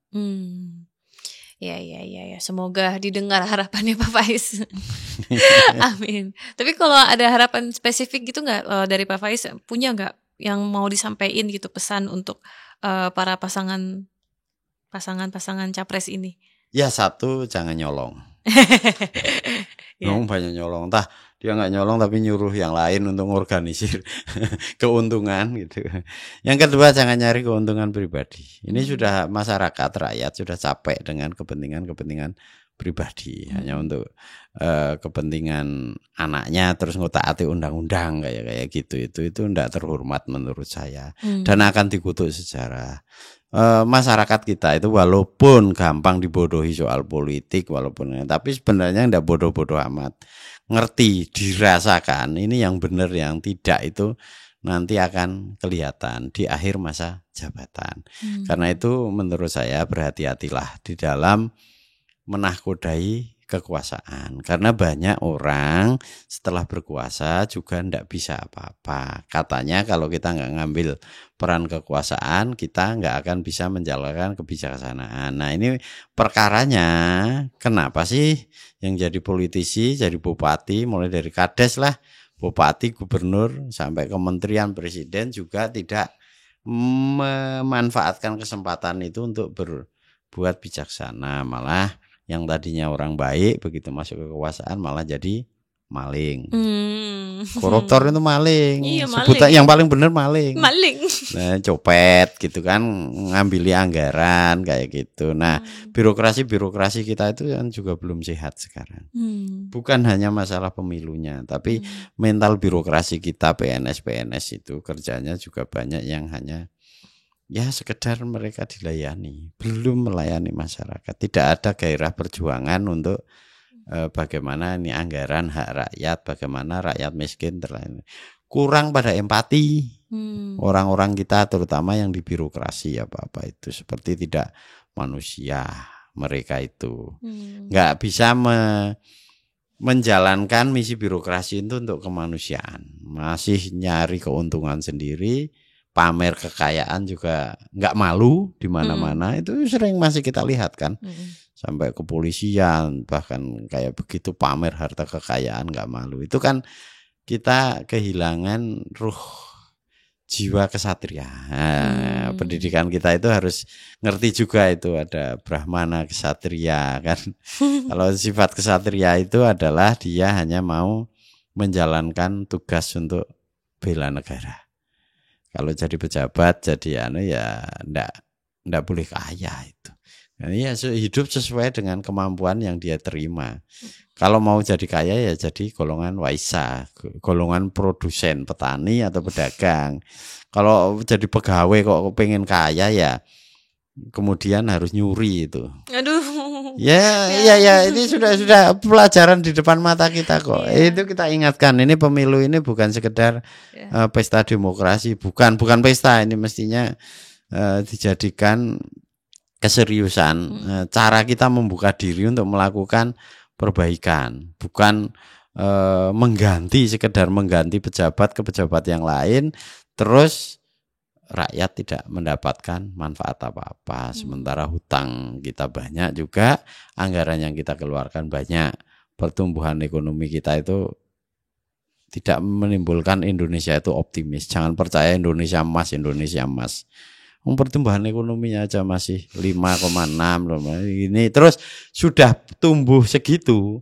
Ya, semoga didengar harapannya Pak Faiz. Amin. Tapi kalau ada harapan spesifik gitu nggak dari Pak Faiz, punya nggak yang mau disampaikan gitu pesan untuk para pasangan capres ini?
Ya satu, jangan nyolong.
Ya.
Banyak nyolong, entah dia nggak nyolong tapi nyuruh yang lain untuk mengorganisir keuntungan gitu. Yang kedua, jangan nyari keuntungan pribadi. Ini sudah masyarakat rakyat sudah capek dengan kepentingan pribadi, hanya untuk kepentingan anaknya terus ngotak-atik undang-undang kayak gitu. Itu enggak terhormat menurut saya dan akan dikutuk sejarah. Masyarakat kita itu walaupun gampang dibodohi soal politik tapi sebenarnya enggak bodoh-bodoh amat, ngerti, dirasakan ini yang benar yang tidak itu nanti akan kelihatan di akhir masa jabatan. Karena itu menurut saya berhati-hatilah di dalam menahkodai kekuasaan, karena banyak orang setelah berkuasa juga ndak bisa apa-apa. Katanya kalau kita nggak ngambil peran kekuasaan, kita nggak akan bisa menjalankan kebijaksanaan. Nah ini perkaranya, kenapa sih yang jadi politisi, jadi bupati, mulai dari kades lah, bupati, gubernur, sampai kementerian, presiden juga tidak memanfaatkan kesempatan itu untuk berbuat bijaksana, malah yang tadinya orang baik begitu masuk ke kekuasaan malah jadi maling. Koruptor itu maling.
Iya,
Sebutan yang paling benar maling. Nah, copet gitu kan, ngambil anggaran kayak gitu. Nah, birokrasi kita itu kan juga belum sehat sekarang. Bukan hanya masalah pemilunya, tapi mental birokrasi kita, PNS itu kerjanya juga banyak yang hanya ya sekedar mereka dilayani, belum melayani masyarakat. Tidak ada gairah perjuangan untuk bagaimana ini anggaran hak rakyat, bagaimana rakyat miskin terlayani. Kurang pada empati orang-orang kita, terutama yang di birokrasi apa-apa itu seperti tidak manusia. Mereka itu nggak bisa menjalankan misi birokrasi itu untuk kemanusiaan, masih nyari keuntungan sendiri. Pamer kekayaan juga nggak malu di mana-mana. Itu sering masih kita lihat kan, sampai kepolisian bahkan kayak begitu pamer harta kekayaan nggak malu. Itu kan kita kehilangan ruh jiwa kesatria. Nah, pendidikan kita itu harus ngerti juga itu ada brahmana kesatria kan. Kalau sifat kesatria itu adalah dia hanya mau menjalankan tugas untuk bela negara. Kalau jadi pejabat, jadi ya ndak boleh kaya itu. Nah, ya hidup sesuai dengan kemampuan yang dia terima. Kalau mau jadi kaya ya jadi golongan waisa, golongan produsen, petani atau pedagang. Kalau jadi pegawai kok pengen kaya ya kemudian harus nyuri itu.
Aduh.
Ya, ini sudah pelajaran di depan mata kita kok. Itu kita ingatkan, ini pemilu ini bukan sekedar pesta demokrasi, bukan pesta, ini mestinya dijadikan keseriusan. Cara kita membuka diri untuk melakukan perbaikan, bukan sekedar mengganti pejabat ke pejabat yang lain, terus rakyat tidak mendapatkan manfaat apa-apa. Sementara hutang kita banyak juga, anggaran yang kita keluarkan banyak, pertumbuhan ekonomi kita itu tidak menimbulkan Indonesia itu optimis. Jangan percaya Indonesia emas. Pertumbuhan ekonominya aja masih 5,6 ini, terus sudah tumbuh segitu.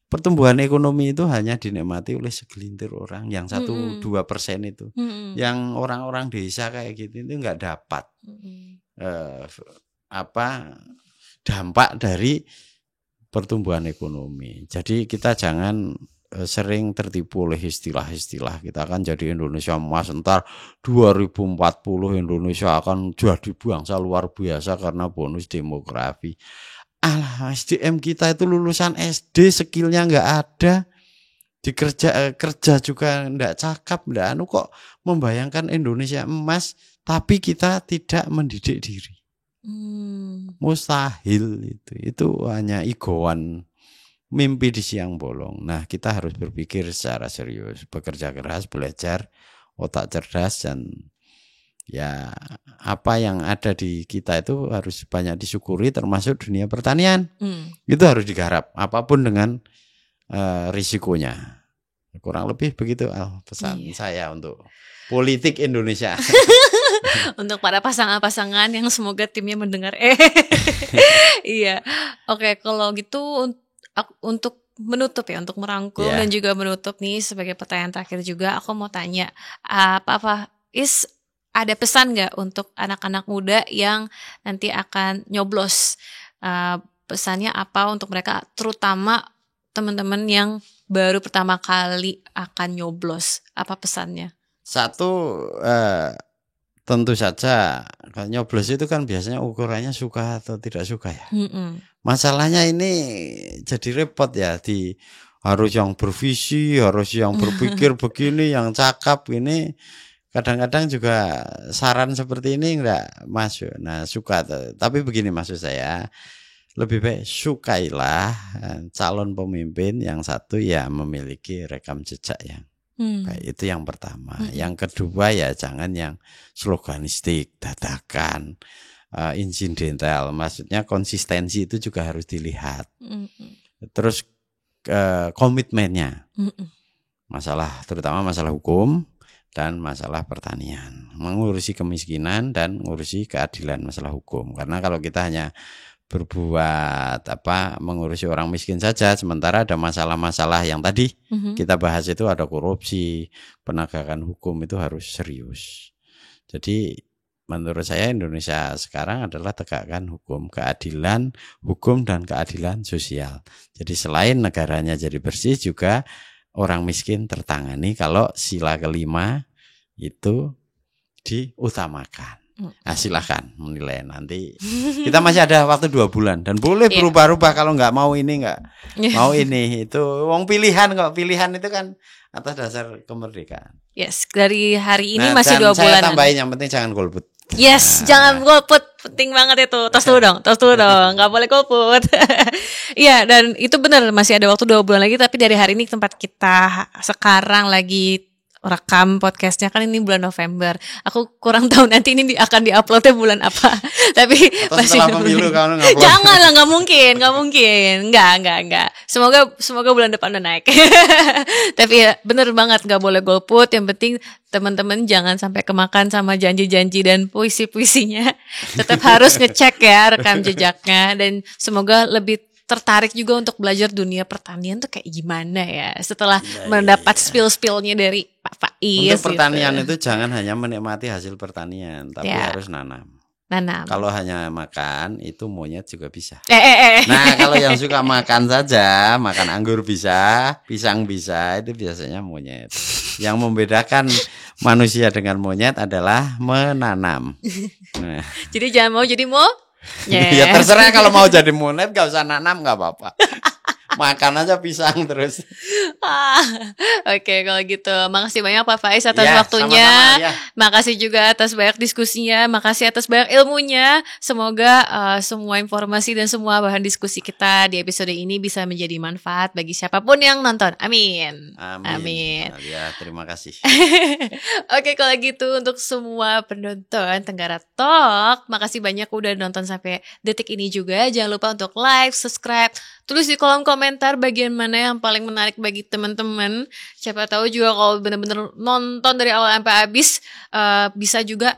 Pertumbuhan ekonomi itu hanya dinikmati oleh segelintir orang, yang 1-2% itu. Yang orang-orang desa kayak gitu itu nggak dapat dampak dari pertumbuhan ekonomi. Jadi kita jangan sering tertipu oleh istilah-istilah. Kita akan jadi Indonesia emas, entar 2040 Indonesia akan jadi bangsa luar biasa karena bonus demografi. Alah, SDM kita itu lulusan SD, skillnya nggak ada, kerja juga nggak cakap, kok membayangkan Indonesia emas, tapi kita tidak mendidik diri. Mustahil itu hanya igoan, mimpi di siang bolong. Nah, kita harus berpikir secara serius, bekerja keras, belajar, otak cerdas, dan Ya, apa yang ada di kita itu harus banyak disyukuri, termasuk dunia pertanian. Itu harus digarap, apapun dengan risikonya. Kurang lebih begitu pesan saya untuk politik Indonesia.
Untuk para pasangan-pasangan yang semoga timnya mendengar. Iya. Oke, kalau gitu untuk menutup ya, untuk merangkum dan juga menutup nih sebagai pertanyaan terakhir juga, aku mau tanya apa ada pesan nggak untuk anak-anak muda yang nanti akan nyoblos? Pesannya apa untuk mereka, terutama teman-teman yang baru pertama kali akan nyoblos? Apa pesannya?
Satu, tentu saja kalau nyoblos itu kan biasanya ukurannya suka atau tidak suka ya. Masalahnya ini jadi repot ya, harus yang bervisi, harus yang berpikir begini, yang cakap ini. Kadang-kadang juga saran seperti ini enggak masuk. Nah, suka. Tapi begini maksud saya, lebih baik sukailah calon pemimpin yang satu ya memiliki rekam jejak yang baik. Itu yang pertama. Yang kedua ya jangan yang sloganistik, dadakan, insidental. Maksudnya konsistensi itu juga harus dilihat. Terus komitmennya. Terutama masalah hukum dan masalah pertanian, mengurusi kemiskinan dan mengurusi keadilan masalah hukum. Karena kalau kita hanya berbuat mengurusi orang miskin saja, sementara ada masalah-masalah yang tadi kita bahas itu, ada korupsi, penegakan hukum itu harus serius. Jadi menurut saya Indonesia sekarang adalah tegakkan hukum, keadilan hukum dan keadilan sosial. Jadi selain negaranya jadi bersih, juga orang miskin tertangani kalau sila kelima itu diutamakan. Nah, silahkan menilai nanti. Kita masih ada waktu 2 bulan dan boleh berubah-ubah kalau nggak mau ini, nggak mau ini. Itu wong pilihan kok. Pilihan itu kan atas dasar kemerdekaan.
Yes, dari hari ini masih 2 bulan.
Saya tambahin yang penting jangan golput.
Yes, jangan golput, penting banget itu. Tos dulu dong, nggak boleh golput. Iya, dan itu benar, masih ada waktu 2 bulan lagi. Tapi dari hari ini tempat kita sekarang lagi rekam podcastnya kan ini bulan November. Aku kurang tahu nanti ini akan diuploadnya bulan apa. Tapi masih pemilu kamu ngupload. Jangan lah, nggak mungkin. Nggak. Semoga bulan depan udah naik. Tapi ya bener banget, nggak boleh golput. Yang penting teman-teman jangan sampai kemakan sama janji-janji dan puisi-puisinya. Tetap harus ngecek ya rekam jejaknya, dan semoga lebih tertarik juga untuk belajar dunia pertanian tuh kayak gimana ya setelah mendapat spill-spillnya dari Pak Faiz.
Untuk pertanian itu jangan hanya menikmati hasil pertanian, tapi harus nanam. Kalau hanya makan itu monyet juga bisa. Nah, kalau yang suka makan saja, makan anggur bisa, pisang bisa, itu biasanya monyet. Yang membedakan manusia dengan monyet adalah menanam. Nah.
Jadi jangan mau jadi mau.
Ya terserah, kalau mau jadi monyet gak usah nanam, gak apa-apa. Makan aja pisang terus.
Oke, kalau gitu makasih banyak Pak Faiz atas waktunya. Sama-sama, makasih juga atas banyak diskusinya. Makasih atas banyak ilmunya. Semoga semua informasi dan semua bahan diskusi kita di episode ini bisa menjadi manfaat bagi siapapun yang nonton. Amin.
Ya, terima kasih.
Oke, kalau gitu untuk semua penonton Tenggara Talk, makasih banyak udah nonton sampai detik ini juga. Jangan lupa untuk like, subscribe, tulis di kolom komentar bagian mana yang paling menarik bagi teman-teman. Siapa tahu juga kalau benar-benar nonton dari awal sampai habis, bisa juga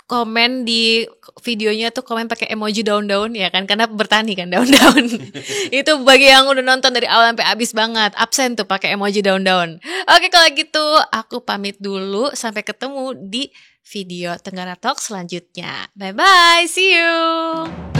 komen di videonya tuh, komen pakai emoji daun-daun ya kan, karena bertani kan daun-daun. Itu bagi yang udah nonton dari awal sampai habis banget, absen tuh pakai emoji daun-daun. Oke, kalau gitu aku pamit dulu, sampai ketemu di video Tenggara Talk selanjutnya. Bye bye, see you.